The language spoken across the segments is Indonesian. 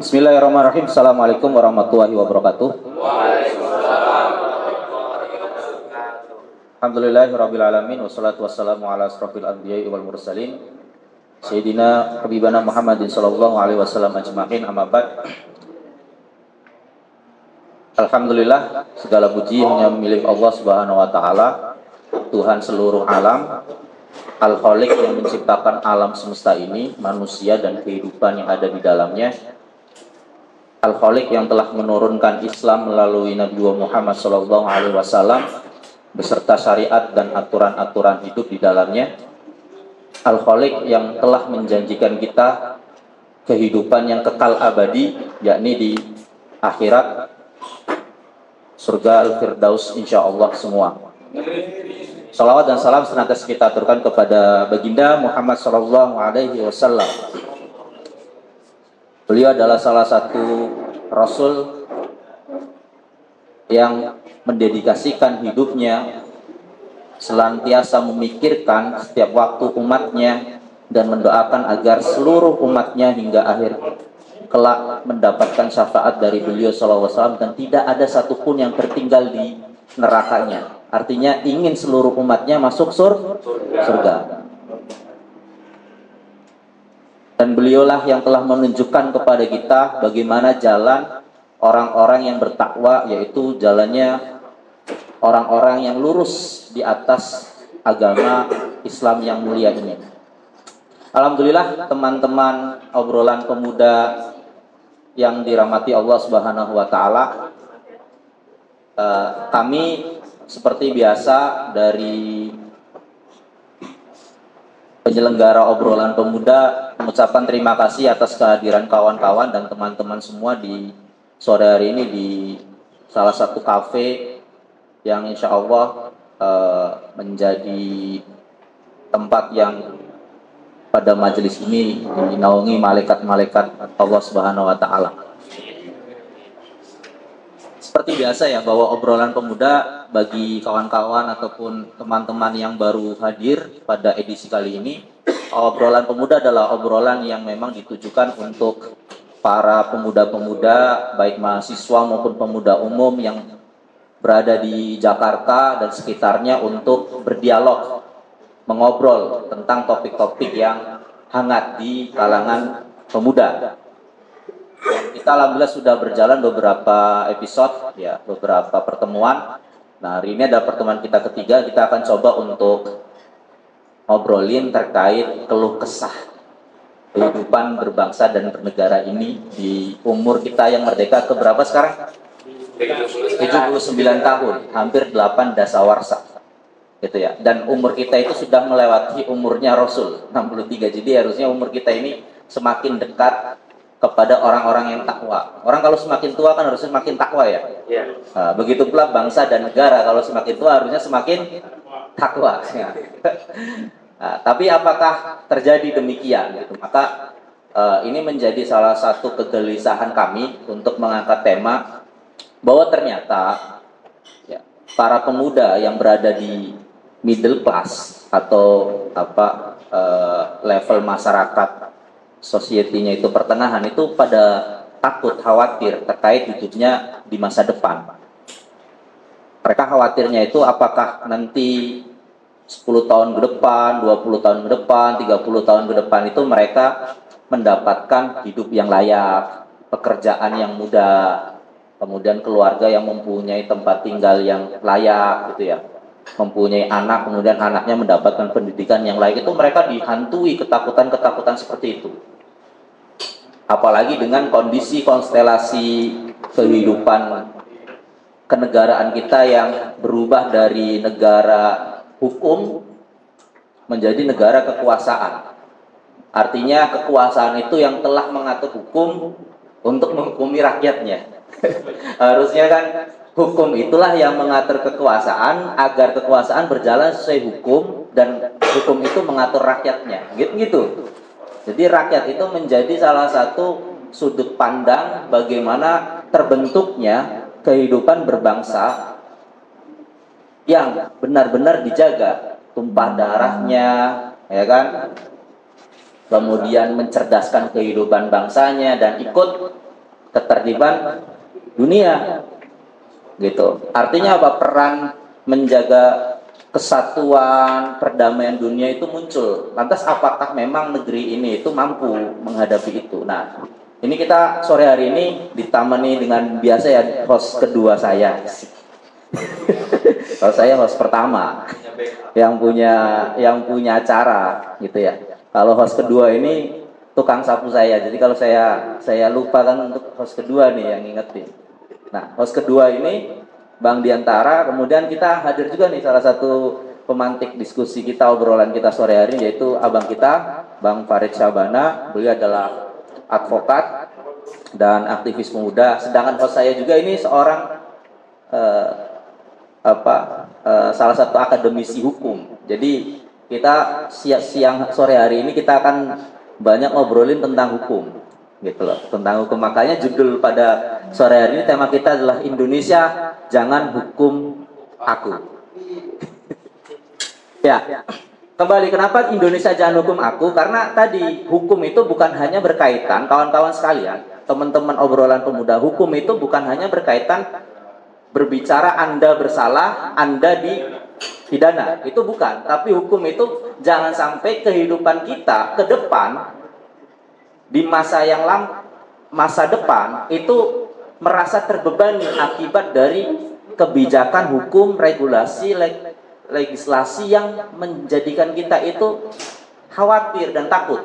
Bismillahirrahmanirrahim. Assalamualaikum warahmatullahi wabarakatuh. Alhamdulillahirabbil alamin wassalatu wassalamu ala asrofil anbiya'i wal mursalin Sayyidina Habibana Muhammadin sallallahu alaihi wasallam ajma'in, amma ba'd. Alhamdulillah, segala puji hanya milik Allah Subhanahu wa taala, Tuhan seluruh alam, Al-Khaliq yang menciptakan alam semesta ini, manusia dan kehidupan yang ada di dalamnya. Al-Khaliq yang telah menurunkan Islam melalui Nabi Muhammad sallallahu alaihi wasallam beserta syariat dan aturan-aturan hidup di dalamnya. Al-Khaliq yang telah menjanjikan kita kehidupan yang kekal abadi, yakni di akhirat, surga Al-Firdaus insyaallah semua. Salawat dan salam senantiasa kita aturkan kepada baginda Muhammad sallallahu alaihi wasallam. Beliau adalah salah satu rasul yang mendedikasikan hidupnya senantiasa memikirkan setiap waktu umatnya dan mendoakan agar seluruh umatnya hingga akhir kelak mendapatkan syafaat dari beliau sallallahu alaihi wasallam dan tidak ada satupun yang tertinggal di nerakanya. Artinya ingin seluruh umatnya masuk surga. Dan beliaulah yang telah menunjukkan kepada kita bagaimana jalan orang-orang yang bertakwa, yaitu jalannya orang-orang yang lurus di atas agama Islam yang mulia ini. Alhamdulillah, teman-teman obrolan pemuda yang dirahmati Allah Subhanahu wa taala, kami seperti biasa dari penyelenggara obrolan pemuda mengucapkan terima kasih atas kehadiran kawan-kawan dan teman-teman semua di sore hari ini di salah satu kafe yang insya Allah menjadi tempat yang pada majelis ini dinaungi malaikat-malaikat Allah Subhanahu wa taala. Seperti biasa ya, bahwa obrolan pemuda bagi kawan-kawan ataupun teman-teman yang baru hadir pada edisi kali ini, obrolan pemuda adalah obrolan yang memang ditujukan untuk para pemuda-pemuda, baik mahasiswa maupun pemuda umum yang berada di Jakarta dan sekitarnya, untuk berdialog, mengobrol tentang topik-topik yang hangat di kalangan pemuda. Kita alhamdulillah sudah berjalan beberapa episode, ya, beberapa pertemuan. Nah, hari ini ada pertemuan kita ketiga. Kita akan coba untuk ngobrolin terkait keluh kesah kehidupan berbangsa dan bernegara ini di umur kita yang merdeka ke berapa sekarang? 79 tahun, hampir 8 dasawarsa. Gitu ya. Dan umur kita itu sudah melewati umurnya Rasul, 63. Jadi harusnya umur kita ini semakin dekat kepada orang-orang yang takwa. Orang kalau semakin tua kan harusnya semakin takwa ya. Nah, begitu pula bangsa dan negara kalau semakin tua harusnya semakin takwa. Ya. Nah, tapi apakah terjadi demikian? Gitu. Maka ini menjadi salah satu kegelisahan kami untuk mengangkat tema bahwa ternyata ya, para pemuda yang berada di middle class atau level masyarakat society-nya itu pertengahan itu pada takut, khawatir terkait hidupnya di masa depan. Mereka khawatirnya itu apakah nanti 10 tahun ke depan, 20 tahun ke depan, 30 tahun ke depan itu mereka mendapatkan hidup yang layak, pekerjaan yang mudah, kemudian keluarga yang mempunyai tempat tinggal yang layak gitu ya, mempunyai anak, kemudian anaknya mendapatkan pendidikan yang layak. Itu mereka dihantui ketakutan-ketakutan seperti itu. Apalagi dengan kondisi konstelasi kehidupan kenegaraan kita yang berubah dari negara hukum menjadi negara kekuasaan. Artinya kekuasaan itu yang telah mengatur hukum untuk menghukumi rakyatnya. Harusnya kan hukum itulah yang mengatur kekuasaan agar kekuasaan berjalan sesuai hukum dan hukum itu mengatur rakyatnya. Gitu. Jadi rakyat itu menjadi salah satu sudut pandang bagaimana terbentuknya kehidupan berbangsa yang benar-benar dijaga, tumpah darahnya, ya kan, kemudian mencerdaskan kehidupan bangsanya dan ikut ketertiban dunia. Gitu. Artinya apa? Peran menjaga kesatuan, perdamaian dunia itu muncul. Lantas apakah memang negeri ini itu mampu menghadapi itu? Nah, ini kita sore hari ini ditemani dengan biasa ya host kedua saya. Kalau saya host pertama yang punya acara gitu ya. Kalau host kedua ini tukang sapu saya. Jadi kalau saya lupa kan untuk host kedua nih yang ingetin. Nah, host kedua ini Bang Diantara, kemudian kita hadir juga nih salah satu pemantik diskusi kita, obrolan kita sore hari, yaitu abang kita, Bang Farid Syabana. Beliau adalah advokat dan aktivis pemuda. Sedangkan host saya juga ini seorang salah satu akademisi hukum. Jadi kita sore hari ini kita akan banyak ngobrolin tentang hukum. Gitu loh, tentang hukum. Makanya judul pada sore hari ini tema kita adalah Indonesia Jangan Hukum Aku. Ya, kembali kenapa Indonesia Jangan Hukum Aku? Karena tadi hukum itu bukan hanya berkaitan, kawan-kawan sekalian, teman-teman obrolan pemuda, hukum itu bukan hanya berkaitan berbicara Anda bersalah, Anda dipidana. Itu bukan, tapi hukum itu jangan sampai kehidupan kita ke depan di masa depan itu merasa terbebani akibat dari kebijakan hukum, regulasi, legislasi yang menjadikan kita itu khawatir dan takut.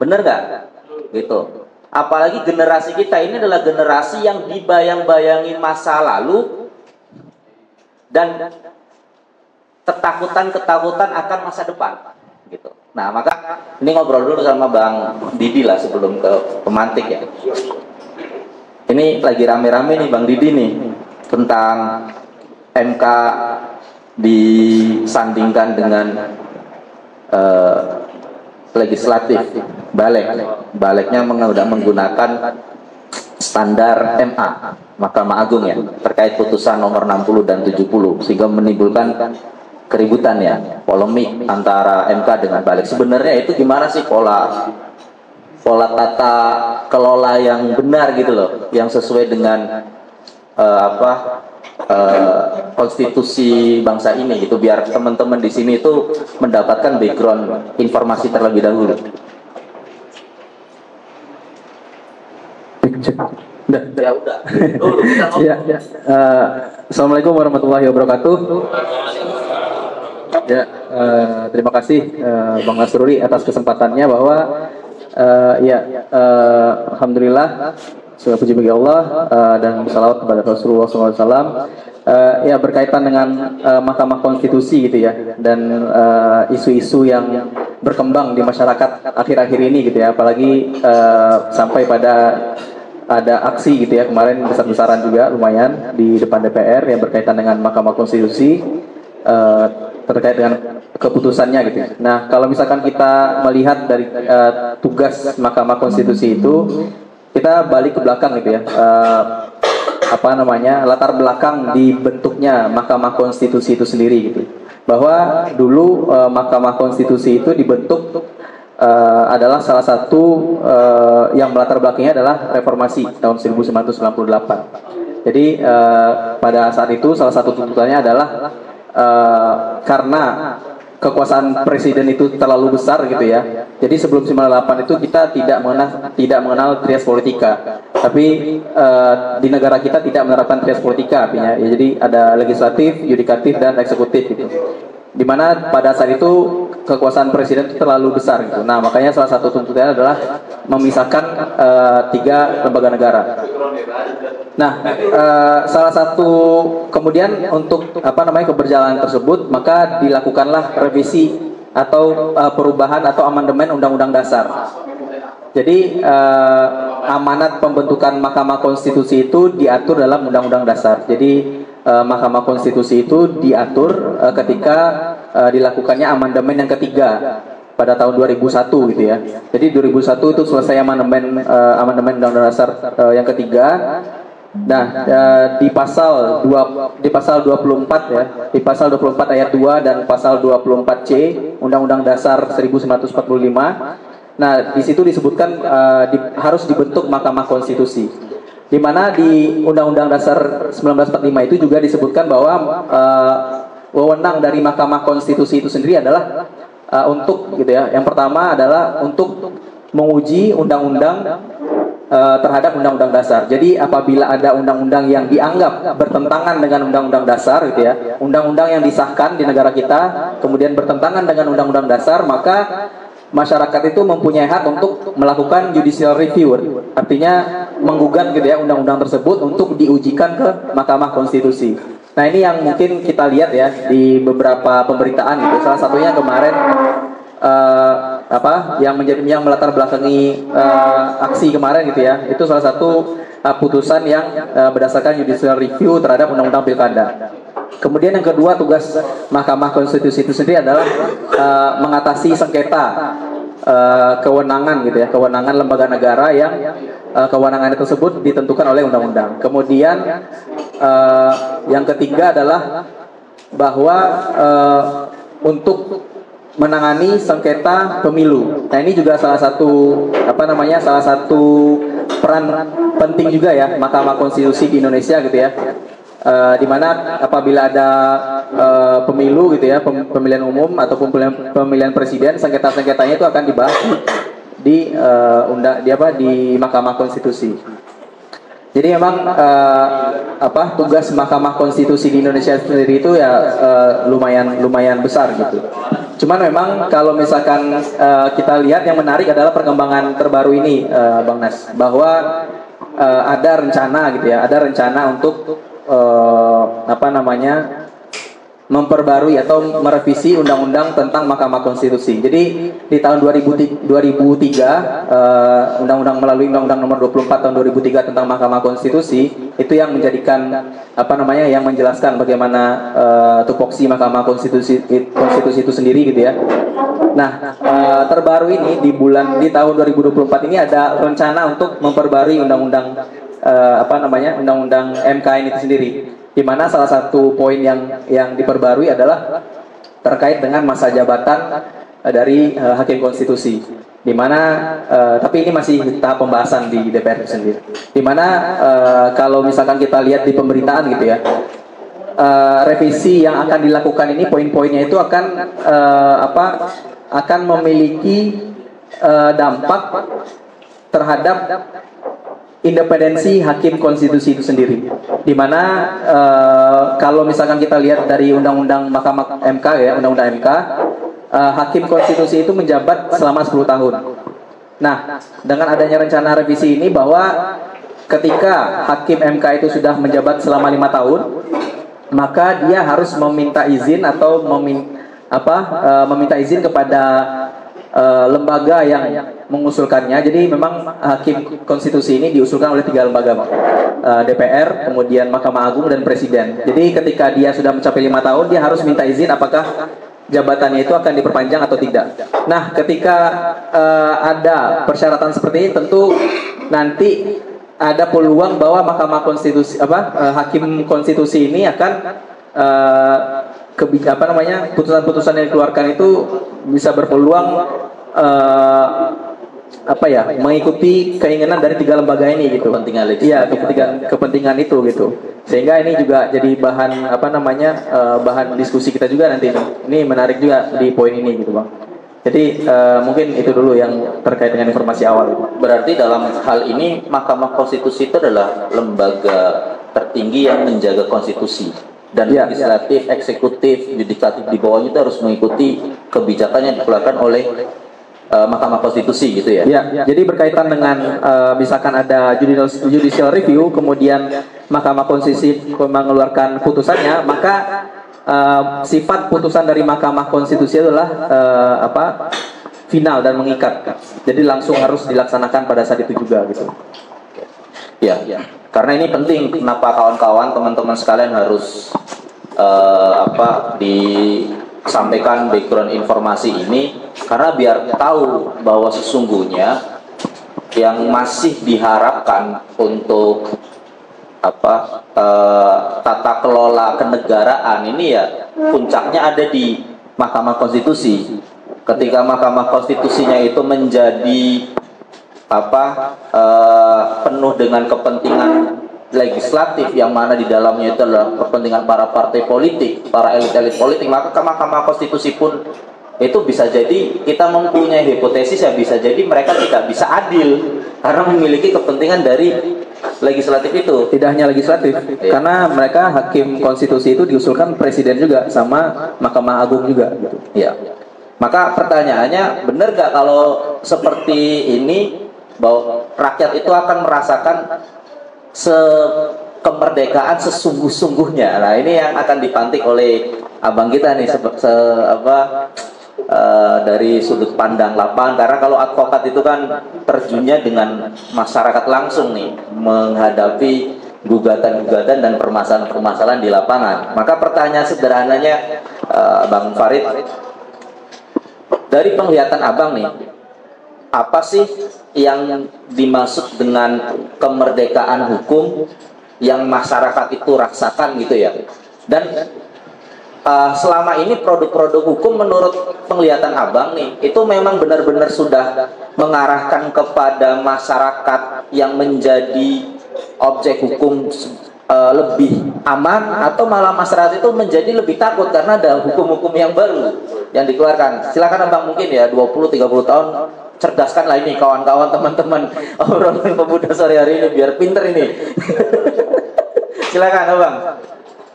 Bener gak? Gitu. Apalagi generasi kita ini adalah generasi yang dibayang-bayangin masa lalu dan ketakutan akan masa depan. Gitu. Nah, maka ini ngobrol dulu sama Bang Didi lah sebelum ke pemantik ya. Ini lagi rame-rame nih Bang Didi nih tentang MK disandingkan dengan legislatif, baliknya menggunakan standar MA, Mahkamah Agung ya, terkait putusan nomor 60 dan 70, sehingga menimbulkan keributan ya, polemik antara MK dengan balik. Sebenarnya itu gimana sih pola tata kelola yang benar gitu loh, yang sesuai dengan konstitusi bangsa ini gitu, biar teman-teman di sini itu mendapatkan background informasi terlebih dahulu. Ya udah. Assalamualaikum warahmatullahi wabarakatuh. Ya, terima kasih Bang Nasruri atas kesempatannya bahwa alhamdulillah, segala puji bagi Allah dan salawat kepada Rasulullah SAW. Ya, berkaitan dengan Mahkamah Konstitusi gitu ya, dan isu-isu yang berkembang di masyarakat akhir-akhir ini gitu ya, apalagi sampai pada ada aksi gitu ya kemarin besar-besaran juga lumayan di depan DPR yang berkaitan dengan Mahkamah Konstitusi terkait dengan keputusannya gitu. Nah, kalau misalkan kita melihat dari tugas Mahkamah Konstitusi itu, kita balik ke belakang gitu ya, latar belakang dibentuknya Mahkamah Konstitusi itu sendiri gitu. Bahwa dulu Mahkamah Konstitusi itu dibentuk adalah salah satu yang melatar belakangnya adalah reformasi tahun 1998. Jadi pada saat itu salah satu tuntutannya adalah karena kekuasaan presiden itu terlalu besar gitu ya. Jadi sebelum 98 itu kita tidak mengenal trias politika. Tapi di negara kita tidak menerapkan trias politika artinya. Ya, jadi ada legislatif, yudikatif dan eksekutif gitu. Dimana pada saat itu kekuasaan presiden itu terlalu besar gitu. Nah, makanya salah satu tuntutannya adalah memisahkan 3 lembaga negara. Nah, salah satu kemudian untuk keberjalanan tersebut, maka dilakukanlah revisi atau perubahan atau amandemen Undang-Undang Dasar. Jadi amanat pembentukan Mahkamah Konstitusi itu diatur dalam Undang-Undang Dasar. Jadi Mahkamah Konstitusi itu diatur ketika dilakukannya amandemen yang ketiga pada tahun 2001 gitu ya. Jadi 2001 itu selesai amandemen Undang-Undang Dasar yang ketiga. Nah, di pasal 24 ya, di pasal 24 ayat 2 dan pasal 24C Undang-Undang Dasar 1945. Nah, di situ disebutkan harus dibentuk Mahkamah Konstitusi. Di mana di Undang-Undang Dasar 1945 itu juga disebutkan bahwa wewenang dari Mahkamah Konstitusi itu sendiri adalah untuk gitu ya. Yang pertama adalah untuk menguji undang-undang terhadap undang-undang dasar. Jadi apabila ada undang-undang yang dianggap bertentangan dengan undang-undang dasar gitu ya, undang-undang yang disahkan di negara kita kemudian bertentangan dengan undang-undang dasar, maka masyarakat itu mempunyai hak untuk melakukan judicial review. Artinya menggugat gitu ya undang-undang tersebut untuk diujikan ke Mahkamah Konstitusi. Nah, ini yang mungkin kita lihat ya di beberapa pemberitaan gitu. Salah satunya kemarin yang melatar belakangi aksi kemarin gitu ya, itu salah satu putusan yang berdasarkan judicial review terhadap undang-undang pilkada. Kemudian yang kedua, tugas Mahkamah Konstitusi itu sendiri adalah mengatasi sengketa kewenangan gitu ya, kewenangan lembaga negara yang kewenangan tersebut ditentukan oleh undang-undang. Kemudian yang ketiga adalah bahwa untuk menangani sengketa pemilu. Nah, ini juga salah satu salah satu peran penting juga ya Mahkamah Konstitusi di Indonesia gitu ya. Di mana apabila ada pemilu gitu ya, pemilihan umum ataupun pemilihan presiden, sengketa-sengketanya itu akan dibahas di Mahkamah Konstitusi. Jadi memang tugas Mahkamah Konstitusi di Indonesia sendiri itu ya lumayan besar gitu. Cuman memang kalau misalkan kita lihat yang menarik adalah perkembangan terbaru ini, Bang Nas, bahwa ada rencana gitu ya, ada rencana untuk memperbarui atau merevisi undang-undang tentang Mahkamah Konstitusi. Jadi di tahun 2003 undang-undang melalui Undang-Undang Nomor 24 tahun 2003 tentang Mahkamah Konstitusi itu yang menjadikan yang menjelaskan bagaimana tupoksi Mahkamah Konstitusi itu sendiri gitu ya. Nah, terbaru ini di tahun 2024 ini ada rencana untuk memperbarui undang-undang Undang-Undang MK ini sendiri, di mana salah satu poin yang diperbarui adalah terkait dengan masa jabatan dari hakim konstitusi, di mana tapi ini masih tahap pembahasan di DPR sendiri, di mana kalau misalkan kita lihat di pemberitaan gitu ya, revisi yang akan dilakukan ini poin-poinnya itu akan memiliki dampak terhadap independensi hakim konstitusi itu sendiri, di mana kalau misalkan kita lihat dari undang-undang Mahkamah MK ya, undang-undang MK, hakim konstitusi itu menjabat selama 10 tahun. Nah, dengan adanya rencana revisi ini bahwa ketika hakim MK itu sudah menjabat selama 5 tahun, maka dia harus meminta izin atau meminta izin kepada lembaga yang mengusulkannya. Jadi memang hakim konstitusi ini diusulkan oleh 3 lembaga, DPR, kemudian Mahkamah Agung dan Presiden. Jadi ketika dia sudah mencapai 5 tahun, dia harus minta izin apakah jabatannya itu akan diperpanjang atau tidak. Nah, ketika ada persyaratan seperti ini, tentu nanti ada peluang bahwa Mahkamah Konstitusi hakim konstitusi ini akan putusan-putusan yang dikeluarkan itu bisa berpeluang mengikuti keinginan dari 3 lembaga ini gitu. Kepentingan kepentingan itu gitu. Sehingga ini juga jadi bahan bahan diskusi kita juga nanti. Ini menarik juga di poin ini gitu, Bang. Jadi mungkin itu dulu yang terkait dengan informasi awal. Berarti dalam hal ini Mahkamah Konstitusi itu adalah lembaga tertinggi yang menjaga konstitusi. Dan legislatif, eksekutif, yudikatif di bawahnya itu harus mengikuti kebijakan yang dikeluarkan oleh Mahkamah Konstitusi gitu ya. Ya, jadi berkaitan dengan misalkan ada judicial review, kemudian Mahkamah Konstitusi mengeluarkan putusannya, maka sifat putusan dari Mahkamah Konstitusi adalah final dan mengikat. Jadi langsung harus dilaksanakan pada saat itu juga gitu. Ya. Karena ini penting, kenapa kawan-kawan, teman-teman sekalian harus disampaikan background informasi ini, karena biar tahu bahwa sesungguhnya yang masih diharapkan untuk tata kelola kenegaraan ini ya puncaknya ada di Mahkamah Konstitusi. Ketika Mahkamah Konstitusinya itu menjadi penuh dengan kepentingan legislatif yang mana di dalamnya itu adalah kepentingan para partai politik, para elit-elit politik, maka ke Mahkamah Konstitusi pun itu bisa jadi kita mempunyai hipotesis ya bisa jadi mereka tidak bisa adil karena memiliki kepentingan dari legislatif itu. Tidak hanya legislatif, karena mereka hakim konstitusi itu diusulkan presiden juga sama Mahkamah Agung juga gitu. Ya. Maka pertanyaannya, benar gak kalau seperti ini bahwa rakyat itu akan merasakan kemerdekaan sesungguh-sungguhnya. Nah, ini yang akan dipantik oleh abang kita nih dari sudut pandang lapangan, karena kalau advokat itu kan terjunnya dengan masyarakat langsung nih menghadapi gugatan-gugatan dan permasalahan-permasalahan di lapangan. Maka pertanyaan sederhananya, Bang Farid, dari penglihatan abang nih, apa sih yang dimaksud dengan kemerdekaan hukum yang masyarakat itu rasakan gitu ya? Dan selama ini produk-produk hukum menurut penglihatan abang nih, itu memang benar-benar sudah mengarahkan kepada masyarakat yang menjadi objek hukum lebih aman, atau malah masyarakat itu menjadi lebih takut karena ada hukum-hukum yang baru yang dikeluarkan? Silakan abang, mungkin ya 20-30 tahun cerdaskanlah ini kawan-kawan, teman-teman obrolan pemuda sore hari ini biar pinter ini. Silakan abang.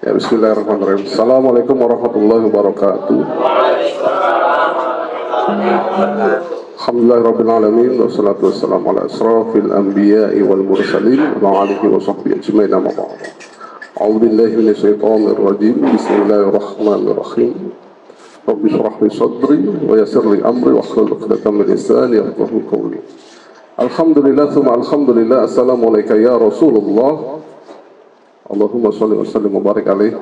Ya, bismillahirrahmanirrahim. Assalamualaikum warahmatullahi wabarakatuh. Alhamdulillahirabbil alamin wassalatu wassalamu ala asrafil anbiya'i wal mursalin wa alihi wa sahbihi ajmain, amma ba'd. A'udzu billahi minasyaitonir rajim. Bismillahirrahmanirrahim. Rabbi shrah li sadri wa yassir li amri wahlul 'uqdatam min lisani yafqahu qawli. Alhamdulillah tsumma alhamdulillah. Assalamualaikum ya Rasulullah. Allahumma sholli wa sallim wa barik alaih.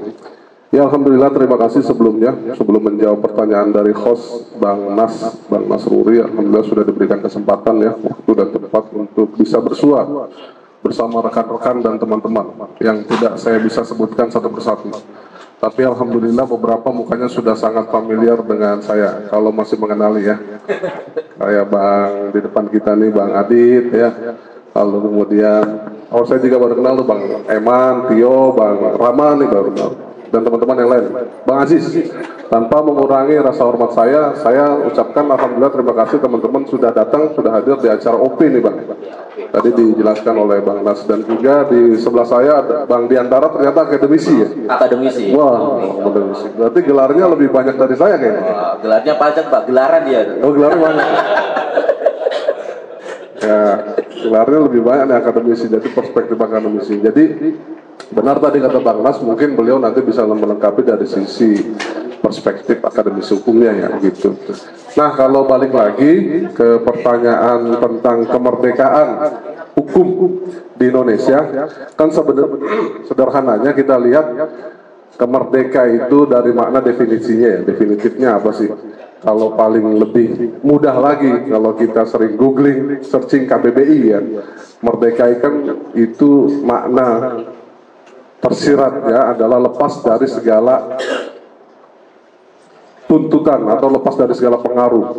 Ya, alhamdulillah, terima kasih sebelumnya. Sebelum menjawab pertanyaan dari host Bang Nasruri, alhamdulillah sudah diberikan kesempatan ya, waktu dan tempat untuk bisa bersua bersama rekan-rekan dan teman-teman yang tidak saya bisa sebutkan satu persatu. Tapi alhamdulillah beberapa mukanya sudah sangat familiar dengan saya, kalau masih mengenali ya. Kayak Bang di depan kita nih, Bang Adit ya. Lalu kemudian, saya juga baru kenal tuh Bang Eman, Tio, Bang Rama nih baru kenal. Dan teman-teman yang lain. Bang Aziz, tanpa mengurangi rasa hormat saya ucapkan alhamdulillah, terima kasih teman-teman sudah datang, sudah hadir di acara OP nih Bang. Tadi dijelaskan oleh Bang Nas, dan juga di sebelah saya ada Bang Diantara, ternyata akademisi ya? Akademisi. Wah, akademisi. Berarti gelarnya lebih banyak dari saya kayaknya. Wah, gelarnya panjang Pak, gelaran dia. Oh, gelarnya banyak. Ya, gelarnya lebih banyak nih akademisi, jadi perspektif akademisi. Jadi benar tadi kata Bang Nas, mungkin beliau nanti bisa melengkapi dari sisi perspektif akademisi hukumnya ya gitu. Nah, kalau balik lagi ke pertanyaan tentang kemerdekaan hukum di Indonesia, kan sederhananya kita lihat kemerdeka itu dari makna definisinya ya. Definitifnya apa sih? Kalau paling lebih mudah lagi, kalau kita sering googling, searching KBBI ya, merdeka kan itu makna tersirat ya, adalah lepas dari segala tuntutan atau lepas dari segala pengaruh,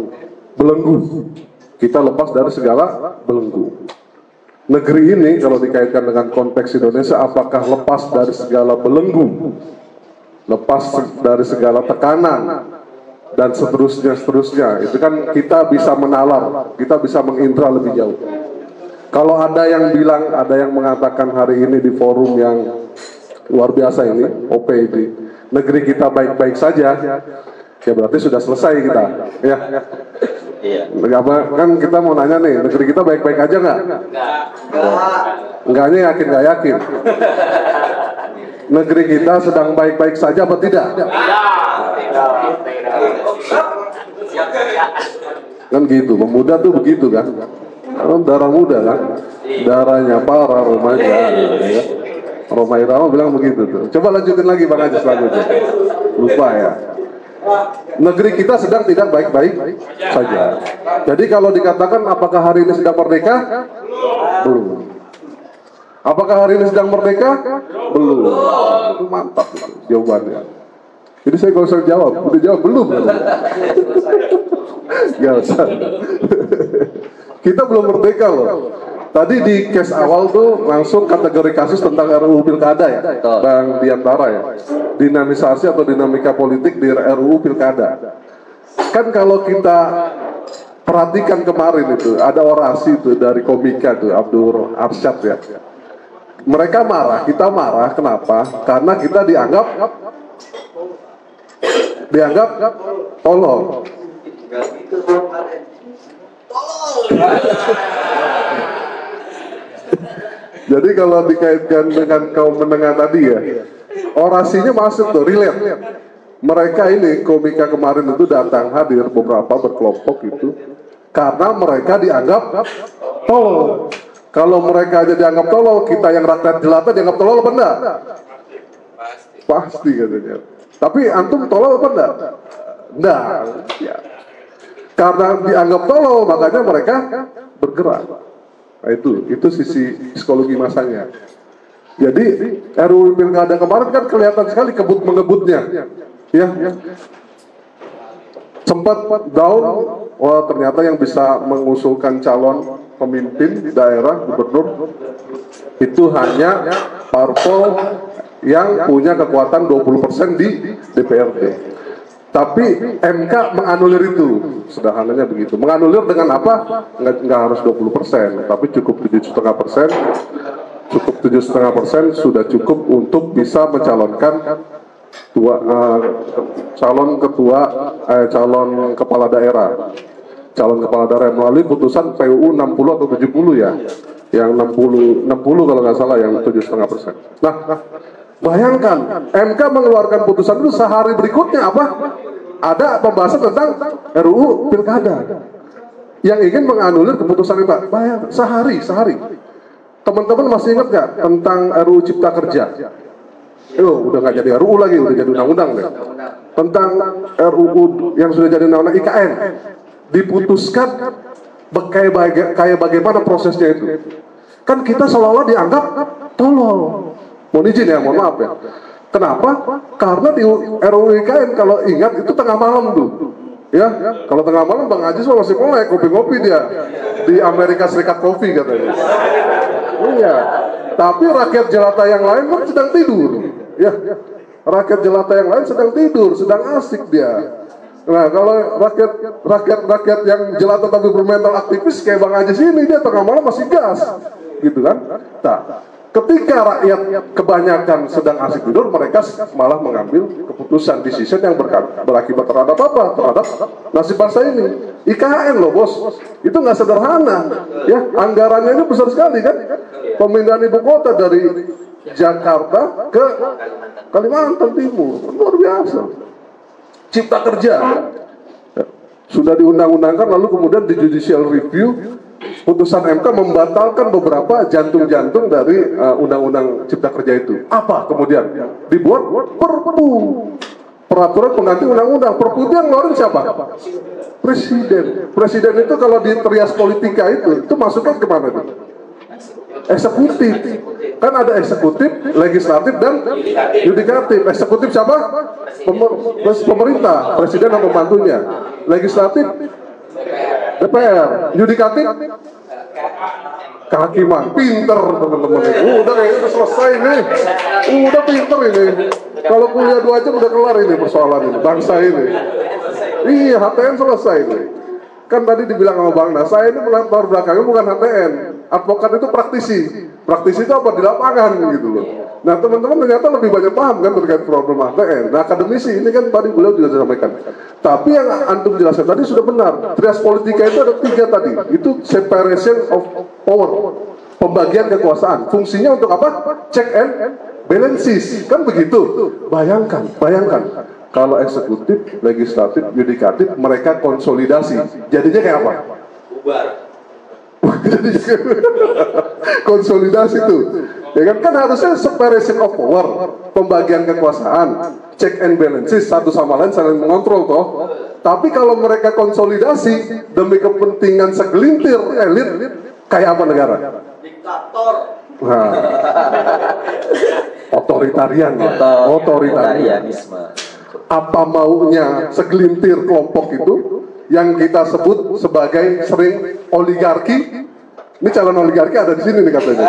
belenggu. Kita lepas dari segala belenggu. Negeri ini kalau dikaitkan dengan konteks Indonesia, apakah lepas dari segala belenggu, lepas dari segala tekanan, dan seterusnya, itu kan kita bisa menalar, kita bisa mengindra lebih jauh. Kalau ada yang bilang, ada yang mengatakan hari ini di forum yang luar biasa ini, OPD, negeri kita baik-baik saja, ya berarti sudah selesai kita, ya. Iya. Kan kita mau nanya nih, negeri kita baik-baik aja nggak? Enggaknya yakin nggak yakin? Negeri kita sedang baik-baik saja apa tidak? Kan gitu, pemuda tuh begitu kan? Darah muda kan? Darahnya para remaja. Ya. Roma Irama bilang begitu tuh. Coba lanjutin lagi Bang Aziz selanjutnya. Lupa ya. Negeri kita sedang tidak baik-baik saja. Jadi kalau dikatakan apakah hari ini sedang merdeka? Belum. Apakah hari ini sedang merdeka? Belum. Itu mantap jawabannya. Jadi saya kalau saya jawab, udah jawab belum? Gak usah. Kita belum merdeka loh. Tadi di case awal tuh langsung kategori kasus tentang RUU Pilkada ya, Bang Diantara ya. Dinamisasi atau dinamika politik di RUU Pilkada. Kan kalau kita perhatikan kemarin itu, ada orasi tuh dari komika tuh, Abdul Arsyad ya. Mereka marah, kita marah, kenapa? Karena kita dianggap tolol. Jadi kalau dikaitkan dengan kaum menengah tadi ya, orasinya masuk tuh, relate. Mereka ini komika kemarin itu datang hadir beberapa berkelompok itu karena mereka dianggap tolol. Kalau mereka aja dianggap tolol, kita yang rakyat jelata dianggap tolol apa enggak? Pasti katanya. Tapi antum tolol apa enggak? Enggak. Ya. Karena dianggap tolol, makanya mereka bergerak. Nah, itu sisi psikologi masanya. Jadi RUU Pilkada kemarin kan kelihatan sekali kebut-mengebutnya. Ya. Sempat down, wah ternyata yang bisa mengusulkan calon pemimpin daerah gubernur itu hanya parpol yang punya kekuatan 20% di DPRD. Tapi MK menganulir itu, sederhananya begitu. Menganulir dengan apa? Nggak harus 20%, tapi cukup 7,5%. Cukup 7,5% sudah cukup untuk bisa mencalonkan calon kepala daerah. Calon kepala daerah melalui putusan PUU 60 atau 70 ya. Yang 60 kalau nggak salah, yang 7,5%. Nah, bayangkan, MK mengeluarkan putusan itu sehari berikutnya apa? Ada pembahasan tentang RUU Pilkada yang ingin menganulir keputusan MK. Bayangkan, sehari. Teman-teman masih ingat nggak tentang RUU Cipta Kerja? Udah nggak jadi RUU lagi, udah jadi undang-undang deh. Tentang RUU yang sudah jadi undang-undang IKN, diputuskan kayak bagaimana prosesnya itu. Kan kita seolah-olah dianggap tolol. Mohon izin ya, mohon maaf ya. Kenapa? Karena di RUU IKN kalau ingat itu tengah malam tuh. Ya, kalau tengah malam Bang Ajis masih mulai kopi-kopi dia di Amerika Serikat kopi katanya. Iya. Tapi rakyat jelata yang lain kan sedang tidur. Ya, rakyat jelata yang lain sedang tidur, sedang asik dia. Nah, kalau rakyat yang jelata tapi bermental aktivis kayak Bang Ajis ini, dia tengah malam masih gas, gitu kan? Nah, ketika rakyat kebanyakan sedang asik tidur, mereka malah mengambil keputusan decision yang berakibat terhadap apa? Terhadap nasib bangsa ini. IKN loh bos, itu nggak sederhana, ya. Anggarannya ini besar sekali kan? Pemindahan ibu kota dari Jakarta ke Kalimantan Timur, luar biasa. Cipta Kerja sudah diundang-undangkan, lalu kemudian di judicial review putusan MK membatalkan beberapa jantung-jantung dari undang-undang Cipta Kerja itu. Apa kemudian? Dibuat Perpu, peraturan pengganti undang-undang. Perpu itu yang ngeluarin siapa? Presiden itu kalau di trias politika itu masuknya kemana itu? Eksekutif. Kan ada eksekutif, legislatif, dan yudikatif. Eksekutif siapa? Pemerintah, presiden dan pembantunya. Legislatif, DPR. Yudikatif, kehakiman. Pinter teman-teman. Udah kayaknya udah selesai nih. Udah pinter ini. Kalau kuliah 2 jam udah kelar ini persoalan ini, bangsa ini. Iya, HTN selesai ini. Kan tadi dibilang sama Bang Nas, saya ini latar belakangnya bukan HTN. Advokat itu praktisi. Praktisi itu apa? Di lapangan gitu loh. Nah teman-teman ternyata lebih banyak paham kan terkait problem HTN. Nah akademisi ini kan tadi beliau juga sampaikan. Tapi yang antum jelaskan tadi sudah benar. Trias politika itu ada 3 tadi. Itu separation of power, pembagian kekuasaan. Fungsinya untuk apa? Check and balances. Kan begitu. Bayangkan. Kalau eksekutif, legislatif, yudikatif, mereka konsolidasi. Jadinya kayak apa? Bubar. Konsolidasi tuh. Ya kan harusnya separation of power, pembagian kekuasaan, check and balances, satu sama lain saling mengontrol toh. Tapi kalau mereka konsolidasi demi kepentingan segelintir elit, kayak apa negara? Diktator. Nah, otoritarian ya. Otoritarianisme. Apa maunya segelintir kelompok itu yang kita sebut sebagai sering oligarki. Ini calon oligarki ada di sini nih katanya.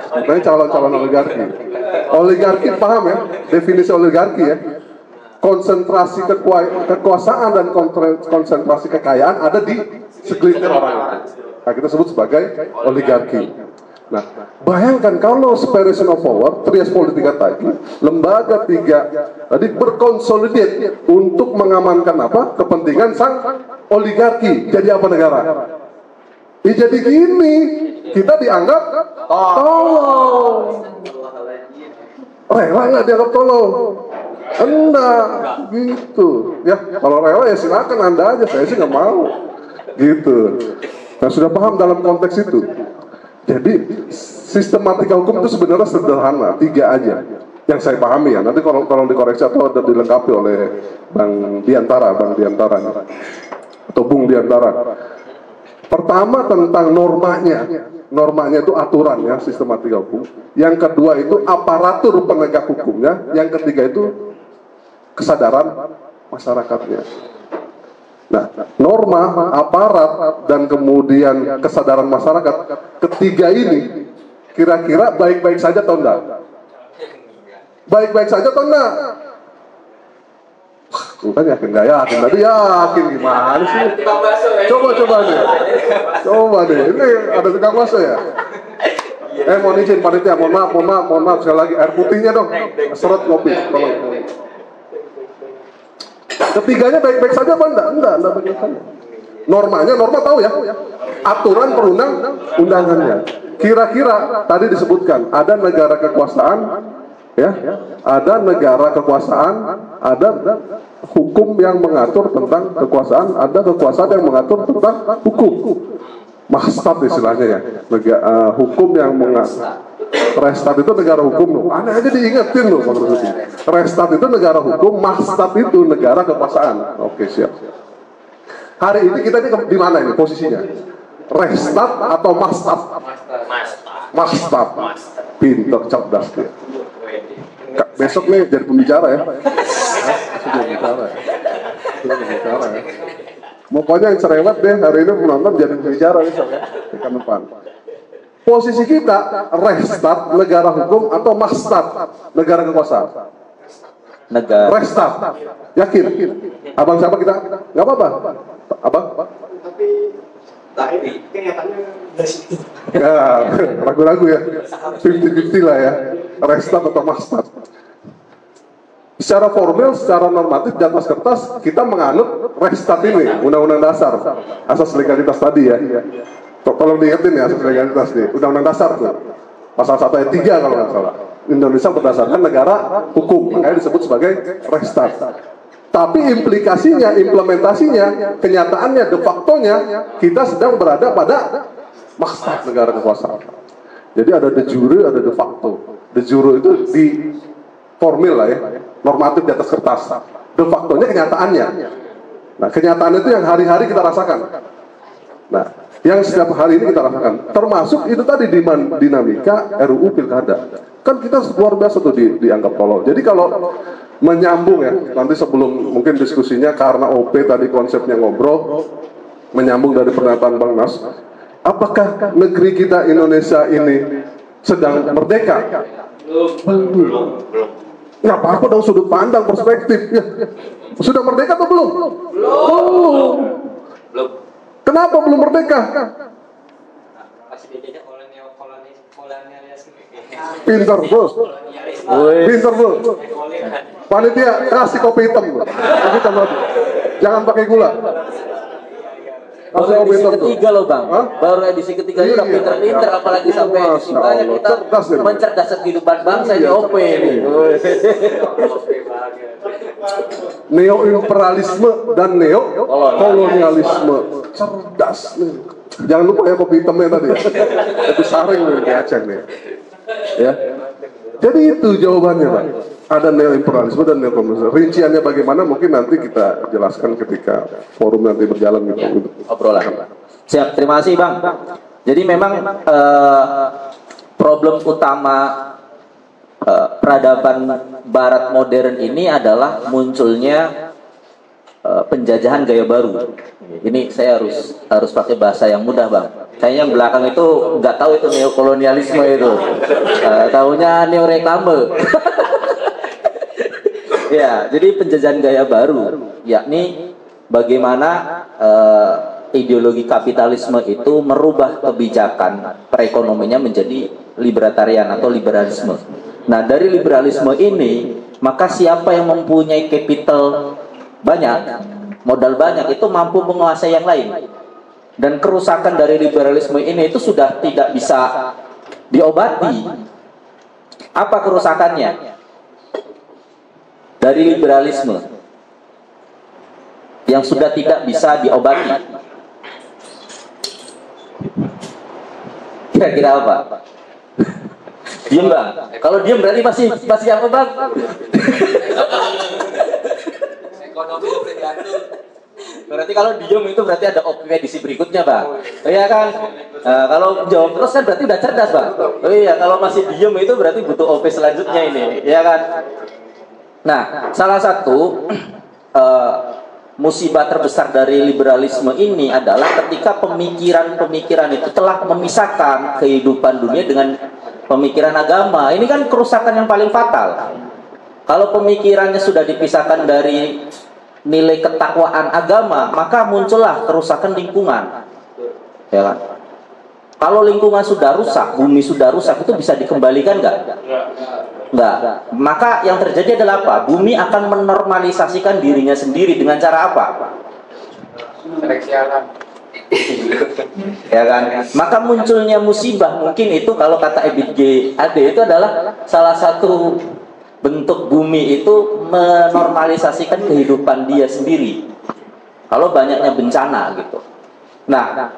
Katanya calon-calon oligarki. Oligarki paham ya? Definisi oligarki ya. Konsentrasi kekuasaan dan konsentrasi kekayaan ada di segelintir orang. Nah, kita sebut sebagai oligarki. Nah, bayangkan kalau separation of power, trias politika tadi, lembaga tiga tadi berkonsolidasi untuk mengamankan apa? Kepentingan sang oligarki. Jadi apa negara? Jadi gini, kita dianggap tolong. Rela nggak dianggap tolong? Enggak, gitu. Ya, kalau rela ya silakan Anda aja, saya sih nggak mau. Gitu. Nah, sudah paham dalam konteks itu. Jadi sistematika hukum itu sebenarnya sederhana, 3 aja yang saya pahami ya. Nanti kalau dikoreksi atau dilengkapi oleh Bang Diantara atau Bung Diantara. Pertama tentang normanya itu aturan ya, sistematika hukum. Yang kedua itu aparatur penegak hukumnya. Yang ketiga itu kesadaran masyarakatnya. Nah, norma, aparat, dan kemudian kesadaran masyarakat, ketiga ini kira-kira baik-baik saja atau enggak? Baik-baik saja atau enggak? Bukan yakin, nggak yakin, tadi yakin gimana sih? Coba deh, ini ada tukang bakso ya? Mohon izin panitia, mohon maaf sekali lagi, air putihnya dong, serut kopi, tolong. Ketiganya baik-baik saja apa enggak? Enggak baik-baik saja. Norma tahu ya? Aturan perundang-undangannya. Kira-kira tadi disebutkan ada negara kekuasaan, ya, ada negara kekuasaan, ada hukum yang mengatur tentang kekuasaan, ada kekuasaan yang mengatur tentang hukum. Mahstat istilahnya ya, hukum yang mengatur. Restat itu negara hukum loh. Aneh aja diingetin loh Pak Rusdi. Restat itu negara hukum, Mahstat itu negara kekuasaan. Oke, siap. Hari ini kita di mana ini posisinya? Restat atau Mahstat? Mahstat. Pintar, cerdas dia. Besok nih jadi pembicara ya. Pokoknya yang cerewet deh hari ini penonton jadi pembicara besok ya. Depan depan. Posisi kita Restat negara hukum atau Mahstat negara kekuasaan? Negara. Restat. Yakin? Abang siapa kita? Gak apa-apa. Abang? Tapi kenyataannya dari situ. Ya, ragu-ragu ya. 50-50 lah ya. Restat atau Mahstat. Secara formal, secara normatif di atas kertas kita menganut Restat ini, Undang-Undang Dasar, asas legalitas tadi ya. Tolong diingetin ya asas legalitas nih, Undang-Undang Dasar tuh, pasal 1 ayat 3 kalau nggak salah. Indonesia berdasarkan negara hukum, makanya disebut sebagai Restat. Tapi implikasinya, implementasinya, kenyataannya, de facto-nya kita sedang berada pada Mahstat negara kekuasaan. Jadi ada de jure, ada de facto. De jure itu di formil lah ya, normatif di atas kertas. De facto-nya kenyataannya. Nah, kenyataannya itu yang hari-hari kita rasakan. Nah, yang setiap hari ini kita rasakan, termasuk itu tadi dinamika RUU Pilkada. Kan kita luar biasa tuh dianggap tolol. Jadi kalau menyambung ya, nanti sebelum mungkin diskusinya karena OP tadi konsepnya ngobrol, menyambung dari pernyataan Bang Nas, apakah negeri kita Indonesia ini sedang merdeka? Belum. Nggak apa-apa dong sudut pandang perspektif. Ya. Sudah merdeka atau belum? Belum. Kenapa belum merdeka? Pinter bos. Pinter bos. Panitia kasih kopi hitam. Kopi hitam lagi. Jangan pakai gula. Baru edisi ketiga loh Bang. Baru edisi ketiga ini udah pinter-pinter, apalagi sampai edisi banyak kita mencerdaskan kehidupan bangsa di OP ini. Neo-imperialisme dan neo-kolonialisme. Cerdas nih. Jangan lupa ya kopi hitamnya tadi. Itu saring nih di Aceh nih. Ya. Jadi itu jawabannya Pak. Ada neo-imperialisme dan neo-kolonialisme. Rinciannya bagaimana mungkin nanti kita jelaskan ketika forum nanti berjalan gitu. Obrolan. Siap, terima kasih Bang. Jadi memang problem utama peradaban Barat modern ini adalah munculnya penjajahan gaya baru. Ini saya harus pakai bahasa yang mudah, Bang. Kayaknya yang belakang itu nggak tahu itu neokolonialisme itu, tahunya neoreklame. Ya, jadi penjajahan gaya baru, yakni bagaimana ideologi kapitalisme itu merubah kebijakan perekonomiannya menjadi libertarian atau liberalisme. Nah, dari liberalisme ini, maka siapa yang mempunyai capital banyak, modal banyak, itu mampu menguasai yang lain. Dan kerusakan dari liberalisme ini itu sudah tidak bisa diobati. Apa kerusakannya dari liberalisme yang sudah tidak bisa diobati? Kira-kira apa? Diem, Bang. Kalau diem berarti masih apa, Bang? Ekonomi tergantung. Berarti kalau diem itu berarti ada edisi berikutnya, Bang. Iya kan? Nah, kalau jawab terus kan berarti udah cerdas, Bang. Oh iya, kalau masih diem itu berarti butuh OP selanjutnya ini, iya kan? Nah, salah satu musibah terbesar dari liberalisme ini adalah ketika pemikiran-pemikiran itu telah memisahkan kehidupan dunia dengan pemikiran agama. Ini kan kerusakan yang paling fatal. Kalau pemikirannya sudah dipisahkan dari nilai ketakwaan agama, maka muncullah kerusakan lingkungan. Ya kan? Kalau lingkungan sudah rusak, bumi sudah rusak, itu bisa dikembalikan nggak? Nggak. Maka yang terjadi adalah apa? Bumi akan menormalisasikan dirinya sendiri dengan cara apa? Seleksi alam. Ya kan? Maka munculnya musibah mungkin itu kalau kata Ebit G. Ade itu adalah salah satu bentuk bumi itu menormalisasikan kehidupan dia sendiri. Kalau banyaknya bencana gitu. Nah,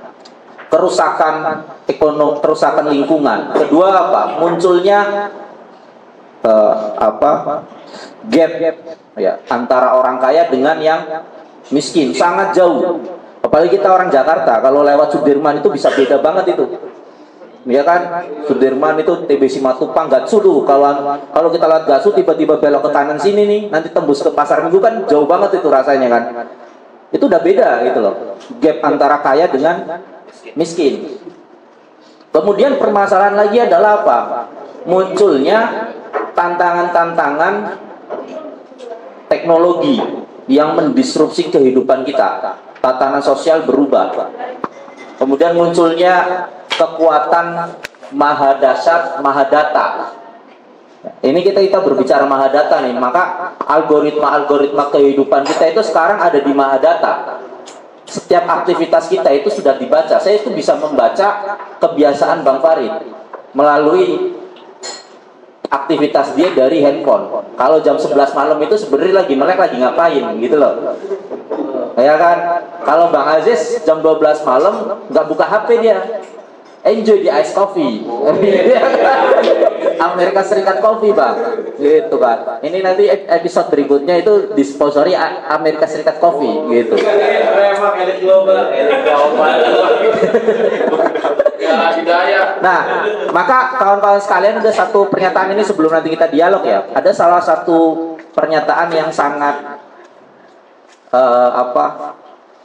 kerusakan ekonomi, kerusakan lingkungan. Kedua apa? Munculnya gap ya antara orang kaya dengan yang miskin, sangat jauh. Apalagi kita orang Jakarta, kalau lewat Sudirman itu bisa beda banget itu. Ya kan? Sudirman itu TB Simatupang, Gatsu tuh. Kalau kita lihat Gatsu tiba-tiba belok ke kanan sini nih, nanti tembus ke Pasar Minggu kan jauh banget itu rasanya kan. Itu udah beda gitu loh. Gap antara kaya dengan miskin. Kemudian permasalahan lagi adalah apa? Munculnya tantangan-tantangan teknologi yang mendisrupsi kehidupan kita. Tatanan sosial berubah. Kemudian munculnya kekuatan mahadasat, mahadata. Ini kita berbicara mahadata nih, maka algoritma kehidupan kita itu sekarang ada di mahadata. Setiap aktivitas kita itu sudah dibaca. Saya itu bisa membaca kebiasaan Bang Farid melalui aktivitas dia dari handphone. Kalau jam 11 malam itu sebenarnya lagi melek, lagi ngapain gitu loh. Ya kan? Kalau Bang Aziz jam 12 malam nggak buka HP dia. Enjoy di ice coffee. Amerika Serikat Coffee, Bang. Gitu kan. Ini nanti episode berikutnya itu disponsori Amerika Serikat Coffee gitu. Nah, maka kawan-kawan sekalian ada satu pernyataan ini sebelum nanti kita dialog ya. Ada salah satu pernyataan yang sangat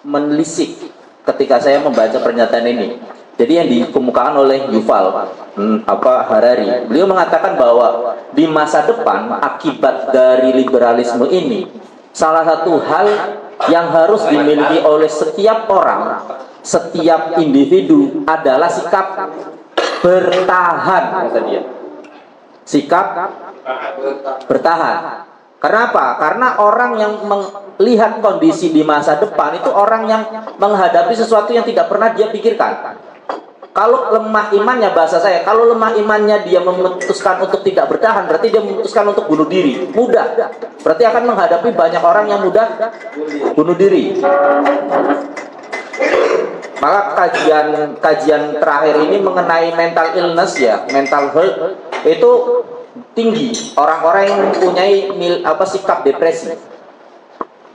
menelisik ketika saya membaca pernyataan ini. Jadi yang dikemukakan oleh Yuval Harari. Beliau mengatakan bahwa di masa depan akibat dari liberalisme ini, salah satu hal yang harus dimiliki oleh setiap orang, setiap individu adalah sikap bertahan, kata dia. Sikap bertahan. Kenapa? Karena orang yang melihat kondisi di masa depan itu orang yang menghadapi sesuatu yang tidak pernah dia pikirkan. Kalau lemah imannya, bahasa saya, kalau lemah imannya dia memutuskan untuk tidak bertahan, berarti dia memutuskan untuk bunuh diri. Mudah. Berarti akan menghadapi banyak orang yang mudah bunuh diri. Maka kajian terakhir ini mengenai mental illness ya, mental health itu tinggi. Orang-orang yang mempunyai sikap depresi.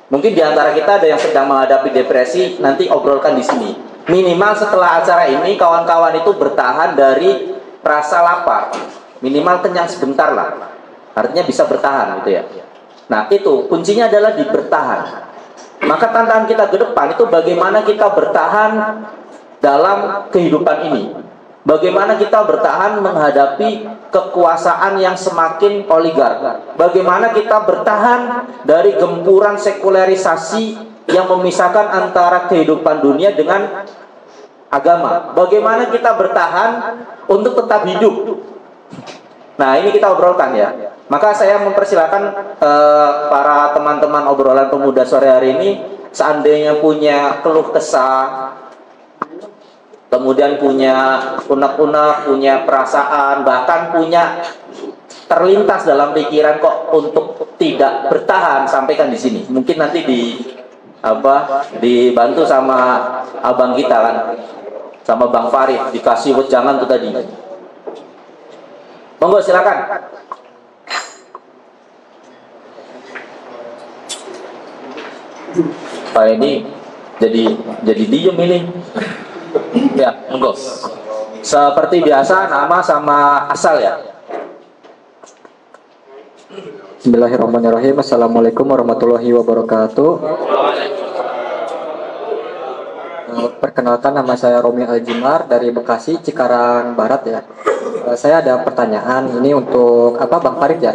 Mungkin di antara kita ada yang sedang menghadapi depresi, nanti obrolkan di sini. Minimal setelah acara ini kawan-kawan itu bertahan dari rasa lapar, minimal kenyang sebentar lah. Artinya bisa bertahan gitu ya. Nah itu kuncinya adalah di bertahan. Maka tantangan kita ke depan itu bagaimana kita bertahan dalam kehidupan ini. Bagaimana kita bertahan menghadapi kekuasaan yang semakin oligark. Bagaimana kita bertahan dari gempuran sekularisasi yang memisahkan antara kehidupan dunia dengan agama. Bagaimana kita bertahan untuk tetap hidup. Nah ini kita obrolkan ya. Maka saya mempersilakan para teman-teman obrolan pemuda sore hari ini, seandainya punya keluh kesah, kemudian punya unek-unek, punya perasaan, bahkan punya terlintas dalam pikiran kok untuk tidak bertahan, sampaikan di sini. Mungkin nanti dibantu sama abang kita kan, sama Bang Farid, dikasih wejangan tuh tadi. Monggo silakan. Pak ini jadi diem ini. Ya, monggo. Seperti biasa nama sama asal ya. Bismillahirrahmanirrahim. Assalamualaikum warahmatullahi wabarakatuh. Perkenalkan, nama saya Romi Aljimar dari Bekasi, Cikarang Barat ya. Saya ada pertanyaan ini untuk Bang Farid ya.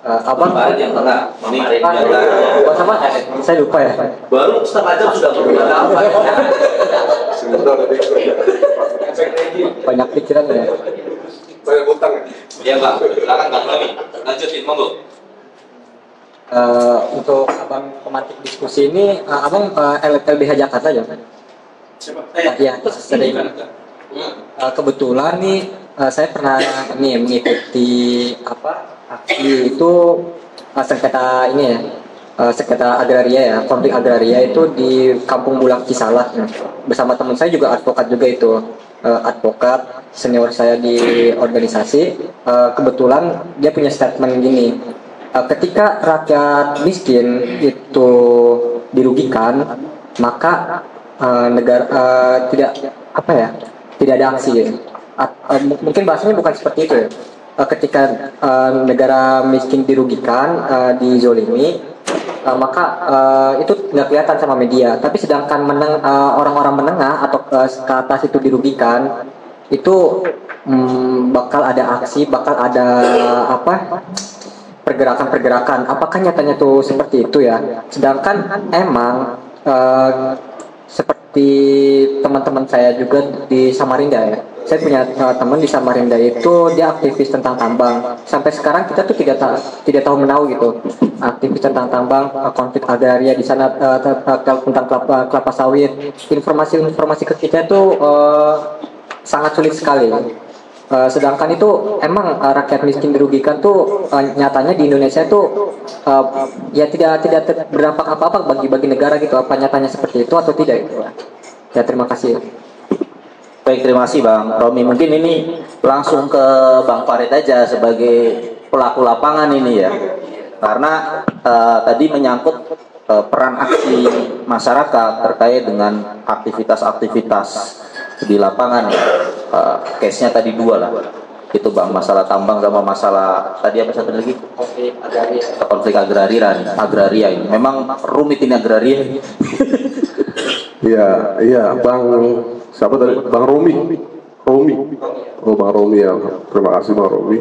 Abang Farid yang tengah. Ini apa? Saya lupa ya. Baru setengah jam sudah berubah apa? Banyak pikiran ya. Banyak utang ya? Ya Bang, silakan Bang Romi. Lanjutin monggo. Untuk abang pemantik diskusi ini, abang LBH Jakarta ya? Siapa? Ya, sering. Kebetulan nih saya pernah mengikuti aksi itu sengketa ini ya, sengketa agraria ya, konflik agraria itu di Kampung Bulang Cisalak bersama teman saya juga advokat juga itu, advokat senior saya di organisasi. Kebetulan dia punya statement gini, ketika rakyat miskin itu dirugikan maka negara tidak ada aksi ya. Mungkin bahasanya bukan seperti itu ya. Ketika negara miskin dirugikan, dizolimi, maka itu nggak kelihatan sama media. Tapi sedangkan orang-orang menengah atau ke atas itu dirugikan, itu bakal ada aksi, bakal ada pergerakan-pergerakan. Apakah nyatanya tuh seperti itu ya? Sedangkan emang seperti teman-teman saya juga di Samarinda ya. Saya punya teman di Samarinda itu dia aktivis tentang tambang. Sampai sekarang kita tuh tidak tahu menahu gitu. Aktivis tentang tambang, konflik agraria di sana, tentang kelapa sawit. Informasi ke kita itu sangat sulit sekali. Sedangkan itu emang rakyat miskin dirugikan tuh nyatanya di Indonesia itu ya tidak berdampak apa-apa bagi negara gitu. Apa nyatanya seperti itu atau tidak gitu. Ya terima kasih. Baik, terima kasih Bang Romi. Mungkin ini langsung ke Bang Farid aja sebagai pelaku lapangan ini ya. Karena tadi menyangkut peran aksi masyarakat terkait dengan aktivitas-aktivitas di lapangan. Case-nya tadi dua lah. Itu Bang, masalah tambang sama masalah tadi apa satu lagi? Konflik agraria ini. Memang rumit ini agraria. Iya, Bang. Siapa tadi? Bang Romi. Oh, Bang Romi ya. Terima kasih Bang Romi.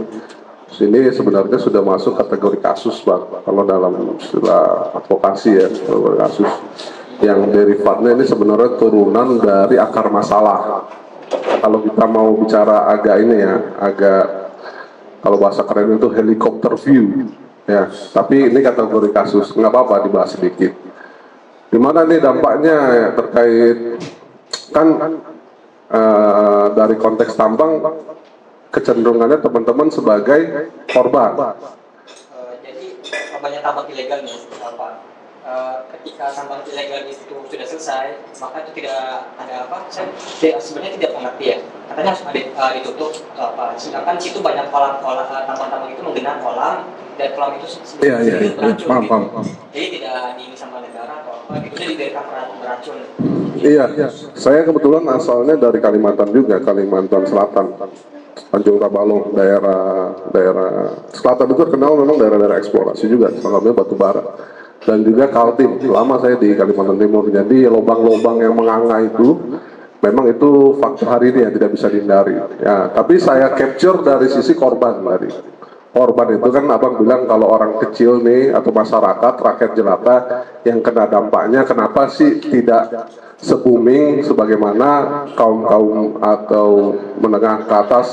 Sini sebenarnya sudah masuk kategori kasus Bang. Kalau dalam istilah advokasi ya, kasus yang derivatnya ini sebenarnya turunan dari akar masalah. Kalau kita mau bicara agak ini ya, kalau bahasa keren itu helikopter view ya. Tapi ini kategori kasus, nggak apa-apa dibahas sedikit. Dimana nih dampaknya ya, terkait kan dari konteks tambang kecenderungannya teman-teman sebagai korban. Jadi banyak tambang ilegal nih apa? ketika tambang ilegal itu sudah selesai, maka itu tidak ada apa? Saya sebenarnya tidak mengerti ya. Katanya harus ada ditutup atau apa. Sedangkan situ banyak kolam-kolam tambang-tambang itu menggenang kolam dan kolam itu Iya. beracun. Paham. Jadi tidak di sama negara atau apa, itu dibiarkan beracun. Iya, saya kebetulan asalnya dari Kalimantan juga, Kalimantan Selatan, Tanjung Tabalong, daerah selatan itu terkenal memang daerah-daerah eksplorasi juga, salah satunya batu bara dan juga Kaltim. Lama saya di Kalimantan Timur, jadi lubang-lubang yang menganga itu memang itu faktor hari ini yang tidak bisa dihindari. Ya, tapi saya capture dari sisi korban tadi. Korban itu kan abang bilang kalau orang kecil nih atau masyarakat rakyat jelata yang kena dampaknya, kenapa sih tidak se-booming sebagaimana kaum-kaum atau menengah ke atas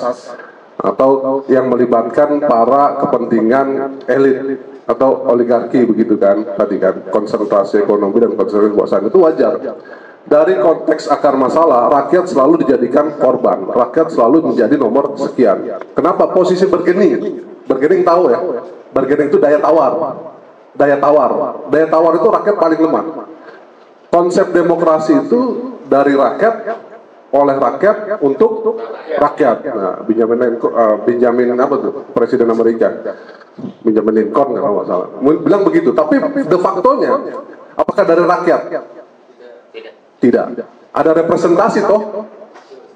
atau yang melibatkan para kepentingan elit atau oligarki begitu kan, tadi kan konsentrasi ekonomi dan konsentrasi kekuasaan itu wajar. Dari konteks akar masalah, rakyat selalu dijadikan korban, rakyat selalu menjadi nomor sekian. Kenapa? Posisi bergening tahu ya, bergening itu daya tawar itu rakyat paling lemah. Konsep demokrasi itu dari rakyat, oleh rakyat, untuk rakyat. Nah, Benjamin apa tuh, Presiden Amerika, Benjamin Lincoln kalau nggak salah, bilang begitu. Tapi de facto-nya, apakah dari rakyat? Tidak. Ada representasi toh,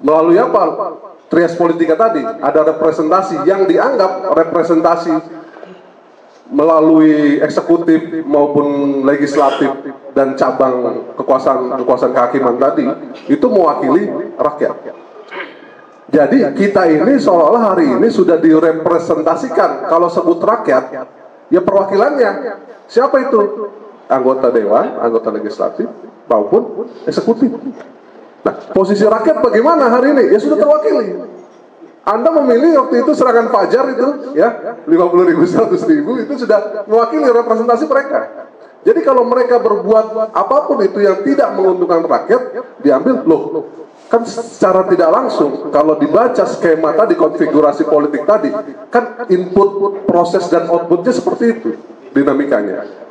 melalui apa? Trias politika tadi, ada representasi yang dianggap representasi melalui eksekutif maupun legislatif dan cabang kekuasaan kehakiman tadi itu mewakili rakyat. Jadi kita ini seolah-olah hari ini sudah direpresentasikan. Kalau sebut rakyat, ya perwakilannya siapa itu? Anggota dewan, anggota legislatif maupun eksekutif. Nah, posisi rakyat bagaimana hari ini? Ya sudah terwakili. Anda memilih waktu itu serangan Fajar itu, ya 50.000, 100.000 itu sudah mewakili representasi mereka. Jadi kalau mereka berbuat apapun itu yang tidak menguntungkan rakyat, diambil loh. Kan secara tidak langsung kalau dibaca skema tadi, konfigurasi politik tadi, kan input, proses dan outputnya seperti itu dinamikanya.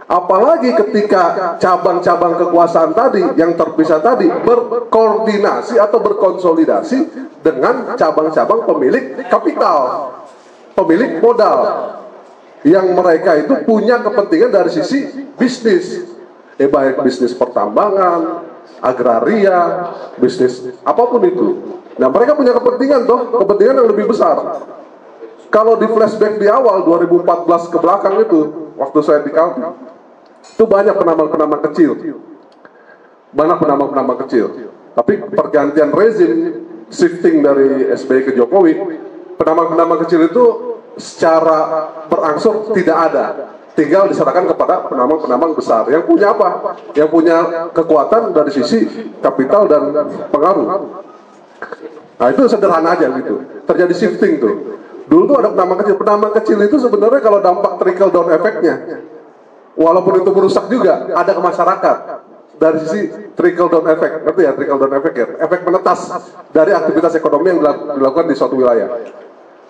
Apalagi ketika cabang-cabang kekuasaan tadi yang terpisah tadi berkoordinasi atau berkonsolidasi dengan cabang-cabang pemilik kapital, pemilik modal, yang mereka itu punya kepentingan dari sisi bisnis, baik bisnis pertambangan, agraria, bisnis apapun itu. Nah, mereka punya kepentingan kepentingan yang lebih besar. Kalau di flashback di awal 2014 ke belakang itu, waktu saya di Kaltim, itu banyak penambang-penambang kecil. Tapi pergantian rezim, shifting dari SBY ke Jokowi, penambang-penambang kecil itu secara berangsur tidak ada. Tinggal diserahkan kepada penambang-penambang besar. Yang punya apa? Yang punya kekuatan dari sisi kapital dan pengaruh. Nah, itu sederhana aja gitu. Terjadi shifting tuh. Dulu tuh ada penambang kecil. Penambang kecil itu sebenarnya kalau dampak trickle down efeknya, walaupun itu merusak juga, ada ke masyarakat. Dari sisi trickle down effect, ngerti ya trickle down effect ya? Efek menetas dari aktivitas ekonomi yang dilakukan di suatu wilayah.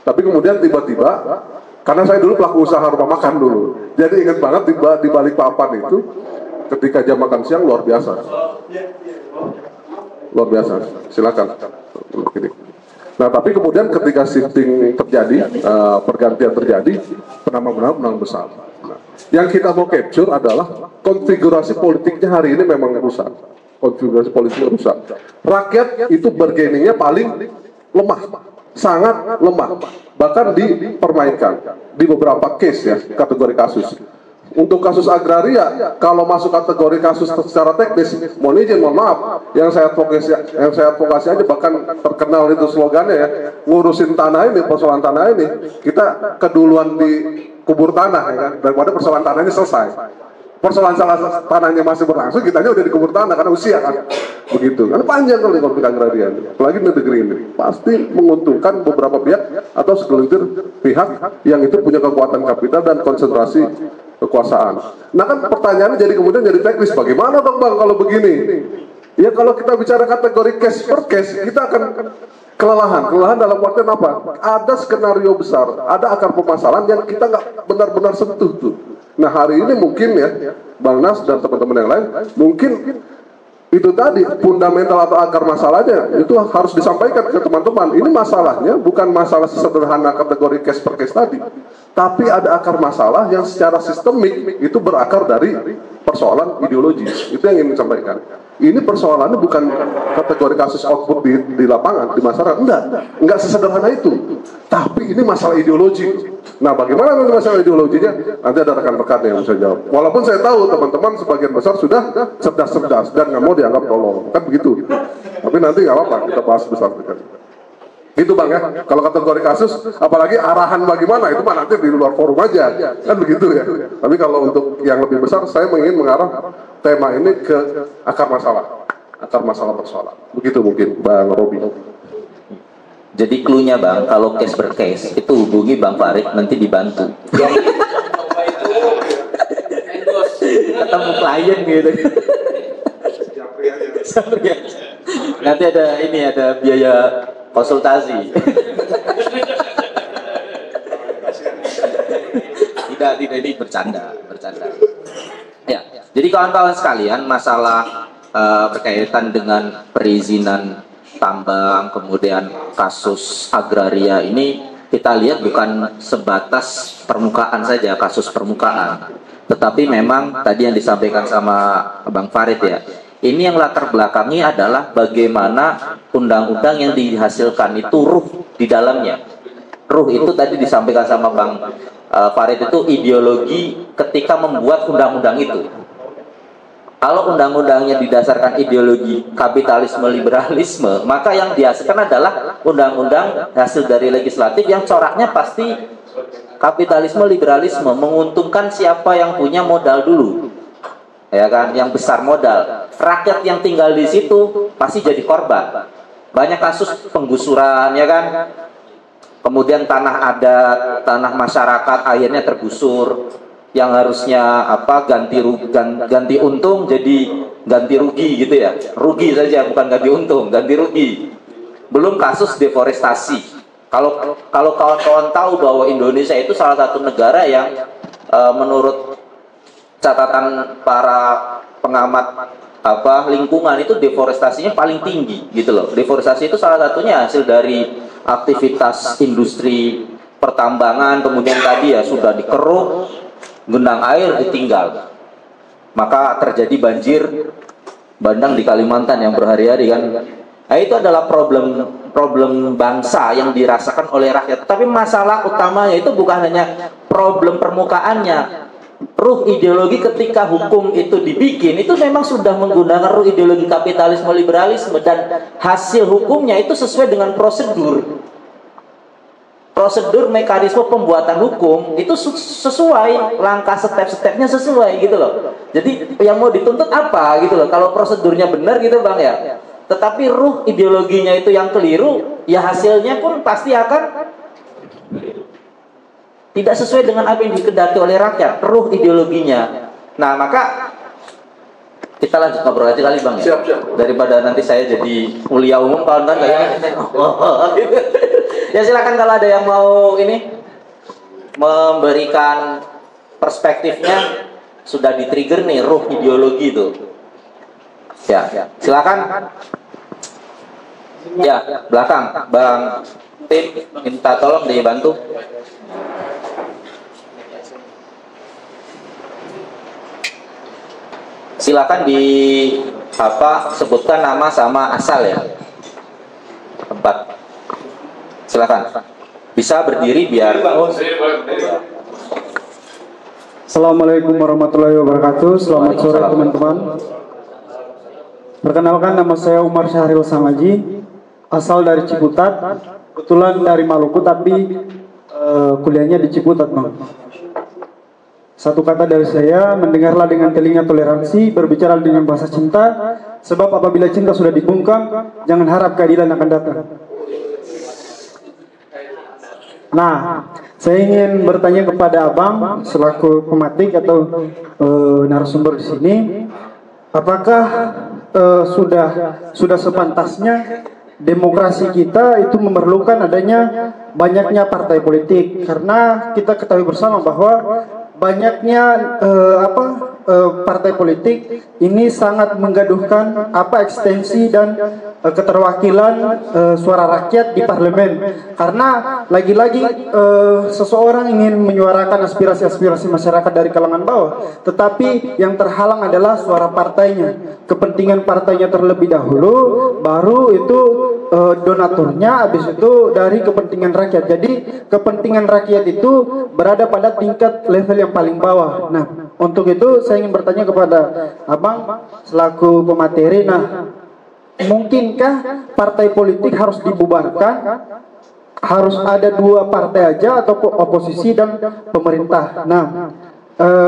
Tapi kemudian tiba-tiba, karena saya dulu pelaku usaha rumah makan dulu, jadi ingat banget di balik papan itu, ketika jam makan siang luar biasa. Luar biasa, silakan. Nah, tapi kemudian ketika shifting terjadi, pergantian terjadi, penambang besar. Nah, yang kita mau capture adalah konfigurasi politiknya hari ini memang rusak. Konfigurasi politiknya rusak. Rakyat itu bargainingnya paling lemah, sangat lemah. Bahkan dipermainkan di beberapa case ya, kategori kasus. Untuk kasus agraria, kalau masuk kategori kasus secara teknis, mohon izin, mohon maaf, yang saya advokasi aja, bahkan terkenal itu slogannya ya, ngurusin tanah ini, persoalan tanah ini, kita keduluan di kubur tanah ya kan, daripada persoalan tanahnya selesai. Persoalan tanahnya masih berlangsung, kitanya udah dikubur tanah karena usia kan, begitu. Karena panjang kali konflik agraria, apalagi di negeri ini, pasti menguntungkan beberapa pihak atau segelintir pihak yang itu punya kekuatan kapital dan konsentrasi kekuasaan. Nah kan pertanyaannya jadi kemudian jadi teknis, bagaimana dong Bang kalau begini? Ya kalau kita bicara kategori case per case, kita akan kelelahan dalam artian apa? Ada skenario besar, ada akar permasalahan yang kita nggak benar-benar sentuh tuh. Nah hari ini mungkin ya Bang Nas dan teman-teman yang lain mungkin itu tadi fundamental atau akar masalahnya itu harus disampaikan ke teman-teman. Ini masalahnya bukan masalah sesederhana kategori case per case tadi, tapi ada akar masalah yang secara sistemik itu berakar dari persoalan ideologis. Itu yang ingin disampaikan. Ini persoalannya bukan kategori kasus output di lapangan, di masyarakat. Enggak sesederhana itu. Tapi ini masalah ideologi. Nah, bagaimana dengan masalah ideologinya? Nanti ada rekan-rekan yang bisa jawab. Walaupun saya tahu teman-teman sebagian besar sudah cerdas-cerdas dan nggak mau dianggap tolol, kan begitu. Tapi nanti nggak apa-apa, kita bahas besar-besar. Itu Bang ya, kalau kategori kasus, apalagi arahan bagaimana, itu mah nanti di luar forum aja, kan begitu ya. Tapi kalau untuk yang lebih besar, saya ingin mengarah tema ini ke akar masalah persoalan. Begitu mungkin Bang Robi. Jadi clue-nya Bang, kalau case per case itu hubungi Bang Farid, nanti dibantu. Ketemu klien gitu. Nanti ada biaya konsultasi. Tidak ini bercanda. Ya, jadi kawan-kawan sekalian, masalah berkaitan dengan perizinan tambang, kemudian kasus agraria ini kita lihat bukan sebatas permukaan saja, kasus permukaan, tetapi memang tadi yang disampaikan sama Bang Farid ya, ini yang latar belakangnya adalah bagaimana undang-undang yang dihasilkan itu ruh di dalamnya. Ruh itu tadi disampaikan sama Bang Farid itu ideologi ketika membuat undang-undang itu. Kalau undang-undangnya didasarkan ideologi kapitalisme liberalisme, maka yang dihasilkan adalah undang-undang hasil dari legislatif yang coraknya pasti kapitalisme liberalisme, menguntungkan siapa yang punya modal dulu, ya kan, yang besar modal. Rakyat yang tinggal di situ pasti jadi korban. Banyak kasus penggusuran, ya kan, kemudian tanah adat, tanah masyarakat akhirnya tergusur, yang harusnya ganti untung jadi ganti rugi gitu ya, rugi saja bukan ganti untung, ganti rugi. Belum kasus deforestasi. Kalau kawan-kawan tahu bahwa Indonesia itu salah satu negara yang menurut catatan para pengamat lingkungan itu deforestasinya paling tinggi gitu loh. Deforestasi itu salah satunya hasil dari aktivitas industri pertambangan, kemudian tadi ya sudah dikeruk, genang air ditinggal, maka terjadi banjir bandang di Kalimantan yang berhari-hari kan. Nah, itu adalah problem bangsa yang dirasakan oleh rakyat. Tapi masalah utamanya itu bukan hanya problem permukaannya. Ruh ideologi ketika hukum itu dibikin itu memang sudah menggunakan ruh ideologi kapitalisme liberalisme, dan hasil hukumnya itu sesuai dengan prosedur mekanisme pembuatan hukum itu sesuai, langkah step-stepnya sesuai gitu loh. Jadi yang mau dituntut apa gitu loh, kalau prosedurnya benar gitu Bang ya. Tetapi ruh ideologinya itu yang keliru, ya hasilnya pun pasti akan tidak sesuai dengan apa yang dikehendaki oleh rakyat, ruh ideologinya. Nah maka kita lanjut ngobrol aja kali Bang ya. Siap. Daripada nanti saya jadi mulia umum kawan-kawan kayaknya. Ya silakan kalau ada yang mau ini memberikan perspektifnya, sudah di-trigger nih ruh ideologi itu. Ya, silakan. Ya, belakang Bang Tim minta tolong dibantu. Silakan sebutkan nama sama asal ya. Tempat. Silakan. Bisa berdiri biar. Assalamualaikum warahmatullahi wabarakatuh. Selamat sore teman-teman. Perkenalkan, nama saya Umar Syahril Samaji, asal dari Ciputat. Kebetulan dari Maluku tapi kuliahnya di Ciputat, Bang. Satu kata dari saya, mendengarlah dengan telinga toleransi, berbicara dengan bahasa cinta, sebab apabila cinta sudah dibungkam, jangan harap keadilan akan datang. Nah, saya ingin bertanya kepada Abang selaku pematik atau narasumber di sini, apakah sudah sepantasnya demokrasi kita itu memerlukan adanya banyaknya partai politik? Karena kita ketahui bersama bahwa banyaknya partai politik ini sangat menggaduhkan ekstensi dan keterwakilan suara rakyat di parlemen, karena lagi-lagi seseorang ingin menyuarakan aspirasi-aspirasi masyarakat dari kalangan bawah, tetapi yang terhalang adalah suara partainya, kepentingan partainya terlebih dahulu, baru itu donaturnya, habis itu dari kepentingan rakyat. Jadi kepentingan rakyat itu berada pada tingkat level yang paling bawah. Nah, untuk itu saya ingin bertanya kepada Abang selaku pemateri, nah, mungkinkah partai politik harus dibubarkan? Harus ada 2 partai aja atau oposisi dan pemerintah? Nah,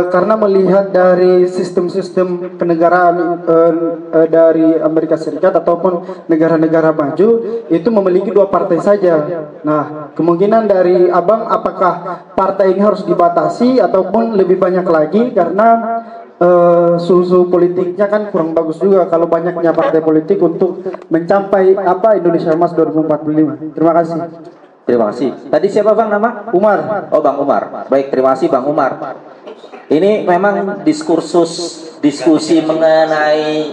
karena melihat dari sistem-sistem kenegaraan dari Amerika Serikat ataupun negara-negara maju itu memiliki 2 partai saja. Nah, kemungkinan dari Abang, apakah partai ini harus dibatasi ataupun lebih banyak lagi, karena suhu politiknya kan kurang bagus juga kalau banyaknya partai politik untuk mencapai Indonesia Emas 2045. Terima kasih. Terima kasih. Tadi siapa Bang nama? Umar. Oh, Bang Umar. Baik, terima kasih Bang Umar. Ini memang diskusi mengenai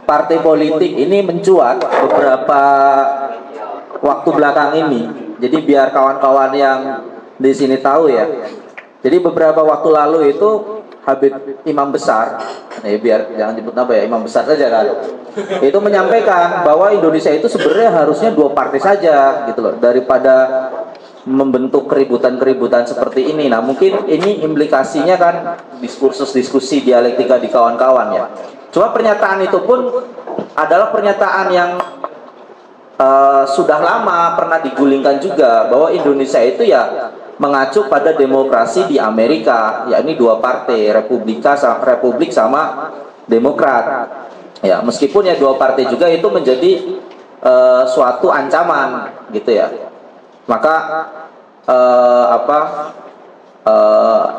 partai politik ini mencuat beberapa waktu belakang ini. Jadi biar kawan-kawan yang di sini tahu ya. Jadi beberapa waktu lalu itu Habib Imam Besar, biar jangan nyebut nama ya, Imam Besar saja kan, itu menyampaikan bahwa Indonesia itu sebenarnya harusnya 2 partai saja gitu loh, daripada membentuk keributan-keributan seperti ini. Nah, mungkin ini implikasinya kan diskusi dialektika di kawan-kawan ya. Cuma pernyataan itu pun adalah pernyataan yang sudah lama pernah digulingkan juga, bahwa Indonesia itu ya mengacu pada demokrasi di Amerika, yakni 2 partai, Republik sama Demokrat. Ya, meskipun ya 2 partai juga itu menjadi suatu ancaman gitu ya. Maka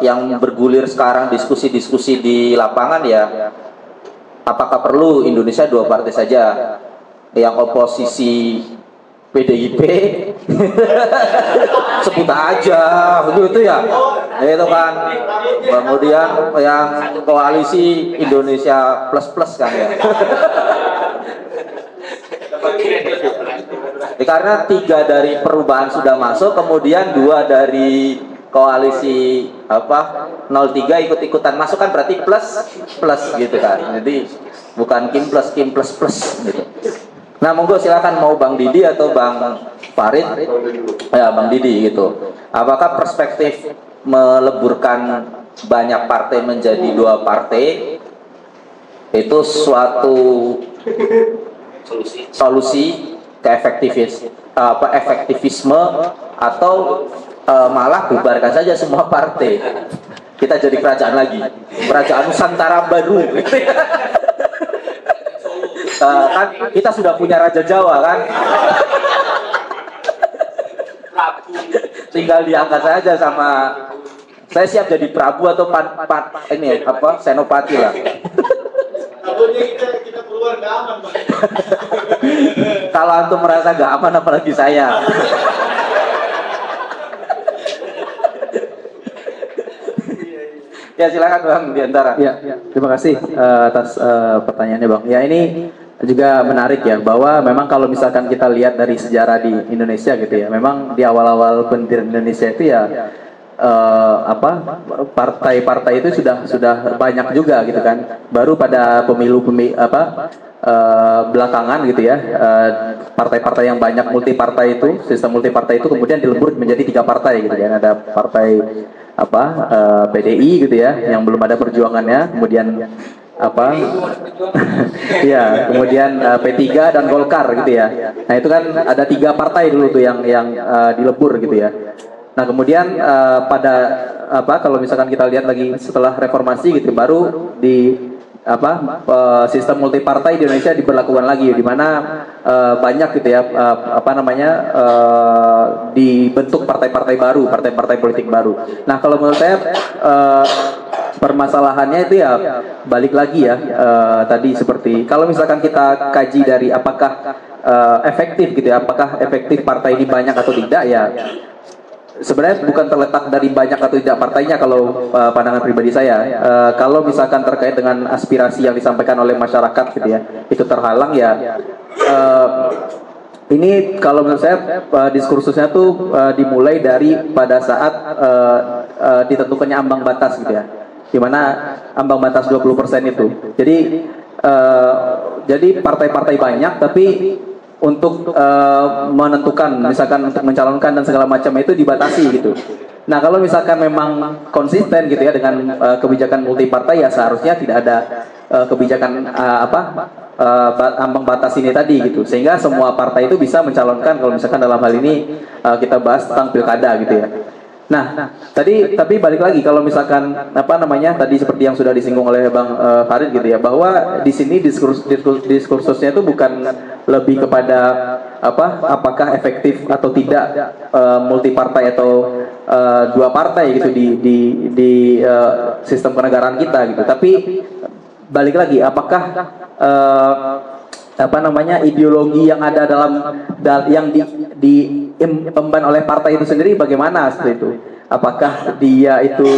yang bergulir sekarang diskusi-diskusi di lapangan ya, apakah perlu Indonesia 2 partai saja? Yang oposisi PDIP sebut aja begitu ya, itu kan. Kemudian yang koalisi Indonesia plus kan ya. Karena 3 dari perubahan sudah masuk, kemudian 2 dari koalisi 03 ikut-ikutan masuk kan, berarti plus gitu kan. Jadi bukan Kim plus gitu. Nah, monggo silakan, mau Bang Didi atau Bang Farid? Ya, Bang Didi gitu. Apakah perspektif meleburkan banyak partai menjadi 2 partai itu suatu solusi efektivisme atau malah bubarkan saja semua partai, kita jadi kerajaan lagi, kerajaan Nusantara baru gitu ya. Kan kita sudah punya Raja Jawa kan, tinggal diangkat saja sama, saya siap jadi Prabu atau Senopati lah. Kita keluar nggak aman, Pak. Kalau antum merasa gak aman, apalagi saya. Ya, silakan Bang diantara. Ya, terima kasih atas pertanyaannya Bang. Ya, ini juga menarik ya, bahwa memang kalau misalkan kita lihat dari sejarah di Indonesia gitu ya, memang di awal-awal pendirian Indonesia itu ya partai-partai itu sudah banyak juga gitu kan. Baru pada pemilu belakangan gitu ya, partai-partai yang banyak multipartai itu, sistem multipartai itu kemudian dilebur menjadi 3 partai gitu kan. Ada partai PDI gitu ya, yang belum ada perjuangannya, kemudian ya, kemudian P3 dan Golkar gitu ya. Nah, itu kan ada 3 partai dulu tuh yang dilebur gitu ya. Nah, kemudian kalau misalkan kita lihat lagi setelah reformasi gitu, baru di sistem multipartai di Indonesia diberlakukan lagi, di mana banyak gitu ya dibentuk partai-partai baru, partai-partai politik baru. Nah, kalau menurut saya permasalahannya itu ya balik lagi ya, tadi seperti kalau misalkan kita kaji dari apakah efektif gitu ya, apakah efektif partai ini banyak atau tidak ya. sebenarnya bukan terletak dari banyak atau tidak partainya kalau pandangan pribadi saya. Kalau misalkan terkait dengan aspirasi yang disampaikan oleh masyarakat gitu ya, itu terhalang ya. Ini kalau menurut saya diskursusnya tuh dimulai dari pada saat ditentukannya ambang batas gitu ya, di mana ambang batas 20% itu. Jadi partai-partai banyak, tapi untuk menentukan, misalkan untuk mencalonkan dan segala macam itu dibatasi gitu. Nah kalau misalkan memang konsisten gitu ya dengan kebijakan multi partai, ya seharusnya tidak ada kebijakan ambang batas ini tadi gitu, sehingga semua partai itu bisa mencalonkan. Kalau misalkan dalam hal ini kita bahas tentang pilkada gitu ya. Nah, tapi balik lagi kalau misalkan tadi seperti yang sudah disinggung oleh Bang Farid gitu ya, bahwa di sini diskursusnya itu bukan lebih kepada apakah efektif atau tidak multi partai atau dua partai gitu di sistem kenegaraan kita gitu. Tapi balik lagi, apakah ideologi yang ada yang diemban oleh partai itu sendiri bagaimana seperti itu? Apakah dia itu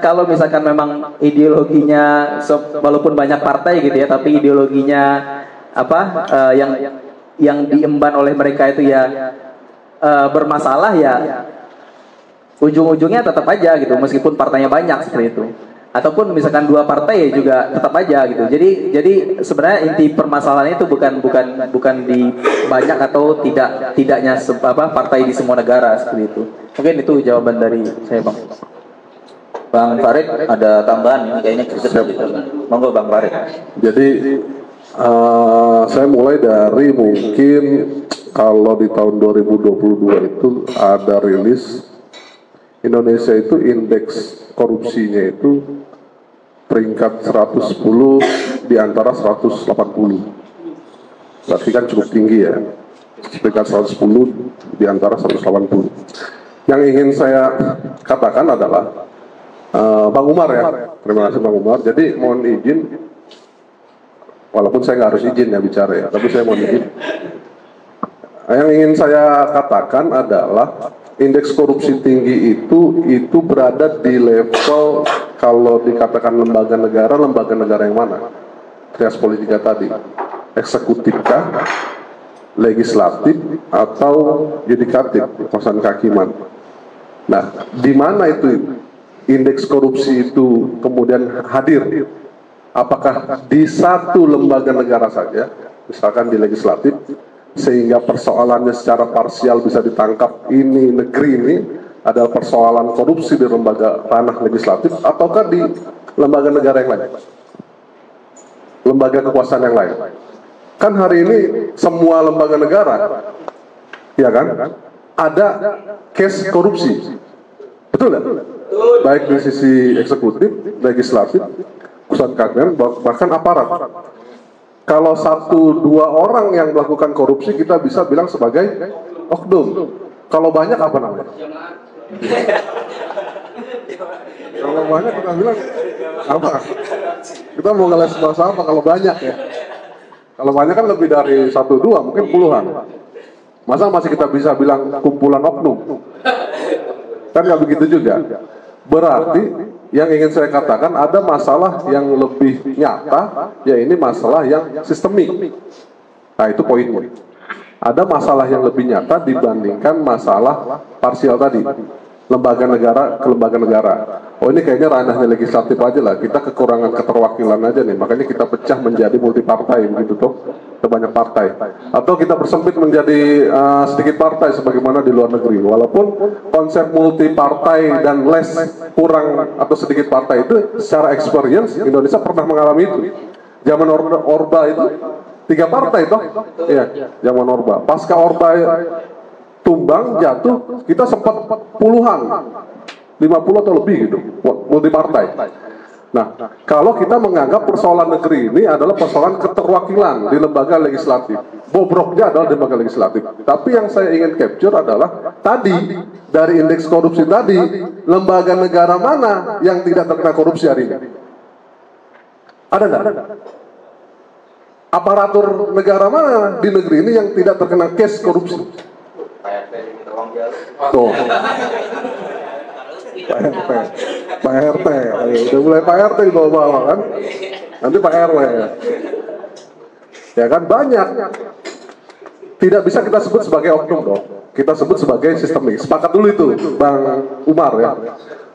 kalau misalkan memang ideologinya walaupun banyak partai gitu ya, tapi ideologinya yang diemban oleh mereka itu ya bermasalah, ya ujung-ujungnya tetap aja gitu meskipun partainya banyak seperti itu. Ataupun misalkan dua partai juga tetap aja gitu. Jadi sebenarnya inti permasalahannya itu bukan di banyak atau tidaknya partai di semua negara seperti itu. Mungkin itu jawaban dari saya, Bang. Bang Farid ada tambahan ini kayaknya gitu. Monggo Bang Farid. Jadi saya mulai dari mungkin kalau di tahun 2022 itu ada rilis Indonesia itu indeks korupsinya itu peringkat 110 di antara 180. Berarti kan cukup tinggi ya. Peringkat 110 di antara 180. Yang ingin saya katakan adalah Bang Umar ya. Terima kasih Bang Umar. Jadi mohon izin, walaupun saya nggak harus izin ya bicara ya, tapi saya mohon izin. Yang ingin saya katakan adalah indeks korupsi tinggi itu berada di level, kalau dikatakan lembaga negara yang mana? Trias politika tadi, eksekutifkah, legislatif, atau yudikatif, kekuasaan kehakiman. Nah, di mana itu indeks korupsi itu kemudian hadir? Apakah di satu lembaga negara saja, misalkan di legislatif, sehingga persoalannya secara parsial bisa ditangkap ini negeri ini adalah persoalan korupsi di lembaga ranah legislatif, ataukah di lembaga negara yang lain, lembaga kekuasaan yang lain? Kan hari ini semua lembaga negara, ya kan, ada case korupsi, betul nggak? Baik di sisi eksekutif, legislatif, pusat kehakiman, bahkan aparat. Kalau 1-2 orang yang melakukan korupsi kita bisa bilang sebagai oknum. Kalau banyak apa namanya? Kalau banyak kita bilang apa? Kita mau ngeles bahasa apa kalau banyak ya? Kalau banyak kan lebih dari 1-2, mungkin puluhan. Masa masih kita bisa bilang kumpulan oknum? Kan nggak begitu juga. Berarti yang ingin saya katakan ada masalah yang lebih nyata, ya ini masalah yang sistemik. Nah itu poinnya. Ada masalah yang lebih nyata dibandingkan masalah parsial tadi, lembaga negara ke lembaga negara. Oh ini kayaknya ranahnya legislatif aja lah, kita kekurangan keterwakilan aja nih, makanya kita pecah menjadi multi partai begitu tuh, banyak partai. Atau kita persempit menjadi sedikit partai sebagaimana di luar negeri. Walaupun konsep multi partai dan less kurang atau sedikit partai itu secara experience Indonesia pernah mengalami itu. Zaman Orba itu 3 partai toh, iya, zaman Orba. Pasca Orba tumbang jatuh, kita sempat puluhan, 50 atau lebih gitu, multi partai. Nah, kalau kita menganggap persoalan negeri ini adalah persoalan keterwakilan di lembaga legislatif, bobroknya adalah di lembaga legislatif. Tapi yang saya ingin capture adalah tadi dari indeks korupsi tadi, lembaga negara mana yang tidak terkena korupsi hari ini? Ada nggak? Aparatur negara mana di negeri ini yang tidak terkena case korupsi? Tuh. Pak RT, udah mulai Pak RT di bawah-bawah kan, nanti Pak RW ya kan, banyak. Tidak bisa kita sebut sebagai oknum dong, kita sebut sebagai sistemik. Sepakat dulu itu Bang Umar ya.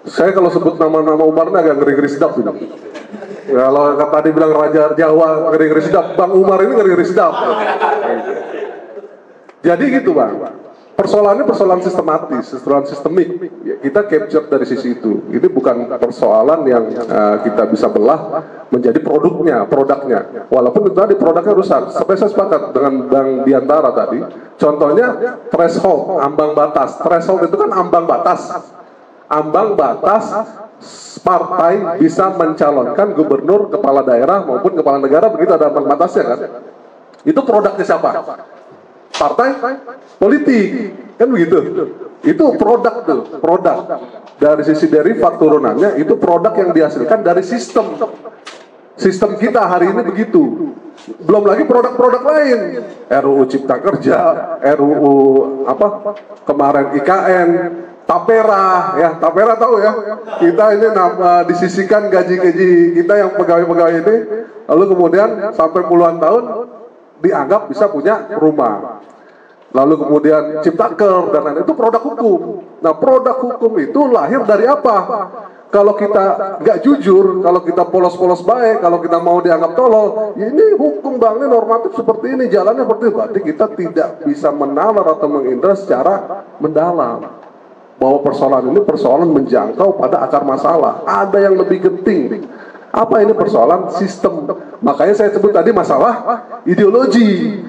Saya kalau sebut nama-nama Umar ini agak ngeri-ngeri sedap ini. Kalau tadi bilang Raja Jawa ngeri-ngeri sedap, Bang Umar ini ngeri-ngeri sedap. Jadi gitu Bang. Persoalannya persoalan sistematis, persoalan sistemik. Ya, kita capture dari sisi itu. Ini bukan persoalan yang kita bisa belah menjadi produknya. Walaupun itu tadi produknya rusak. Sampai saya sepakat dengan Bang Diantara tadi. Contohnya threshold, ambang batas. Threshold itu kan ambang batas. Ambang batas partai bisa mencalonkan gubernur, kepala daerah maupun kepala negara, begitu ada ambang batasnya kan. Itu produknya siapa? Partai politik, kan begitu. Itu produk tuh, produk dari sisi derivat turunannya itu produk yang dihasilkan dari sistem kita hari ini begitu. Belum lagi produk-produk lain, RUU Cipta Kerja, RUU apa kemarin IKN, Tapera ya, Tapera tahu ya, kita ini disisihkan gaji-gaji kita yang pegawai-pegawai ini, lalu kemudian sampai puluhan tahun dianggap bisa punya rumah. Lalu kemudian Ciptaker dan lain-lain, itu produk hukum. Nah, produk hukum itu lahir dari apa? Kalau kita nggak jujur, kalau kita polos-polos baik, kalau kita mau dianggap tolol, ya ini hukum Bang, ini normatif seperti ini, jalannya seperti itu. Berarti kita tidak bisa menalar atau mengindra secara mendalam bahwa persoalan ini persoalan menjangkau pada akar masalah. Ada yang lebih genting. Apa ini persoalan sistem? Makanya saya sebut tadi masalah ideologi.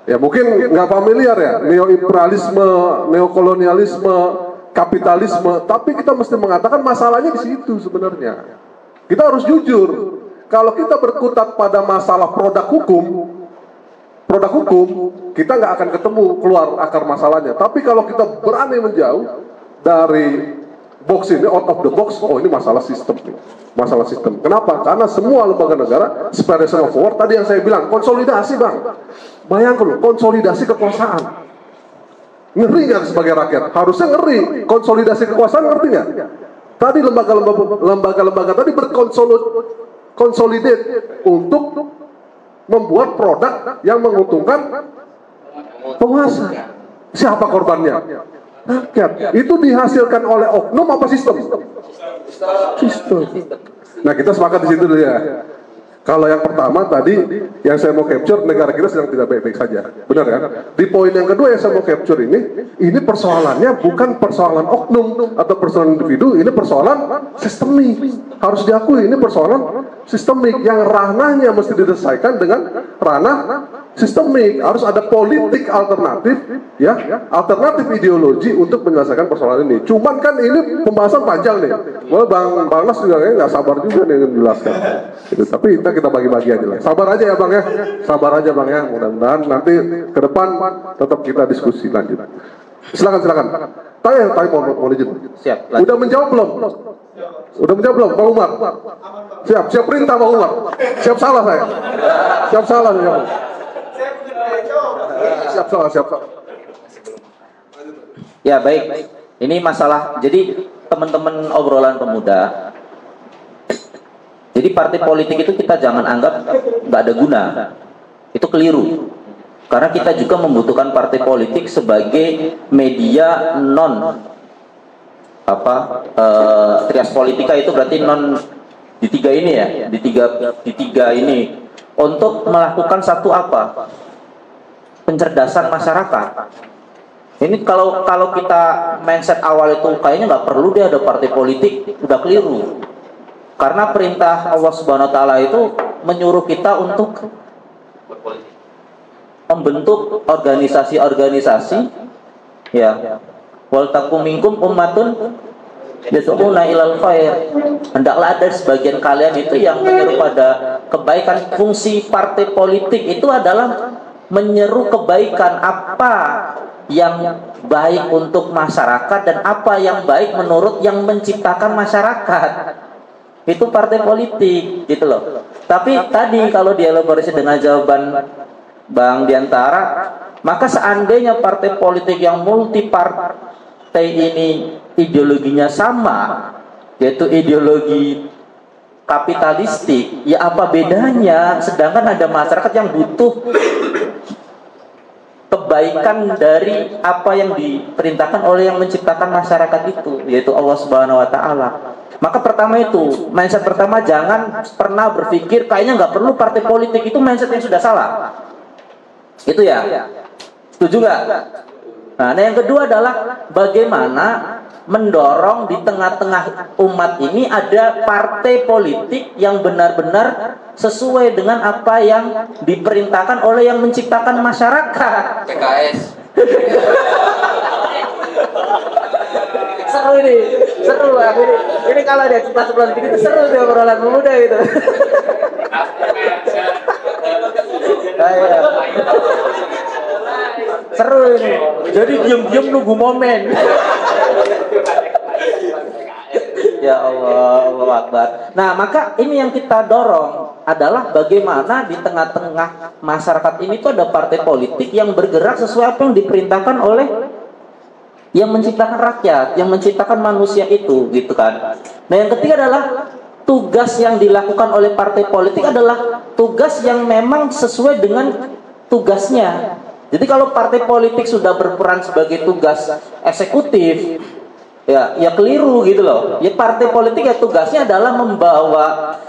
Ya mungkin nggak familiar ya, neoimperialisme, neokolonialisme, kapitalisme. Tapi kita mesti mengatakan masalahnya di situ sebenarnya. Kita harus jujur. Kalau kita berkutat pada masalah produk hukum, kita nggak akan ketemu keluar akar masalahnya. Tapi kalau kita berani menjauh dari box ini, out of the box, oh ini masalah sistem nih. Masalah sistem. Kenapa? Karena semua lembaga negara separation of power, tadi yang saya bilang, konsolidasi Bang. Bayangkan loh, konsolidasi kekuasaan. Ngeri nggak sebagai rakyat? Harusnya ngeri. Konsolidasi kekuasaan ngerti nggak? Tadi lembaga-lembaga tadi berkonsolidate untuk membuat produk yang menguntungkan penguasa. Siapa korbannya? Rakyat. Itu dihasilkan oleh oknum apa sistem? Sistem. Nah kita sepakat di situ dulu ya. Kalau yang pertama tadi yang saya mau capture, negara kita sedang tidak baik-baik saja, benar kan? Di poin yang kedua yang saya mau capture ini persoalannya bukan persoalan oknum atau persoalan individu, ini persoalan sistemik. Harus diakui ini persoalan sistemik yang ranahnya mesti diselesaikan dengan ranah sistemik. Harus ada politik alternatif, ya, alternatif ideologi untuk menyelesaikan persoalan ini. Cuman kan ini pembahasan panjang nih. Malah Bang Nas juga nggak sabar juga nih menjelaskan. Gitu. Tapi kita bagi-bagi aja lah. Sabar aja ya Bang ya. Sabar aja Bang ya. Mudah-mudahan nanti ke depan tetap kita diskusi lanjut. Silakan. Tanya mau lanjut. Siap. Lanjut. Udah menjawab belum? Udah menjawab belum, Bang Umar? Siap perintah Bang Umar. Siap salah saya. Siap salah. Siap. Ya baik. Ini masalah. Jadi teman-teman obrolan pemuda. Jadi partai politik itu kita jangan anggap nggak ada guna. Itu keliru. Karena kita juga membutuhkan partai politik sebagai media trias politika, itu berarti non di tiga ini ya, di tiga ini untuk melakukan satu pencerdasan masyarakat. Ini kalau kita mindset awal itu kayaknya nggak perlu dia ada partai politik, udah keliru. Karena perintah Allah Subhanahu wa taala itu menyuruh kita untuk membentuk organisasi-organisasi, ya. Wal takum minkum ummatun yad'una ilal khair. Hendaklah ada sebagian kalian itu yang menyeru pada kebaikan. Fungsi partai politik itu adalah menyeru kebaikan, apa yang baik untuk masyarakat dan apa yang baik menurut yang menciptakan masyarakat. Itu partai politik gitu loh. Tapi tadi kalau dielaborasi dengan jawaban Bang Diantara, maka seandainya partai politik yang multi partai partai ini ideologinya sama, yaitu ideologi kapitalistik, ya apa bedanya? Sedangkan ada masyarakat yang butuh kebaikan dari apa yang diperintahkan oleh yang menciptakan masyarakat itu, yaitu Allah Subhanahu wa taala. Maka pertama itu, mindset pertama, jangan pernah berpikir kayaknya nggak perlu partai politik, itu mindset yang sudah salah. Itu ya. Setuju nggak? Nah, yang kedua adalah bagaimana mendorong di tengah-tengah umat ini ada partai politik yang benar-benar sesuai dengan apa yang diperintahkan oleh yang menciptakan masyarakat. PKS. Seru ini, seru lah. Ini kalau dia sebelah dikit seru dia obrolan pemuda gitu. Seru ini. Jadi diam-diam nunggu momen. Ya Allah, Allah Akbar. Nah, maka ini yang kita dorong adalah bagaimana di tengah-tengah masyarakat ini tuh ada partai politik yang bergerak sesuai apa yang diperintahkan oleh yang menciptakan rakyat, yang menciptakan manusia itu, gitu kan. Nah, yang ketiga adalah tugas yang dilakukan oleh partai politik adalah tugas yang memang sesuai dengan tugasnya. Jadi kalau partai politik sudah berperan sebagai tugas eksekutif, ya keliru gitu loh. Ya partai politik ya tugasnya adalah membawa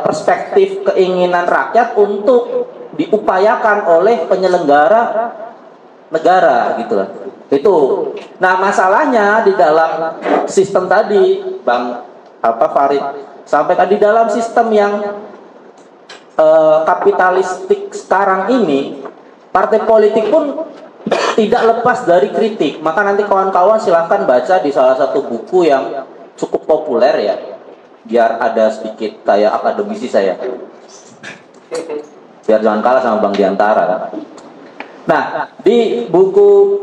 perspektif keinginan rakyat untuk diupayakan oleh penyelenggara negara gitu loh. Itu. Nah, masalahnya di dalam sistem tadi, Bang Farid sampaikan, di dalam sistem yang kapitalistik sekarang ini, partai politik pun tidak lepas dari kritik. Maka nanti kawan-kawan silahkan baca di salah satu buku yang cukup populer ya, biar ada sedikit kayak akademisi saya, biar jangan kalah sama Bang Diantara kan. Nah, di buku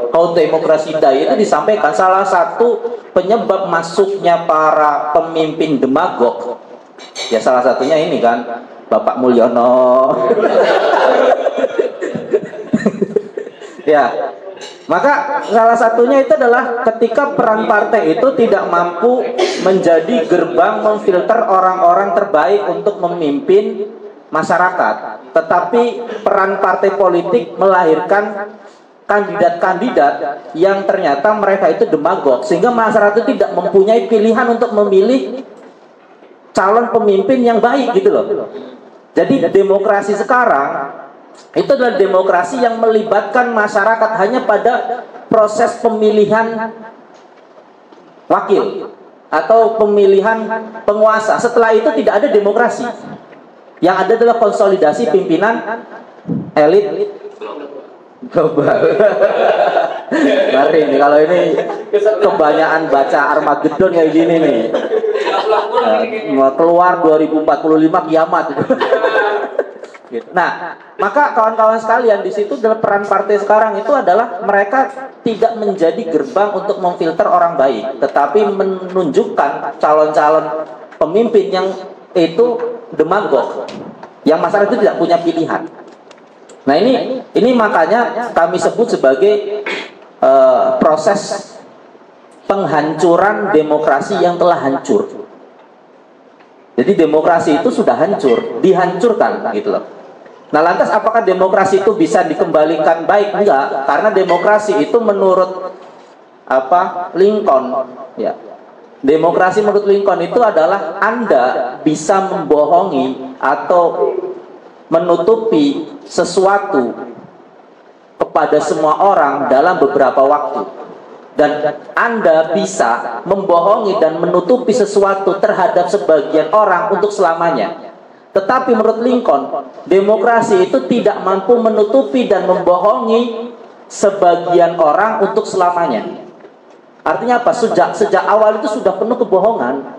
How Democracy Die itu disampaikan salah satu penyebab masuknya para pemimpin demagog, ya salah satunya ini kan Bapak Mulyono. Ya, maka salah satunya itu adalah ketika peran partai itu tidak mampu menjadi gerbang memfilter orang-orang terbaik untuk memimpin masyarakat, tetapi peran partai politik melahirkan kandidat-kandidat yang ternyata mereka itu demagog, sehingga masyarakat itu tidak mempunyai pilihan untuk memilih calon pemimpin yang baik gitu loh. Jadi demokrasi sekarang itu adalah demokrasi yang melibatkan masyarakat hanya pada proses pemilihan wakil atau pemilihan penguasa. Setelah itu tidak ada demokrasi. Yang ada adalah konsolidasi pimpinan elit global. Ngeri nih kalau ini kebanyakan baca Armageddon kayak gini nih. Keluar 2045 kiamat. Nah, maka kawan-kawan sekalian, di situ adalah peran partai sekarang itu adalah mereka tidak menjadi gerbang untuk memfilter orang baik, tetapi menunjukkan calon-calon pemimpin yang itu demagog, yang masyarakat itu tidak punya pilihan. Nah, ini makanya kami sebut sebagai proses penghancuran demokrasi yang telah hancur. Jadi demokrasi itu sudah hancur, dihancurkan gitu loh. Nah, lantas apakah demokrasi itu bisa dikembalikan baik? Enggak, karena demokrasi itu menurut Lincoln, ya. Demokrasi menurut Lincoln itu adalah Anda bisa membohongi atau menutupi sesuatu kepada semua orang dalam beberapa waktu. Dan Anda bisa membohongi dan menutupi sesuatu terhadap sebagian orang untuk selamanya. Tetapi menurut Lincoln, demokrasi itu tidak mampu menutupi dan membohongi sebagian orang untuk selamanya. Artinya apa? Sejak awal itu sudah penuh kebohongan.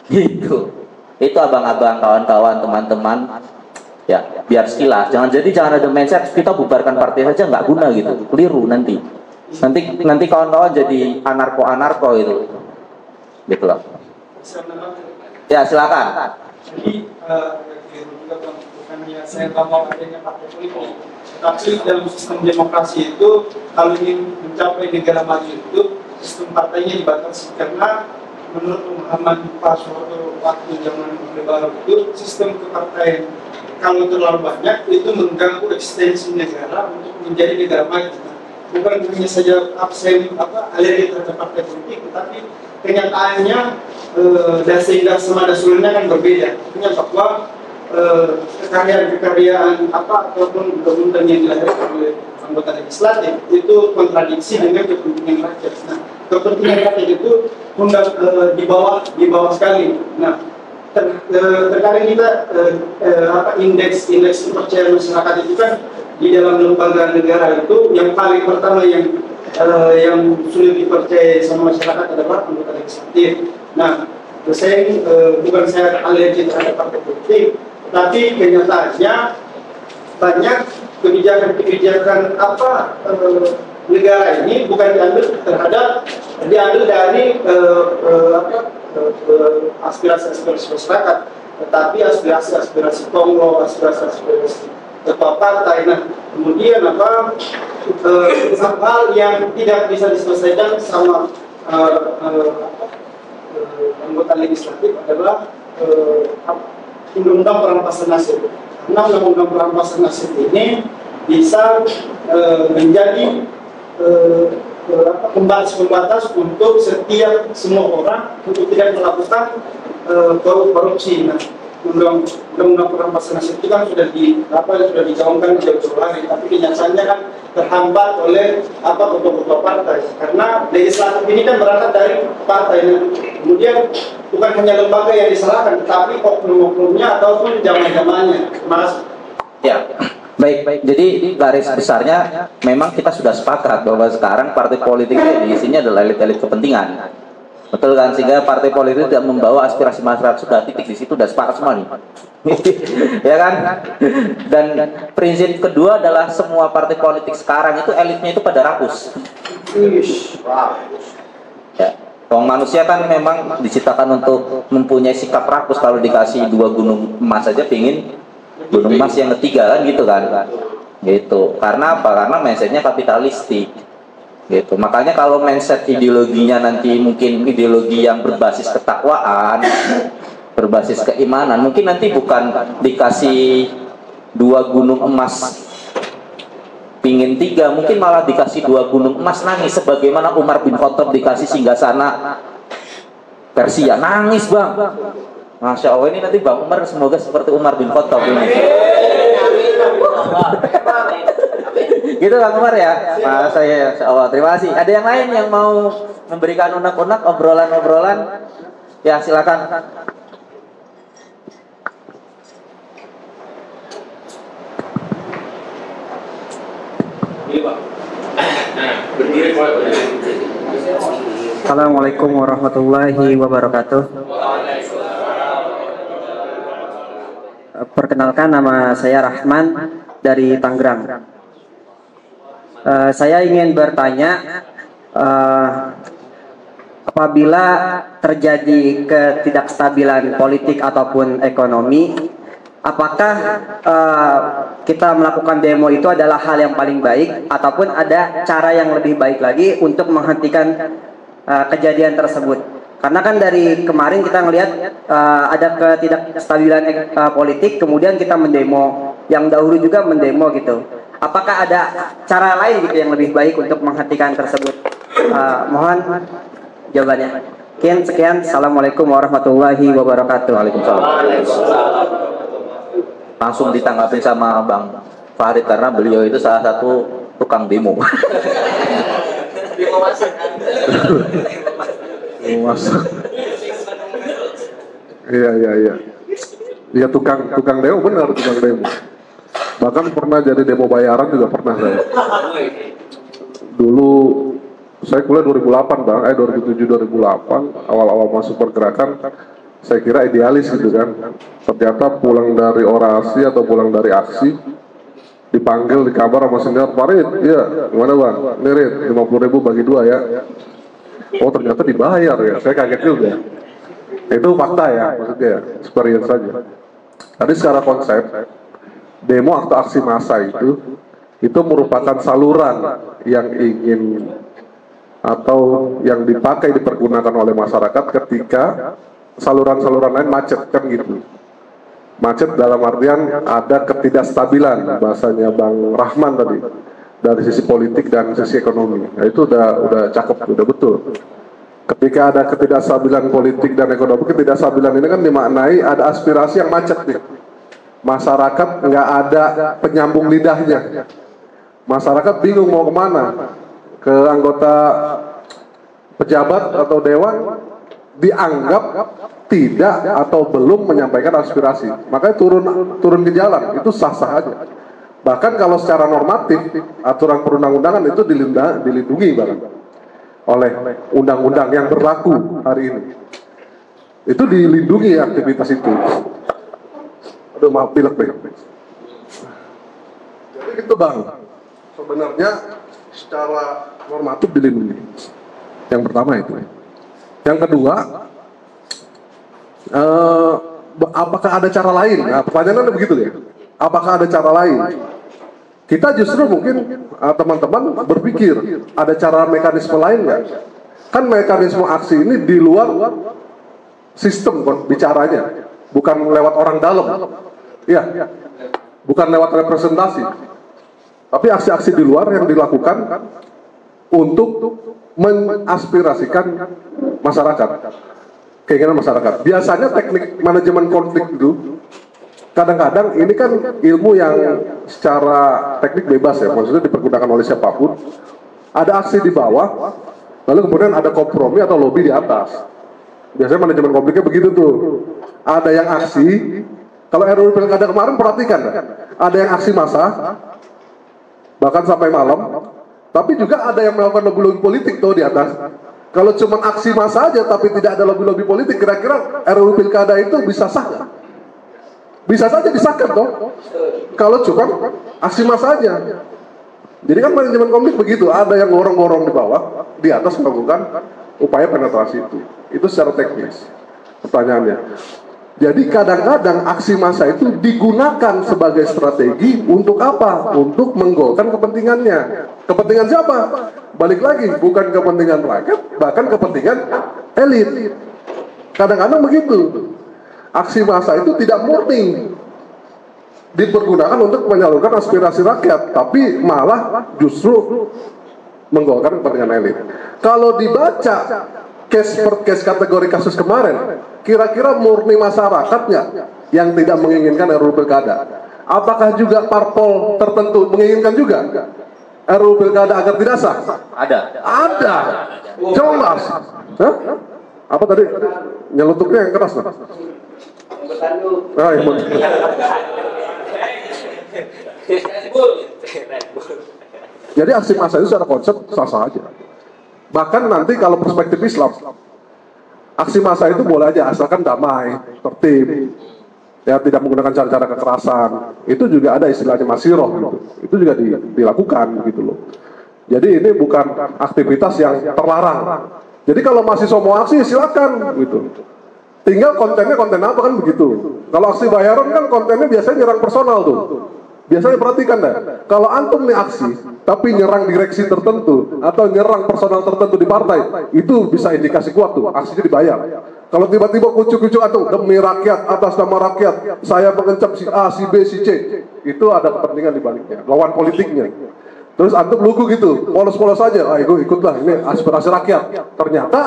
Gitu. Itu abang-abang, kawan-kawan, teman-teman. Ya, biar sekilas. Jangan ada mindset kita bubarkan partai saja nggak guna gitu. Keliru nanti. Nanti kawan-kawan jadi anarko itu. Gitu loh. Ya, silakan. Jadi juga bukannya saya tak mau adanya partai politik. Tapi dalam sistem demokrasi itu, kalau ingin mencapai negara maju itu, sistem partainya dibatasi. Karena menurut pemahaman Pak Soeharto waktu zaman Orde Baru itu, sistem kepartaian kalau terlalu banyak itu mengganggu eksistensi negara untuk menjadi negara maju. Bukan hanya saja absen alergi terhadap partai politik, tetapi kenyataannya dan sehingga semada sulitnya kan berbeda. Artinya bahwa kekaryaan ataupun undang-undang yang dilahirkan oleh anggota legislatif itu kontradiksi dengan kepentingan rakyat. Nah, kepentingan rakyat itu di bawah sekali. Nah, terkadang kita indeks kepercayaan masyarakat itu kan di dalam lembaga negara itu yang paling pertama yang sulit dipercaya sama masyarakat adalah anggota legislatif. Nah, bukan saya alergi terhadap partai politik, tapi kenyataannya banyak kebijakan negara ini bukan diambil dari aspirasi masyarakat, tetapi aspirasi Kongo, aspirasi ketua partai. Nah, kemudian hal yang tidak bisa diselesaikan sama anggota legislatif adalah undang-undang perampasan nasib. Karena undang-undang perampasan nasib ini bisa menjadi pembatas untuk setiap semua orang untuk tidak melakukan korupsi. Nah, undang-undang perampasan nasib itu kan sudah digaungkan jauh-jauh hari, tapi kenyataannya kan terhambat oleh ketua-ketua partai, karena legislatif ini kan berasal dari partai. Kemudian bukan hanya lembaga yang disalahkan, tetapi oknum-oknumnya ataupun zaman-zamannya. Terima kasih. Ya, baik. Jadi garis besarnya memang kita sudah sepakat bahwa sekarang partai politik di isinya adalah elit-elit kepentingan. Betul kan? Sehingga partai politik tidak membawa aspirasi masyarakat, sudah titik di situ, sudah sepakat semua nih. Ya kan? Dan prinsip kedua adalah semua partai politik sekarang itu elitnya itu pada rakus. Ya. Manusia kan memang diciptakan untuk mempunyai sikap rakus. Kalau dikasih 2 gunung emas saja pingin gunung emas yang ketiga kan gitu kan. Gitu. Karena apa? Karena mindsetnya kapitalistik. Gitu. Makanya kalau mindset ideologinya nanti mungkin ideologi yang berbasis ketakwaan, berbasis keimanan, mungkin nanti bukan dikasih 2 gunung emas pingin 3, mungkin malah dikasih 2 gunung emas nangis, sebagaimana Umar bin Khattab dikasih singgasana Persia, nangis bang. Masya Allah, ini nanti Bang Umar semoga seperti Umar bin Khattab ini. Gitu Bang Umar ya. Nah, saya Insya Allah terima kasih. Ada yang lain yang mau memberikan unek-unek obrolan-obrolan? Ya silakan. Assalamualaikum warahmatullahi wabarakatuh. Perkenalkan, nama saya Rahman dari Tangerang. Saya ingin bertanya, apabila terjadi ketidakstabilan politik ataupun ekonomi, apakah kita melakukan demo itu adalah hal yang paling baik, ataupun ada cara yang lebih baik lagi untuk menghentikan kejadian tersebut? Karena kan dari kemarin kita ngelihat ada ketidakstabilan politik, kemudian kita mendemo, yang dahulu juga mendemo gitu. Apakah ada cara lain gitu yang lebih baik untuk menghentikan tersebut? Mohon jawabannya. Sekian. Assalamualaikum warahmatullahi wabarakatuh. Waalaikumsalam. Langsung ditanggapi sama Bang Farid karena beliau itu salah satu tukang demo. Iya. Ya tukang demo, benar tukang demo. Bahkan pernah jadi demo bayaran juga pernah saya. Dulu saya kuliah 2008 bang, 2007-2008 awal-awal masuk pergerakan, saya kira idealis gitu kan. Ternyata pulang dari orasi atau pulang dari aksi, dipanggil di kabar sama senior, Farid, iya, gimana bang? Nirit, 50.000 bagi 2 ya. Oh ternyata dibayar ya, saya kaget juga. Itu fakta ya, maksudnya experience saja. Tadi secara konsep, demo atau aksi massa itu merupakan saluran yang ingin atau yang dipakai dipergunakan oleh masyarakat ketika saluran-saluran lain macet, kan gitu. Macet dalam artian ada ketidakstabilan, bahasanya Bang Rahman tadi, dari sisi politik dan sisi ekonomi. Nah, itu udah cakep, udah betul. Ketika ada ketidakstabilan politik dan ekonomi, ketidakstabilan ini kan dimaknai ada aspirasi yang macet nih. Masyarakat nggak ada penyambung lidahnya. Masyarakat bingung mau kemana. Ke anggota pejabat atau dewan dianggap tidak atau belum menyampaikan aspirasi. Makanya turun ke jalan, itu sah-sah aja. Bahkan kalau secara normatif, aturan perundang-undangan itu dilindungi bahkan oleh undang-undang yang berlaku hari ini. Itu dilindungi aktivitas itu. Aduh, maaf, pilek deh. Jadi itu Bang, sebenarnya secara normatif dilindungi. Yang pertama itu. Yang kedua, apakah ada cara lain? Nah, pertanyaannya begitu ya. Apakah ada cara lain? Kita justru mungkin teman-teman berpikir ada cara mekanisme lain nggak? Kan mekanisme aksi ini di luar sistem bicaranya, bukan lewat orang dalam, ya, bukan lewat representasi, tapi aksi-aksi di luar yang dilakukan untuk mengaspirasikan masyarakat, keinginan masyarakat. Biasanya teknik manajemen konflik itu kadang-kadang ini kan ilmu yang secara teknik bebas ya, maksudnya dipergunakan oleh siapapun. Ada aksi di bawah, lalu kemudian ada kompromi atau lobby di atas. Biasanya manajemen konfliknya begitu tuh. Ada yang aksi, kalau RUU Pilkada kemarin perhatikan, ada yang aksi massa, bahkan sampai malam. Tapi juga ada yang melakukan lobby-lobby politik tuh di atas. Kalau cuma aksi massa aja tapi tidak ada lobby-lobby politik, kira-kira RUU Pilkada itu bisa sah nggak? Bisa saja disahkan toh. Kalau cuma aksi massa aja. Jadi kan manajemen konflik begitu, ada yang gorong-gorong di bawah, di atas melakukan upaya penetrasi itu. Itu secara teknis. Pertanyaannya. Jadi kadang-kadang aksi massa itu digunakan sebagai strategi untuk apa? Untuk menggolkan kepentingannya. Kepentingan siapa? Balik lagi, bukan kepentingan rakyat, bahkan kepentingan elit. Kadang-kadang begitu. Aksi massa itu tidak murni dipergunakan untuk menyalurkan aspirasi rakyat, tapi malah justru menggolkan kepentingan elit. Kalau dibaca case kategori kasus kemarin, kira-kira murni masyarakatnya yang tidak menginginkan RUU Pilkada. Apakah juga parpol tertentu menginginkan juga RUU Pilkada agar tidak sah? Ada. Jelas. Hah? Apa tadi? Nyelutuknya yang keras lah. Jadi aksi massa itu secara konsep sah-sah aja. Bahkan nanti kalau perspektif Islam, aksi massa itu boleh aja asalkan damai, tertib, ya tidak menggunakan cara-cara kekerasan. Itu juga ada istilahnya masyiroh gitu. Itu juga dilakukan gitu loh. Jadi ini bukan aktivitas yang terlarang. Jadi kalau masih mau aksi silakan gitu. Tinggal kontennya konten apa kan begitu. Kalau aksi bayaran kan kontennya biasanya nyerang personal tuh. Biasanya perhatikan deh. Kalau antum nih aksi, tapi nyerang direksi tertentu atau nyerang personal tertentu di partai, itu bisa indikasi kuat tuh. Aksinya dibayar. Kalau tiba-tiba kucuk-kucuk antum demi rakyat, atas nama rakyat, saya mengencam si A, si B, si C, itu ada kepentingan di baliknya, lawan politiknya. Terus antum lugu gitu, polos-polos saja, gue ikutlah, ini aspirasi rakyat. Ternyata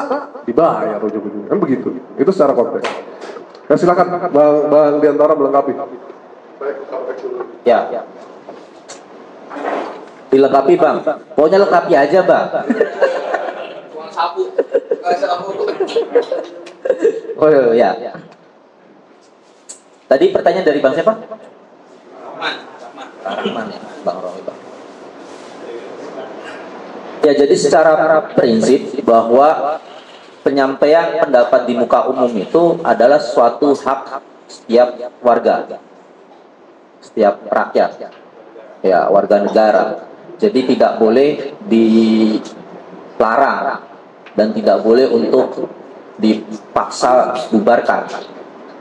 dibayar ujung-ujungnya, kan begitu. Itu secara konteks. Ya silakan, Bang Diantara melengkapi. Ya. Dilengkapi Bang. Pokoknya lengkapi aja Bang. Uang sapu. Oh ya. Tadi pertanyaan dari Bang siapa? Rahman ya, Bang Romi Bang. Ya, jadi secara prinsip bahwa penyampaian pendapat di muka umum itu adalah suatu hak setiap warga, setiap rakyat, ya warga negara. Jadi tidak boleh dilarang dan tidak boleh untuk dipaksa bubarkan.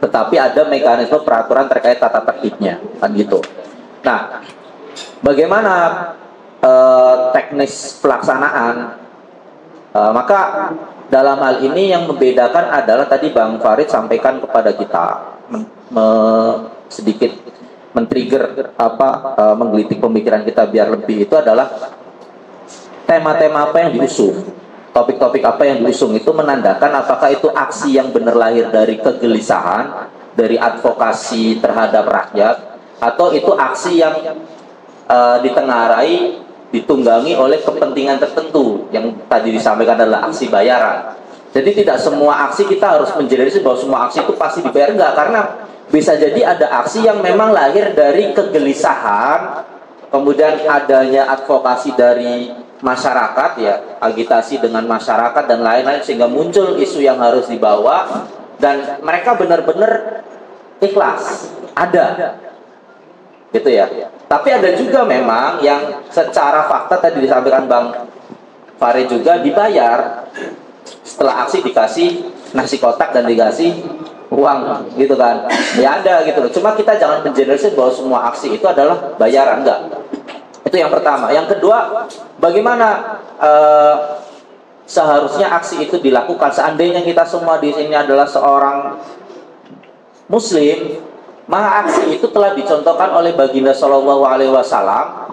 Tetapi ada mekanisme peraturan terkait tata tertibnya, kan gitu. Nah, bagaimana teknis pelaksanaan? Maka dalam hal ini yang membedakan adalah tadi Bang Farid sampaikan kepada kita sedikit men-trigger menggelitik pemikiran kita biar lebih, itu adalah tema-tema apa yang diusung, topik-topik apa yang diusung itu menandakan apakah itu aksi yang benar lahir dari kegelisahan, dari advokasi terhadap rakyat, atau itu aksi yang ditengarai, ditunggangi oleh kepentingan tertentu yang tadi disampaikan adalah aksi bayaran. Jadi tidak semua aksi kita harus menjelaskan bahwa semua aksi itu pasti dibayar, enggak, karena bisa jadi ada aksi yang memang lahir dari kegelisahan, kemudian adanya advokasi dari masyarakat, ya, agitasi dengan masyarakat dan lain-lain, sehingga muncul isu yang harus dibawa dan mereka benar-benar ikhlas, ada, gitu ya. Tapi ada juga memang yang secara fakta tadi disampaikan Bang Farid juga dibayar, setelah aksi dikasih nasi kotak dan dikasih uang, gitu kan. Ya ada gitu loh. Cuma kita jangan mengeneralisir bahwa semua aksi itu adalah bayaran, enggak. Itu yang pertama. Yang kedua, bagaimana seharusnya aksi itu dilakukan? Seandainya kita semua di sini adalah seorang Muslim, maka aksi itu telah dicontohkan oleh Baginda Shallallahu Alaihi Wasallam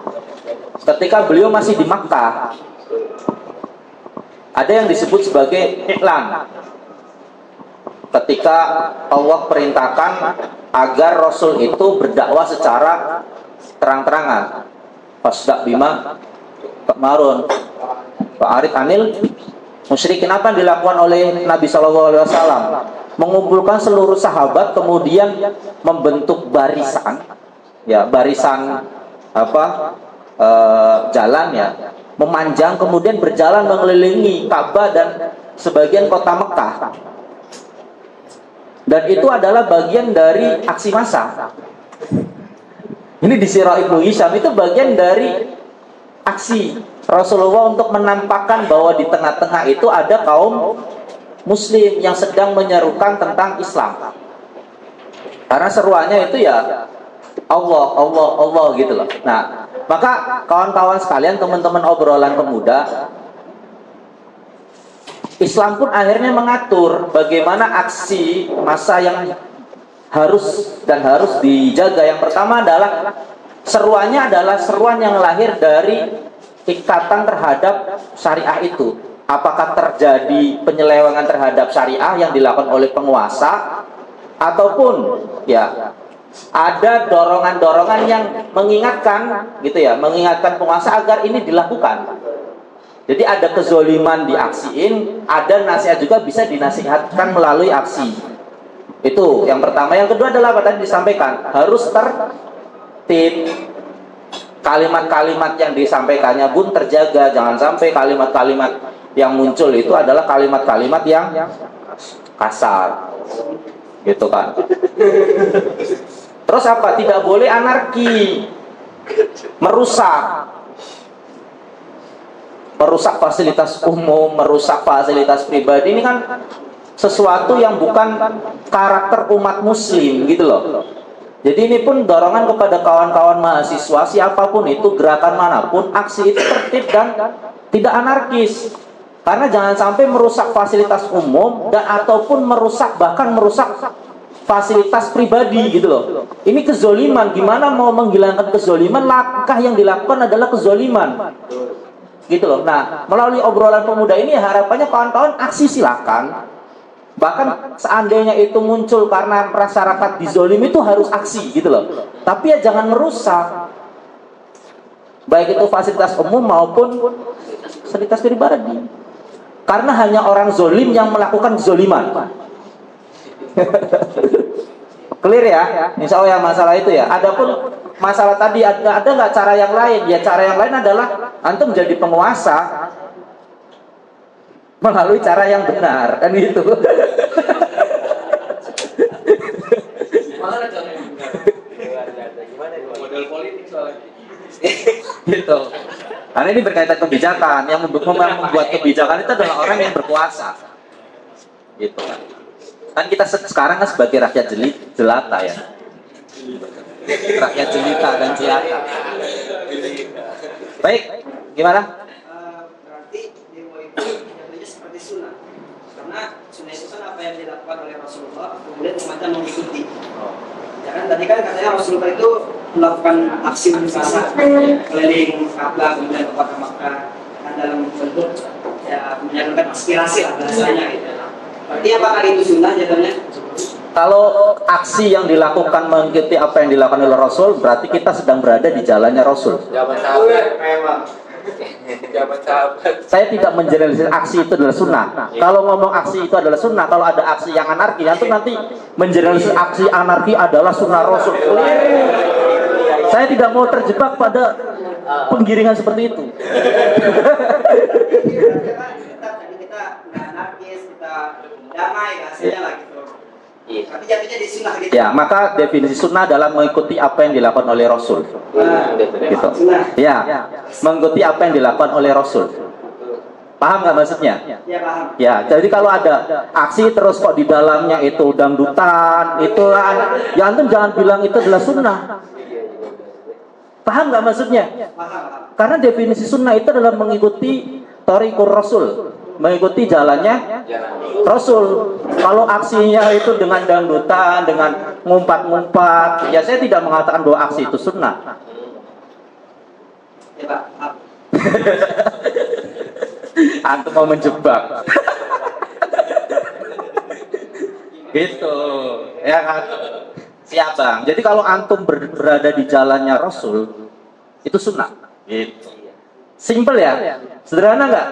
ketika beliau masih di Makkah. Ada yang disebut sebagai iklan. Ketika Allah perintahkan agar Rasul itu berdakwah secara terang-terangan, fasda bima ta'marun fa'arid anil musyrikin. Apa yang dilakukan oleh Nabi Shallallahu Alaihi Wasallam? Mengumpulkan seluruh sahabat, kemudian membentuk barisan, ya, barisan jalan, ya, memanjang, kemudian berjalan mengelilingi Ka'bah dan sebagian kota Mekah. Dan itu adalah bagian dari aksi massa. Ini di Sirah Ibnu Hisham, itu bagian dari aksi Rasulullah untuk menampakkan bahwa di tengah-tengah itu ada kaum Muslim yang sedang menyerukan tentang Islam. Karena seruannya itu ya Allah, Allah, Allah gitu loh. Nah, maka kawan-kawan sekalian, teman-teman obrolan pemuda, Islam pun akhirnya mengatur bagaimana aksi massa yang harus dijaga. Yang pertama adalah seruannya adalah seruan yang lahir dari ikatan terhadap syariah itu. Apakah terjadi penyelewengan terhadap syariah yang dilakukan oleh penguasa, ataupun ya ada dorongan-dorongan yang mengingatkan gitu ya, mengingatkan penguasa agar ini dilakukan. Jadi ada kezoliman diaksiin, ada nasihat juga bisa dinasihatkan melalui aksi. Itu yang pertama. Yang kedua adalah apa tadi disampaikan, harus tertib. Kalimat-kalimat yang disampaikannya pun terjaga, jangan sampai kalimat-kalimat yang muncul itu adalah kalimat-kalimat yang kasar, gitu kan. Terus apa? Tidak boleh anarki, merusak fasilitas umum, merusak fasilitas pribadi. Ini kan sesuatu yang bukan karakter umat Muslim, gitu loh. Jadi ini pun dorongan kepada kawan-kawan mahasiswa, siapapun itu, gerakan manapun, aksi itu tertib dan tidak anarkis. Karena jangan sampai merusak fasilitas umum dan ataupun bahkan merusak fasilitas pribadi, gitu loh. Ini kezoliman. Gimana mau menghilangkan kezoliman? Langkah yang dilakukan adalah kezoliman, gitu loh. Nah, melalui obrolan pemuda ini harapannya kawan-kawan aksi silakan. Bahkan seandainya itu muncul karena masyarakat dizolimi, itu harus aksi, gitu loh. Tapi ya jangan merusak, baik itu fasilitas umum maupun fasilitas pribadi. Karena hanya orang zolim yang melakukan kezoliman. Clear ya? Insya Allah yang masalah itu ya. Adapun masalah tadi ada nggak cara yang lain? Ya cara yang lain adalah antum menjadi penguasa melalui cara yang benar, kan gitu. Gimana cara yang benar? Gimana model politik soalnya? Gitu. Karena ini berkaitan kebijakan, yang membuat kebijakan itu adalah orang yang berkuasa, gitu kan. Kan kita sekarang kan sebagai rakyat jelata ya. rakyat jelita dan jelata. Baik, gimana? Berarti demo itu jatuhnya seperti sunnah, karena sunnah itu kan apa yang dilakukan oleh Rasulullah kemudian umatnya mengikuti. Ya kan tadi kan katanya Rasulullah itu melakukan aksi bersama keliling Ka'bah kemudian ke kota Makkah kan dalam bentuk ya menyalurkan aspirasi lah bahasanya gitu. Berarti apakah itu sunnah jatuhnya? Kalau aksi yang dilakukan mengikuti apa yang dilakukan oleh Rasul, berarti kita sedang berada di jalannya Rasul. Zaman sahabat memang. Zaman sahabat. Saya tidak menjelaskan aksi itu adalah sunnah. Kalau ngomong aksi itu adalah sunnah, kalau ada aksi yang anarki, nanti menjelaskan aksi anarki adalah sunnah Rasul. Saya tidak mau terjebak pada penggiringan seperti itu. Kita nggak anarkis, kita damai hasilnya lah gitu. Tapi jatuhnya di sunnah gitu. Ya, maka definisi sunnah adalah mengikuti apa yang dilakukan oleh Rasul. Gitu. Ya, mengikuti apa yang dilakukan oleh Rasul. Paham nggak maksudnya? Ya paham. Ya, jadi kalau ada aksi terus kok di dalamnya itu dangdutan, itu ya antum jangan bilang itu adalah sunnah. Paham nggak maksudnya? Paham. Karena definisi sunnah itu adalah mengikuti thariqur Rasul, mengikuti jalannya Rasul. Kalau aksinya itu dengan dangdutan, dengan ngumpat-ngumpat, ya saya tidak mengatakan bahwa aksi itu sunnah. Ya Pak. Antum mau menjebak. Gitu, ya kan? Siap bang. Jadi kalau antum berada di jalannya Rasul, itu sunnah. Gitu. Simple ya? Sederhana nggak?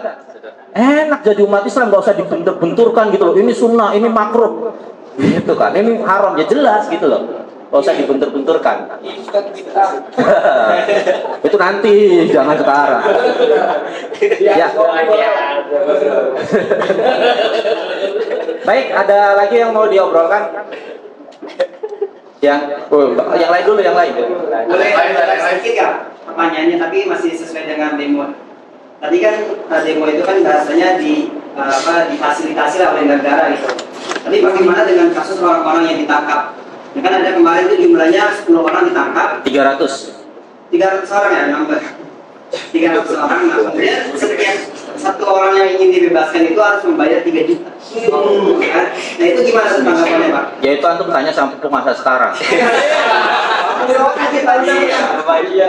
Enak jadi umat Islam, nggak usah dibentur-benturkan gitu loh. Ini sunnah, ini makruh, gitu kan? Ini haram, ya jelas gitu loh. Nggak usah dibentur-benturkan. Itu nanti, jangan sekarang. Ya. Baik, ada lagi yang mau diobrolkan? Yang lain dulu, yang lain. Boleh sedikit ya pertanyaannya, tapi masih sesuai dengan demo. Tadi kan demo itu kan bahasanya difasilitasi oleh negara gitu. Tapi bagaimana dengan kasus orang-orang yang ditangkap? Ya kan ada kemarin itu jumlahnya 10 orang ditangkap. 300 orang ya nambah. 300 orang. Nah, kemudian setiap satu orang yang ingin dibebaskan itu harus membayar 3 juta. Nah itu gimana tanggapannya Pak? Ya itu antum tanya sama penguasa sekarang.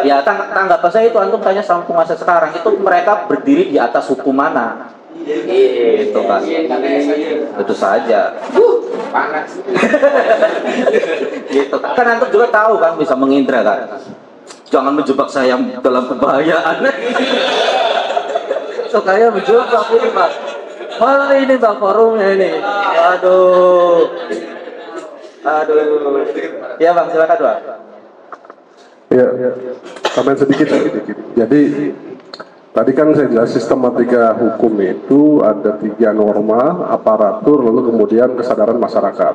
Ya tanggapan saya itu antum tanya sama penguasa sekarang. Itu mereka berdiri di atas hukum mana? Itu kan. Itu saja. Panas. Gitu. Kan antum juga tahu kan bisa mengindra kan. Jangan menjebak saya dalam kebahayaan. So kayak menjebak ini Pak. Malah ini Pak forumnya ini. Aduh. Ya Bang, silakan Bang. Ya, komen sedikit. Jadi tadi kan saya jelas sistematika hukum itu ada 3 norma, aparatur, lalu kemudian kesadaran masyarakat.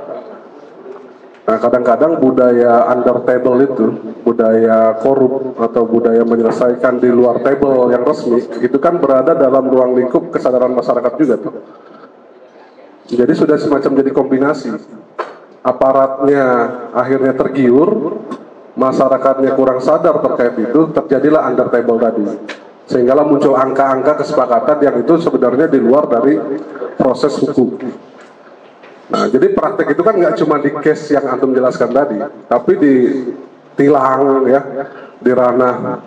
Nah kadang-kadang budaya under table itu, budaya korup atau budaya menyelesaikan di luar table yang resmi, itu kan berada dalam ruang lingkup kesadaran masyarakat juga tuh. Jadi sudah semacam jadi kombinasi. Aparatnya akhirnya tergiur, masyarakatnya kurang sadar terkait itu, terjadilah under table tadi. Sehinggalah muncul angka-angka kesepakatan yang itu sebenarnya di luar dari proses hukum. Nah, jadi praktek itu kan nggak cuma di case yang antum jelaskan tadi, tapi di tilang ya, di ranah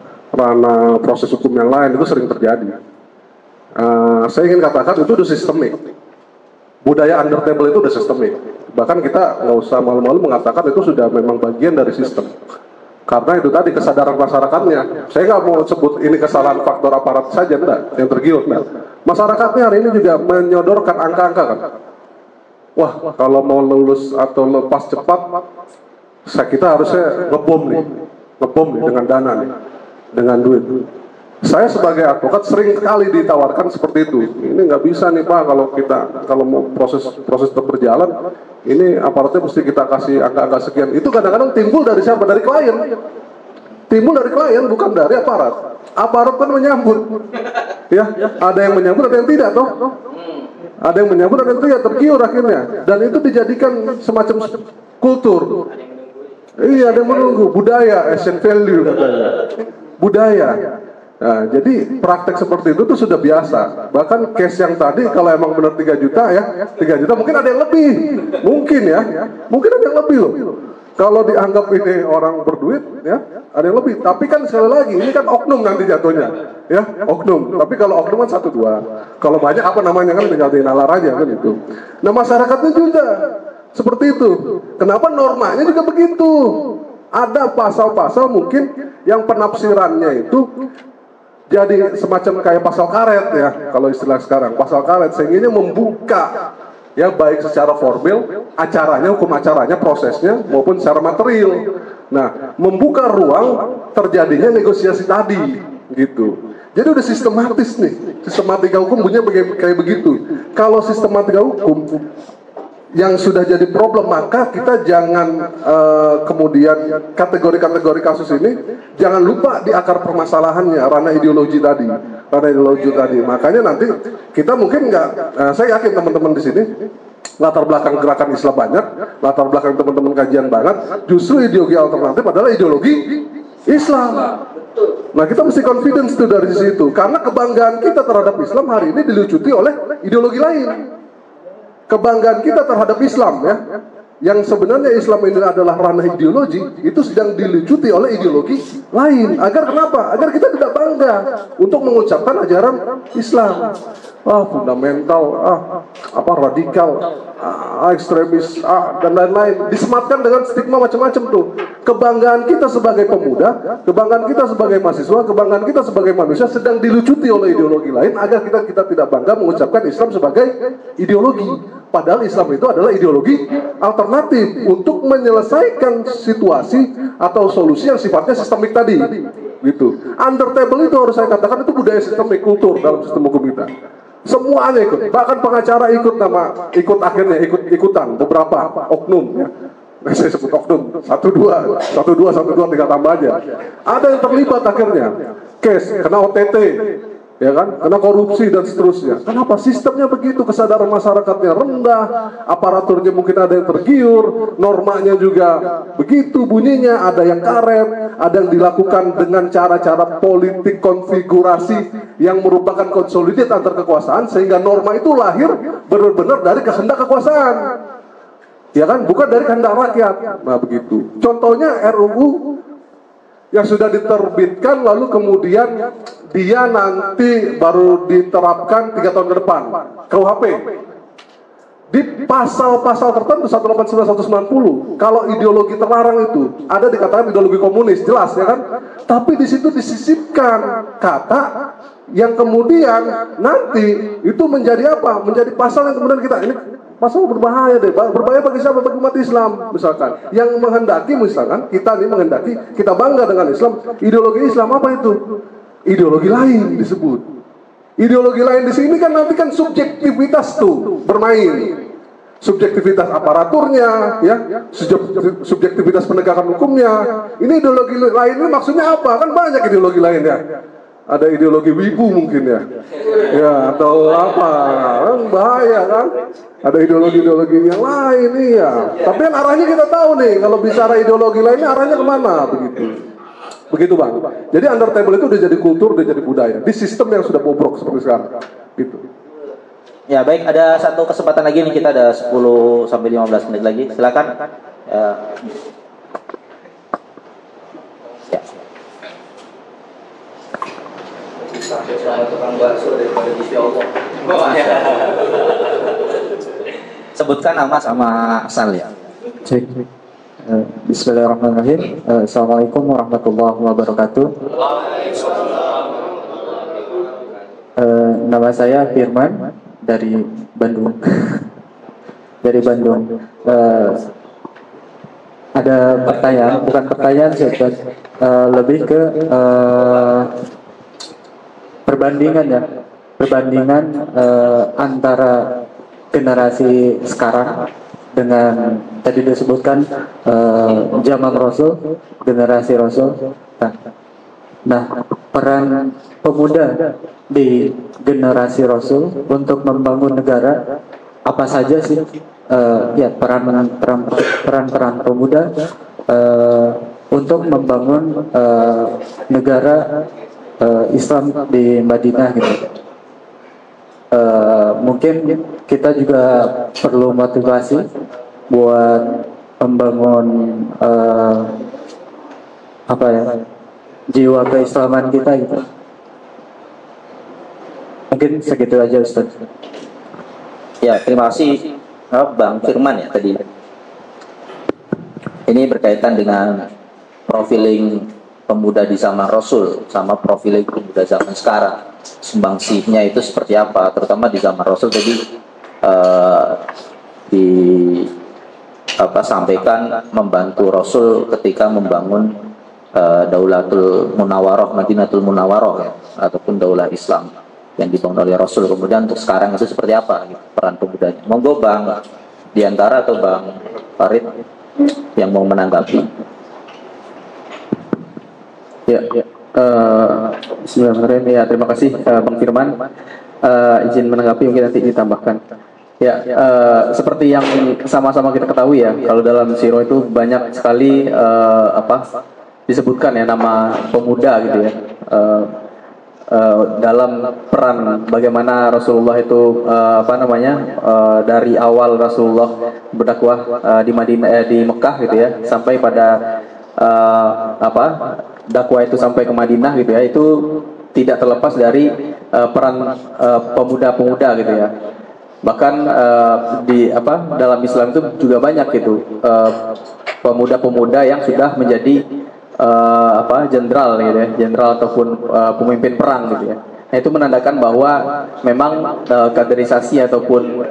proses hukum yang lain itu sering terjadi. Saya ingin katakan itu udah sistemik. Budaya under table itu udah sistemik. Bahkan kita nggak usah malu-malu mengatakan itu sudah memang bagian dari sistem. Karena itu tadi kesadaran masyarakatnya. Saya nggak mau sebut ini kesalahan faktor aparat saja, enggak, yang tergiur. Nah, masyarakatnya hari ini juga menyodorkan angka-angka kan. Wah, kalau mau lulus atau lepas cepat, kita harusnya ngebom nih dengan dana nih, dengan duit. Saya sebagai advokat sering kali ditawarkan seperti itu. Ini nggak bisa nih Pak, kalau mau proses tetap berjalan, ini aparatnya mesti kita kasih angka-angka sekian. Itu kadang-kadang timbul dari siapa? Dari klien. Timbul dari klien, bukan dari aparat. Aparat kan menyambut, ya. Ada yang menyambut, ada yang tidak, toh. Ada yang menyambut, ada yang tidak, tergiur akhirnya. Dan itu dijadikan semacam kultur. Iya, ada yang menunggu. Budaya, Asian value katanya. Budaya. Nah, jadi praktek seperti itu tuh sudah biasa. Bahkan case yang tadi kalau emang benar 3 juta ya, 3 juta mungkin ada yang lebih. Mungkin ya. Mungkin ada yang lebih loh. Kalau dianggap ini orang berduit ya, ada yang lebih. Tapi kan sekali lagi ini kan oknum nanti jatuhnya. Ya, oknum. Tapi kalau oknum kan 1-2. Kalau banyak apa namanya kan tinggal dinalar aja kan itu. Nah, masyarakatnya juga seperti itu. Kenapa normanya juga begitu? Ada pasal-pasal mungkin yang penafsirannya itu jadi semacam kayak pasal karet ya, kalau istilah sekarang, pasal karet, sehingga membuka ya baik secara formal, acaranya, hukum acaranya, prosesnya, maupun secara material. Nah, membuka ruang terjadinya negosiasi tadi, gitu. Jadi udah sistematis nih, sistematika hukum punya kayak begitu. Kalau sistematika hukum yang sudah jadi problem, maka kita jangan kemudian kategori-kategori kasus ini jangan lupa di akar permasalahannya, ranah ideologi tadi, makanya nanti kita mungkin nggak, saya yakin teman-teman di sini latar belakang gerakan Islam banyak, latar belakang teman-teman kajian banget, justru ideologi alternatif adalah ideologi Islam. Nah, kita mesti confidence tuh dari situ, karena kebanggaan kita terhadap Islam hari ini dilucuti oleh ideologi lain. Kebanggaan kita terhadap Islam ya, yang sebenarnya Islam ini adalah ranah ideologi, itu sedang dilucuti oleh ideologi lain. Agar kenapa? Agar kita tidak bangga untuk mengucapkan ajaran Islam. Fundamental, radikal, ekstremis, dan lain-lain. Disematkan dengan stigma macam-macam tuh. Kebanggaan kita sebagai pemuda, kebanggaan kita sebagai mahasiswa, kebanggaan kita sebagai manusia sedang dilucuti oleh ideologi lain agar kita tidak bangga mengucapkan Islam sebagai ideologi. Padahal Islam itu adalah ideologi alternatif untuk menyelesaikan situasi atau solusi yang sifatnya sistemik tadi. Gitu. Under table itu harus saya katakan itu budaya sistemik, kultur dalam sistem hukum kita. Semuanya ikut, bahkan pengacara ikutan beberapa oknum ya. Saya sebut oknum, 1-2, 3 tambah aja. Ada yang terlibat akhirnya, case, kena OTT, ya kan, kena korupsi dan seterusnya. Kenapa? Sistemnya begitu, kesadaran masyarakatnya rendah, aparaturnya mungkin ada yang tergiur, normanya juga begitu bunyinya, ada yang karet, ada yang dilakukan dengan cara-cara politik konfigurasi yang merupakan konsolidat antar kekuasaan, sehingga norma itu lahir benar-benar dari kehendak kekuasaan. Ya kan, bukan dari kehendak rakyat. Nah, begitu. Contohnya RUU yang sudah diterbitkan lalu kemudian dia nanti baru diterapkan 3 tahun ke depan, KUHP. Di pasal-pasal tertentu 189-190, kalau ideologi terlarang itu ada dikatakan ideologi komunis, jelas ya kan? Tapi di situ disisipkan kata yang kemudian nanti itu menjadi apa? Menjadi pasal yang kemudian kita ini pasal berbahaya deh, berbahaya bagi siapa? Bagi umat Islam misalkan. Yang menghendaki misalkan kita ini menghendaki kita bangga dengan Islam, ideologi Islam apa itu? Ideologi lain disebut. Ideologi lain di sini kan nanti kan subjektivitas tuh bermain. Subjektivitas aparaturnya, ya, subjektivitas penegakan hukumnya. Ini ideologi lain ini maksudnya apa? Kan banyak ideologi lain ya. Ada ideologi wibu mungkin ya, ya atau apa? Kan bahaya kan? Ada ideologi-ideologi yang lain ya. Tapi kan arahnya kita tahu nih. Kalau bicara ideologi lainnya arahnya kemana begitu? Begitu bang. Jadi under table itu udah jadi kultur, udah jadi budaya. Di sistem yang sudah bobrok seperti sekarang. Gitu. Ya baik, ada satu kesempatan lagi nih, kita ada 10 sampai 15 menit lagi. Silakan. Ya. Sebutkan nama sama asal ya. Cek. Bismillahirrahmanirrahim. Assalamualaikum warahmatullahi wabarakatuh. Nama saya Firman dari Bandung. Dari Bandung. Ada pertanyaan, bukan pertanyaan sih, lebih ke perbandingan ya. Perbandingan antara generasi sekarang dengan tadi disebutkan zaman Rasul, generasi Rasul. Nah, peran pemuda di generasi Rasul untuk membangun negara apa saja sih? Ya, peran pemuda untuk membangun negara Islam di Madinah gitu. Mungkin kita juga perlu motivasi buat membangun jiwa keislaman kita gitu. Mungkin segitu aja Ustaz. Ya, terima kasih Bang Firman ya tadi. Ini berkaitan dengan profiling pemuda di zaman Rasul sama profiling pemuda zaman sekarang. Sumbangsihnya itu seperti apa, terutama di zaman Rasul tadi sampaikan membantu Rasul ketika membangun Daulatul Munawwaroh, Madinatul Munawwaroh ya, ataupun Daulah Islam yang dibangun oleh Rasul. Kemudian untuk sekarang itu seperti apa gitu, peran pemudanya? Monggo Bang Diantara atau Bang Farid yang mau menanggapi. Bismillahirrahmanirrahim. Ya, terima kasih Bang Firman. Izin menanggapi mungkin nanti ditambahkan. Ya, seperti yang sama-sama kita ketahui ya, kalau dalam sirah itu banyak sekali disebutkan ya nama pemuda gitu ya. Dalam peran bagaimana Rasulullah itu dari awal Rasulullah berdakwah di Madinah di Mekah gitu ya sampai pada dakwah itu sampai ke Madinah gitu ya, itu tidak terlepas dari peran pemuda-pemuda gitu ya. Bahkan dalam Islam itu juga banyak gitu pemuda-pemuda yang sudah menjadi jenderal gitu ya, jenderal ataupun pemimpin perang gitu ya. Nah, itu menandakan bahwa memang kaderisasi ataupun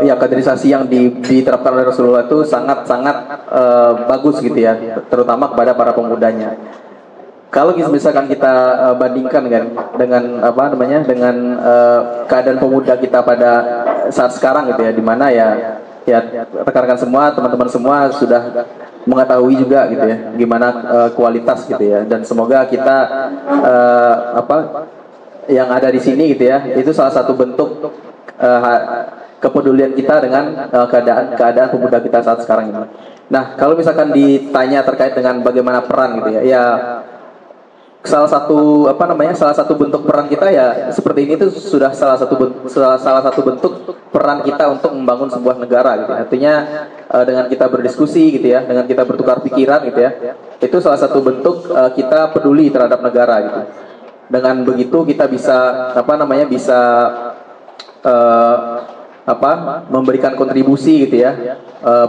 kaderisasi yang diterapkan oleh Rasulullah itu sangat-sangat bagus gitu ya, terutama kepada para pemudanya. Kalau misalkan kita bandingkan dengan keadaan pemuda kita pada saat sekarang gitu ya, di mana ya rekan-rekan semua, teman-teman semua sudah mengetahui juga gitu ya gimana kualitas gitu ya, dan semoga kita yang ada di sini gitu ya, itu salah satu bentuk kepedulian kita dengan keadaan pemuda kita saat sekarang ini. Nah, kalau misalkan ditanya terkait dengan bagaimana peran gitu ya, salah satu bentuk peran kita ya seperti ini itu sudah salah satu bentuk peran kita untuk membangun sebuah negara gitu. Artinya dengan kita berdiskusi gitu ya, dengan kita bertukar pikiran gitu ya, itu salah satu bentuk kita peduli terhadap negara gitu. Dengan begitu kita bisa memberikan kontribusi gitu ya,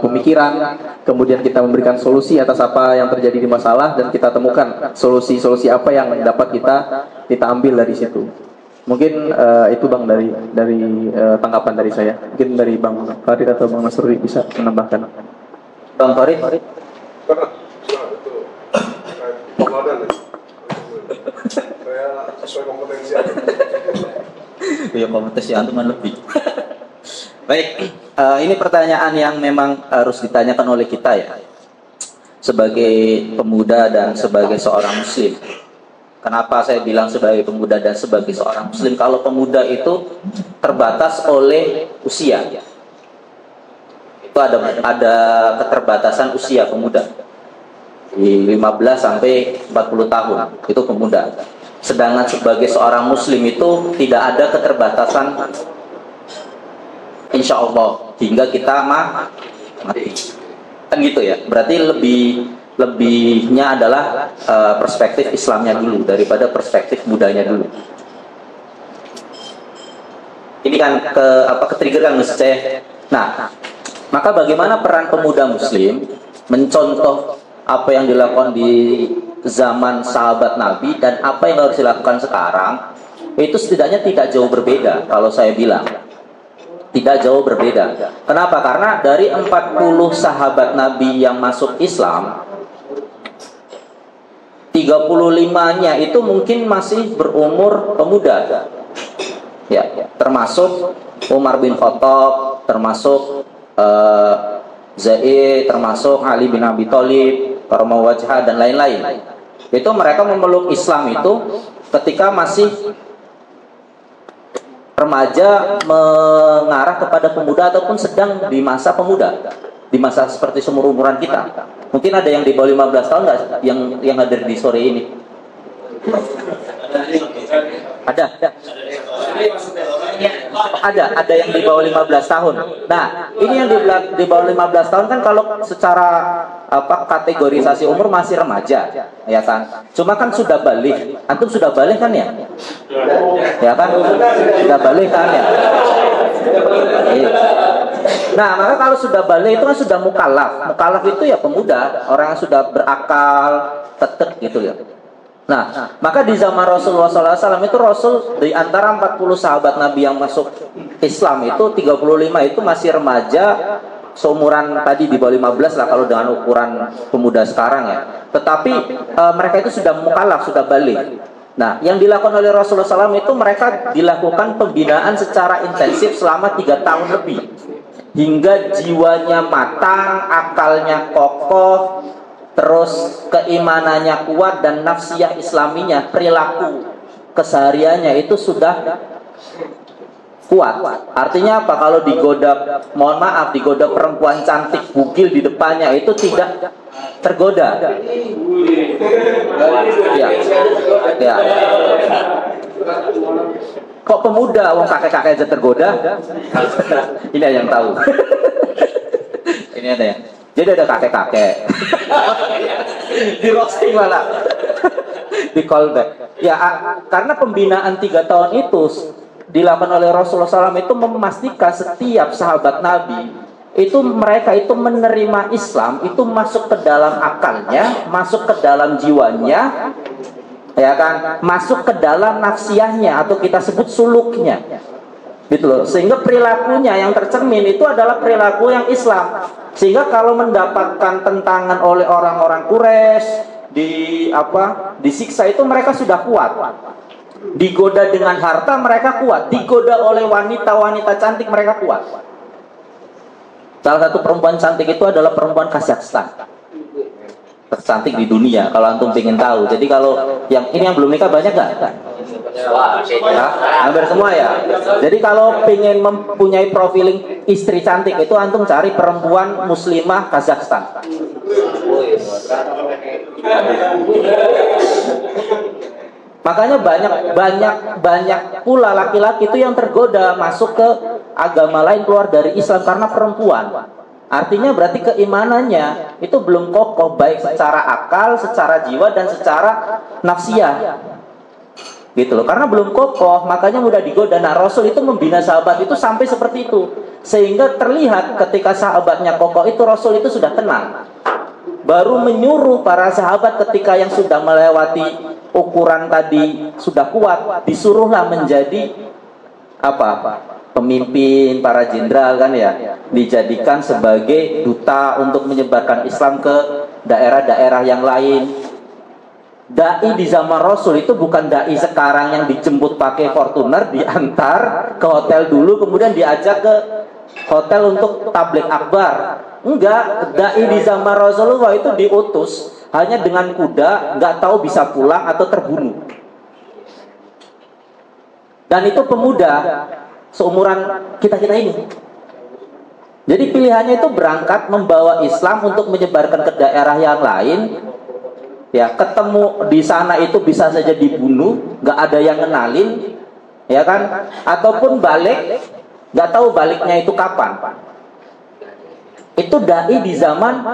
pemikiran, kemudian kita memberikan solusi atas apa yang terjadi di masalah, dan kita temukan solusi-solusi apa yang dapat kita ambil dari situ. Mungkin itu Bang dari tanggapan dari saya. Mungkin dari Bang Farid atau Bang Nasrullah bisa menambahkan. Bang Farid. Saya sesuai kompetensi aja. Ya, kompetensi antum lebih. Baik, ini pertanyaan yang memang harus ditanyakan oleh kita ya, sebagai pemuda dan sebagai seorang muslim. Kenapa saya bilang sebagai pemuda dan sebagai seorang muslim? Kalau pemuda itu terbatas oleh usia, itu ada keterbatasan usia pemuda di 15 sampai 40 tahun itu pemuda. Sedangkan sebagai seorang muslim itu tidak ada keterbatasan, insya Allah, hingga kita mati. Kan gitu ya. Berarti lebihnya adalah perspektif Islamnya dulu daripada perspektif mudanya dulu. Ini kan ke-trigger kan Mas Ceh. Nah, maka bagaimana peran pemuda muslim mencontoh apa yang dilakukan di zaman sahabat Nabi dan apa yang harus dilakukan sekarang, itu setidaknya tidak jauh berbeda. Kalau saya bilang tidak jauh berbeda. Kenapa? Karena dari 40 sahabat Nabi yang masuk Islam, 35-nya itu mungkin masih berumur pemuda. Ya, termasuk Umar bin Khattab, termasuk Zaid, termasuk Ali bin Abi Thalib, Karamah Wajhah dan lain-lain. Itu mereka memeluk Islam itu ketika masih remaja mengarah kepada pemuda ataupun sedang di masa pemuda, di masa seperti seumur-umuran kita. Mungkin ada yang di bawah 15 tahun nggak yang hadir di sore ini? Ada yang di bawah 15 tahun. Nah, ini yang di bawah 15 tahun kan kalau secara kategorisasi umur masih remaja, ya kan? Cuma kan sudah balik. Antum sudah balik kan ya? Ya kan? Sudah balik kan ya? Nah, maka kalau sudah balik itu kan sudah mukallaf. Mukallaf itu ya pemuda, orang yang sudah berakal, tetap gitu ya. Nah, maka di zaman Rasulullah SAW itu Rasul di antara 40 sahabat Nabi yang masuk Islam itu 35 itu masih remaja, seumuran tadi di bawah 15 lah kalau dengan ukuran pemuda sekarang ya. Tetapi mereka itu sudah mukallaf, sudah balik. Nah, yang dilakukan oleh Rasulullah SAW itu mereka dilakukan pembinaan secara intensif selama 3 tahun lebih, hingga jiwanya matang, akalnya kokoh, terus keimanannya kuat dan nafsiyah islaminya, perilaku kesehariannya itu sudah kuat. Artinya apa? Kalau digoda, mohon maaf, digoda perempuan cantik bugil di depannya itu tidak tergoda. Ya. Ya. Kok pemuda, wong kakek-kakek aja tergoda? Ini ada yang tahu. Ini ada ya. Jadi ada kakek-kakek di roasting malah di callback. Ya, karena pembinaan 3 tahun itu dilakukan oleh Rasulullah SAW itu memastikan setiap sahabat Nabi itu mereka itu menerima Islam itu masuk ke dalam akalnya, masuk ke dalam jiwanya, ya kan, masuk ke dalam nafsiyahnya atau kita sebut suluknya. Gitu loh. Sehingga perilakunya yang tercermin itu adalah perilaku yang Islam. Sehingga kalau mendapatkan tentangan oleh orang-orang Quraisy, disiksa itu mereka sudah kuat. Digoda dengan harta mereka kuat. Digoda oleh wanita-wanita cantik mereka kuat. Salah satu perempuan cantik itu adalah perempuan Kazakhstan. Tercantik di dunia kalau antum pengen tahu. Jadi kalau yang ini yang belum nikah banyak nggak? Hampir semua ya. Jadi kalau pengen mempunyai profiling istri cantik itu antum cari perempuan muslimah Kazakhstan. Makanya banyak pula laki-laki itu yang tergoda masuk ke agama lain, keluar dari Islam karena perempuan. Artinya berarti keimanannya itu belum kokoh, baik secara akal, secara jiwa dan secara nafsiyah. Gitu loh. Karena belum kokoh, makanya mudah digoda. Nah, Rasul itu membina sahabat itu sampai seperti itu. Sehingga terlihat ketika sahabatnya kokoh itu Rasul itu sudah tenang. Baru menyuruh para sahabat ketika yang sudah melewati ukuran tadi sudah kuat, disuruhlah menjadi pemimpin, para jenderal kan ya, dijadikan sebagai duta untuk menyebarkan Islam ke daerah-daerah yang lain. Dai di zaman Rasul itu bukan dai sekarang yang dijemput pakai Fortuner, diantar ke hotel dulu kemudian diajak ke hotel untuk tabligh akbar. Enggak, dai di zaman Rasulullah itu diutus hanya dengan kuda, nggak tahu bisa pulang atau terbunuh. Dan itu pemuda seumuran kita-kita ini. Jadi pilihannya itu berangkat membawa Islam untuk menyebarkan ke daerah yang lain. Ya, ketemu di sana itu bisa saja dibunuh, nggak ada yang kenalin, ya kan? Ataupun balik, nggak tahu baliknya itu kapan. Itu dai di zaman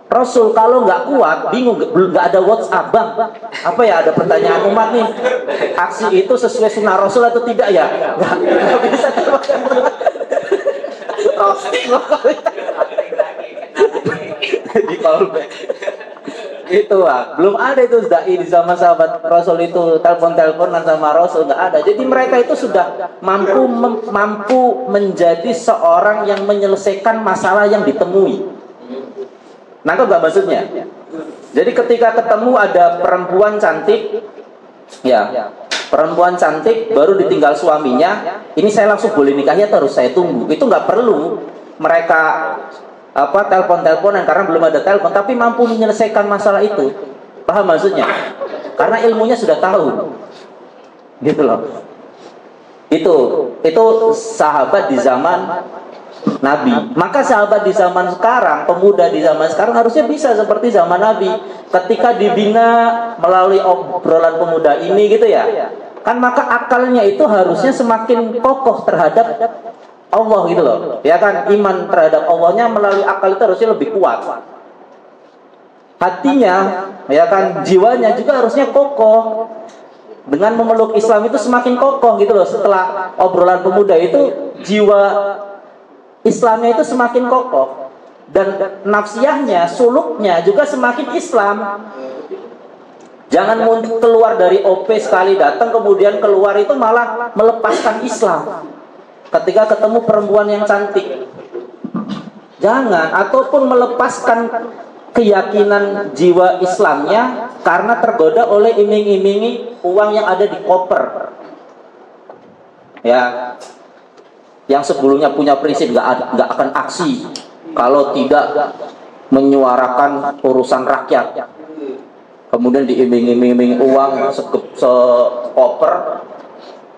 Rasul. Kalau nggak kuat, bingung, nggak ada WhatsApp, bang. Apa ya, ada pertanyaan umat nih, aksi itu sesuai sunnah Rasul atau tidak ya? Nggak bisa di callback. Itu belum ada itu dai di zaman sahabat Rasul itu telepon-teleponan sama Rasul, nggak ada. Jadi mereka itu sudah mampu menjadi seorang yang menyelesaikan masalah yang ditemui. Nangkep gak maksudnya? Jadi ketika ketemu ada perempuan cantik, ya, perempuan cantik baru ditinggal suaminya, ini saya langsung boleh nikahnya atau harus saya tunggu? Itu nggak perlu mereka telepon-teleponan karena belum ada telepon, tapi mampu menyelesaikan masalah itu. Paham maksudnya? Karena ilmunya sudah tahu, gitu loh. Itu sahabat di zaman Nabi. Maka sahabat di zaman sekarang, pemuda di zaman sekarang harusnya bisa seperti zaman Nabi. Ketika dibina melalui obrolan pemuda ini gitu ya. Kan maka akalnya itu harusnya semakin kokoh terhadap Allah gitu loh. Ya kan, iman terhadap Allahnya melalui akal itu harusnya lebih kuat. Hatinya, ya kan, jiwanya juga harusnya kokoh. Dengan memeluk Islam itu semakin kokoh gitu loh. Setelah obrolan pemuda itu jiwa Islamnya itu semakin kokoh. Dan nafsiyahnya, suluknya juga semakin Islam. Jangan keluar dari OP sekali datang kemudian keluar itu malah melepaskan Islam. Ketika ketemu perempuan yang cantik. Jangan, ataupun melepaskan keyakinan jiwa Islamnya karena tergoda oleh iming-imingi uang yang ada di koper. Ya, yang sebelumnya punya prinsip nggak akan aksi kalau tidak menyuarakan urusan rakyat. Kemudian diiming-iming uang sekoper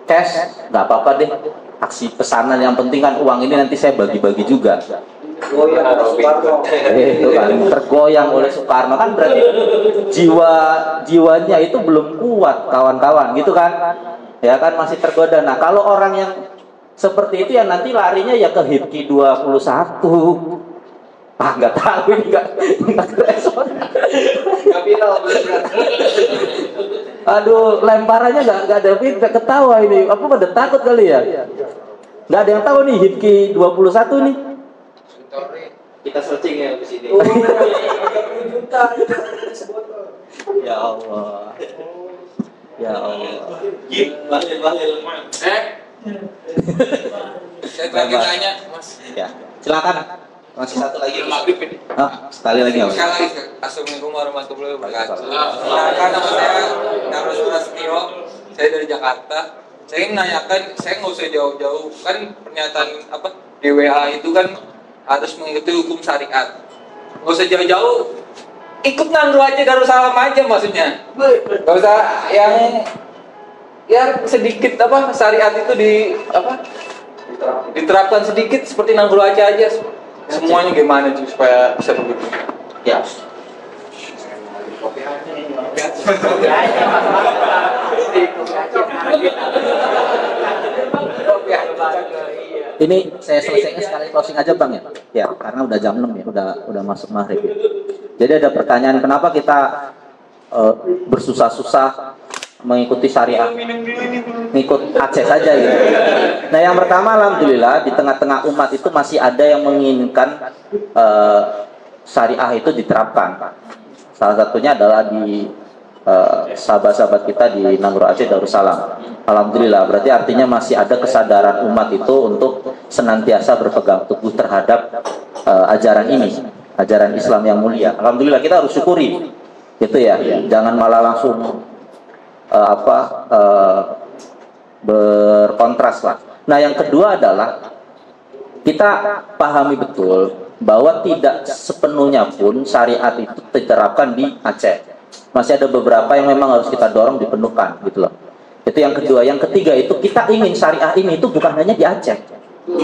cash, nggak apa-apa deh, aksi pesanan, yang penting kan uang ini nanti saya bagi-bagi juga. Itu kan tergoyang oleh Soekarno, kan berarti jiwanya itu belum kuat kawan-kawan gitu kan, ya kan, masih tergoda. Nah kalau orang yang seperti itu ya nanti larinya ya ke HIPKI 21. Nggak tahu ini, nggak respon. Aduh, lemparannya nggak ada feedback, ketawa ini. Apa pada takut kali ya? Nggak ada yang tahu nih HIPKI 21 nih. Kita searching ya di sini. Ya Allah. Ya Allah. Balil. Saya lagi tanya, Mas. Ya, silakan. Masih satu lagi. Maghrib ini. Sekali lagi. Sekali lagi. Assalamualaikum warahmatullahi wabarakatuh. Nama saya Karus Prasetyo. Saya dari Jakarta. Saya ingin menanyakan, saya nggak usah jauh-jauh. Kan pernyataan di WA itu kan harus mengikuti hukum syariat. Nggak usah jauh-jauh. Ikut nangru aja, Darussalam aja maksudnya. Nggak usah yang ya sedikit syariat itu diterapkan sedikit seperti nangru aja. Semuanya gimana sih supaya bisa begitu? Ya. Ini saya selesaikan sekali closing aja Bang ya. Ya, karena udah jam 6 ya, udah masuk maghrib ya. Jadi ada pertanyaan, kenapa kita bersusah-susah mengikuti syariah, ngikut Aceh saja gitu. Nah yang pertama, alhamdulillah di tengah-tengah umat itu masih ada yang menginginkan syariah itu diterapkan. Salah satunya adalah di sahabat-sahabat kita di Nangro Aceh Darussalam. Alhamdulillah, berarti artinya masih ada kesadaran umat itu untuk senantiasa berpegang teguh terhadap ajaran ini, ajaran Islam yang mulia. Alhamdulillah, kita harus syukuri gitu ya. Jangan malah langsung berkontras lah. Nah yang kedua adalah kita pahami betul bahwa tidak sepenuhnya pun syariat itu diterapkan di Aceh. Masih ada beberapa yang memang harus kita dorong dipenuhkan gitu loh. Itu yang kedua. Yang ketiga itu kita ingin syariah ini itu bukan hanya di Aceh,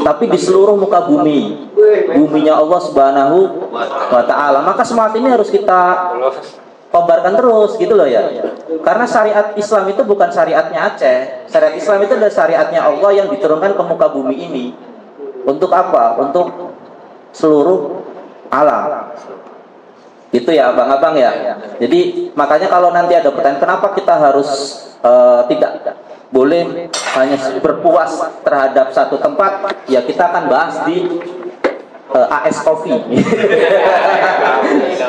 tapi di seluruh muka bumi, buminya Allah Subhanahu wa Ta'ala. Maka semangat ini harus kita kobarkan terus gitu loh ya. Karena syariat Islam itu bukan syariatnya Aceh. Syariat Islam itu adalah syariatnya Allah yang diturunkan ke muka bumi ini. Untuk apa? Untuk seluruh alam. Gitu ya abang-abang ya. Jadi makanya kalau nanti ada pertanyaan kenapa kita harus tidak boleh hanya berpuas terhadap satu tempat, ya kita akan bahas di AS Coffee.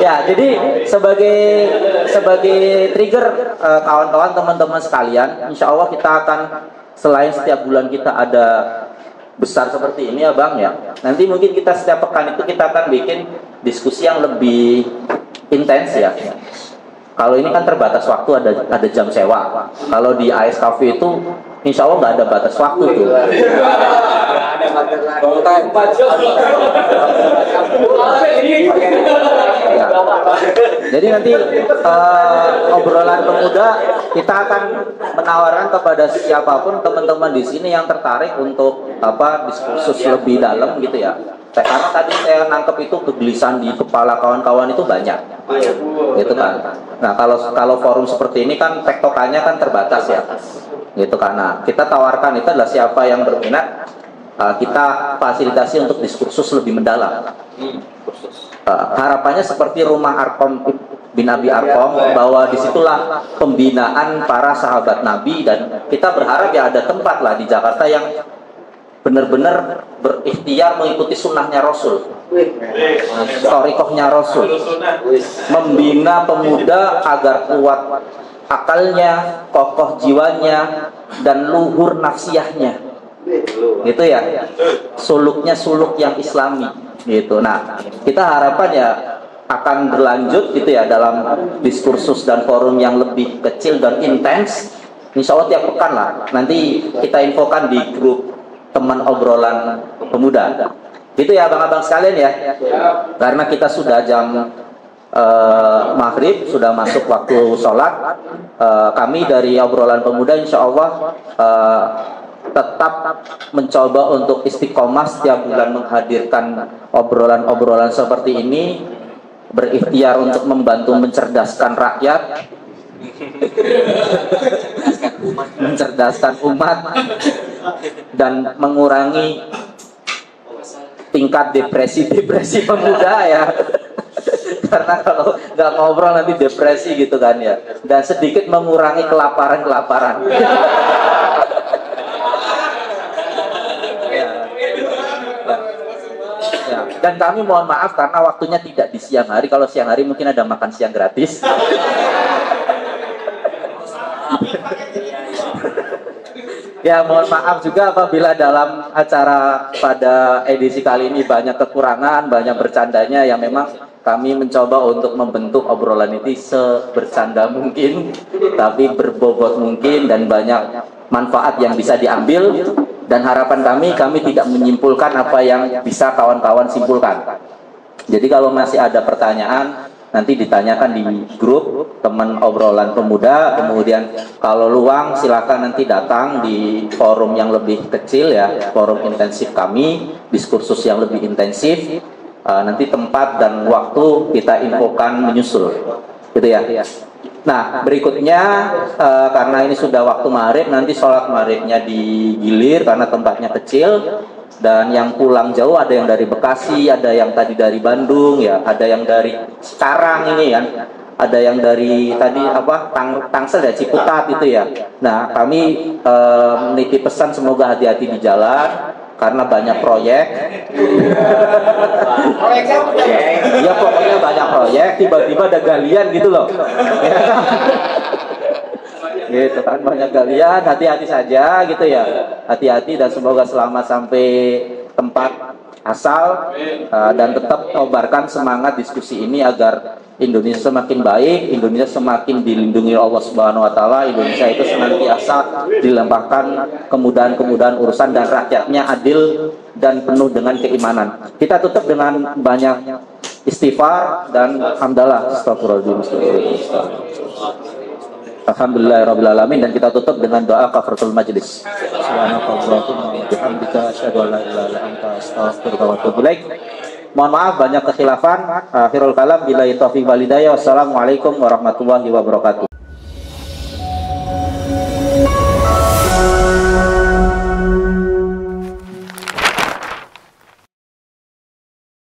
Ya, jadi sebagai trigger kawan-kawan teman-teman sekalian, insya Allah kita akan selain setiap bulan kita ada besar seperti ini ya Bang ya. Nanti mungkin kita setiap pekan itu kita akan bikin diskusi yang lebih intens ya. Kalau ini kan terbatas waktu, ada jam sewa. Kalau di AS Cafe itu insya Allah nggak ada batas waktu tuh. Ya. Jadi nanti obrolan pemuda kita akan menawarkan kepada siapapun teman-teman di sini yang tertarik untuk diskursus lebih dalam gitu ya. Karena tadi saya nangkep itu kegelisahan di kepala kawan-kawan itu banyak, gitu kan. Nah kalau forum seperti ini kan tektokannya kan terbatas ya, gitu kan. Nah kita tawarkan itu adalah siapa yang berminat, kita fasilitasi untuk diskursus lebih mendalam. Harapannya seperti rumah Arkom bin Abi Arkom, bahwa disitulah pembinaan para sahabat Nabi, dan kita berharap ya ada tempat lah di Jakarta yang benar-benar berikhtiar mengikuti sunnahnya Rasul, thariqahnya Rasul, membina pemuda agar kuat akalnya, kokoh jiwanya, dan luhur nafsiyahnya, gitu ya, suluknya suluk yang islami, gitu. Nah, kita harapan ya akan berlanjut gitu ya dalam diskursus dan forum yang lebih kecil dan intens. Insya Allah tiap pekan lah. Nanti kita infokan di grup teman obrolan pemuda. Gitu ya abang-abang sekalian ya. Karena kita sudah jam maghrib, sudah masuk waktu sholat. Kami dari obrolan pemuda insya Allah tetap mencoba untuk istiqomah setiap bulan menghadirkan obrolan-obrolan seperti ini, berikhtiar untuk membantu mencerdaskan rakyat, mencerdaskan umat, dan mengurangi tingkat depresi pemuda ya. Karena kalau nggak ngobrol nanti depresi gitu kan ya. Dan sedikit mengurangi kelaparan. Ya. Dan kami mohon maaf karena waktunya tidak di siang hari. Kalau siang hari mungkin ada makan siang gratis. Ya mohon maaf juga apabila dalam acara pada edisi kali ini banyak kekurangan, banyak bercandanya, yang memang kami mencoba untuk membentuk obrolan ini sebercanda mungkin, tapi berbobot mungkin dan banyak manfaat yang bisa diambil. Dan harapan kami tidak menyimpulkan apa yang bisa kawan-kawan simpulkan. Jadi kalau masih ada pertanyaan, nanti ditanyakan di grup teman obrolan pemuda. Kemudian kalau luang silakan nanti datang di forum yang lebih kecil ya, forum intensif kami, diskursus yang lebih intensif. Nanti tempat dan waktu kita infokan menyusul, gitu ya. Nah berikutnya karena ini sudah waktu maghrib, nanti sholat maghribnya digilir karena tempatnya kecil. Dan yang pulang jauh ada yang dari Bekasi, ada yang tadi dari Bandung ya, ada yang dari Sekarang ini kan, ada yang dari tadi Tangsel ya, Ciputat itu ya. Nah kami menitip pesan semoga hati-hati di jalan karena banyak proyek. Ya pokoknya banyak proyek, tiba-tiba ada galian gitu loh. Gitu kan, banyak galian, hati-hati saja gitu ya, hati-hati dan semoga selamat sampai tempat asal, dan tetap kobarkan semangat diskusi ini agar Indonesia semakin baik, Indonesia semakin dilindungi Allah Subhanahu wa taala, Indonesia itu senantiasa dilempahkan kemudahan-kemudahan urusan dan rakyatnya adil dan penuh dengan keimanan. Kita tutup dengan banyak istighfar dan hamdalah, astagfirullahaladzim. Alhamdulillahirrabbilalamin, dan kita tutup dengan doa kafaratul majlis. Subhanakallahumma wa bihamdika asyhadu an la ilaha illa anta astaghfiruka wa atubu ilaik. Mohon maaf banyak kekhilafan. Akhirul kalam billahi taufiq wal hidayah. Wassalamualaikum warahmatullahi wabarakatuh.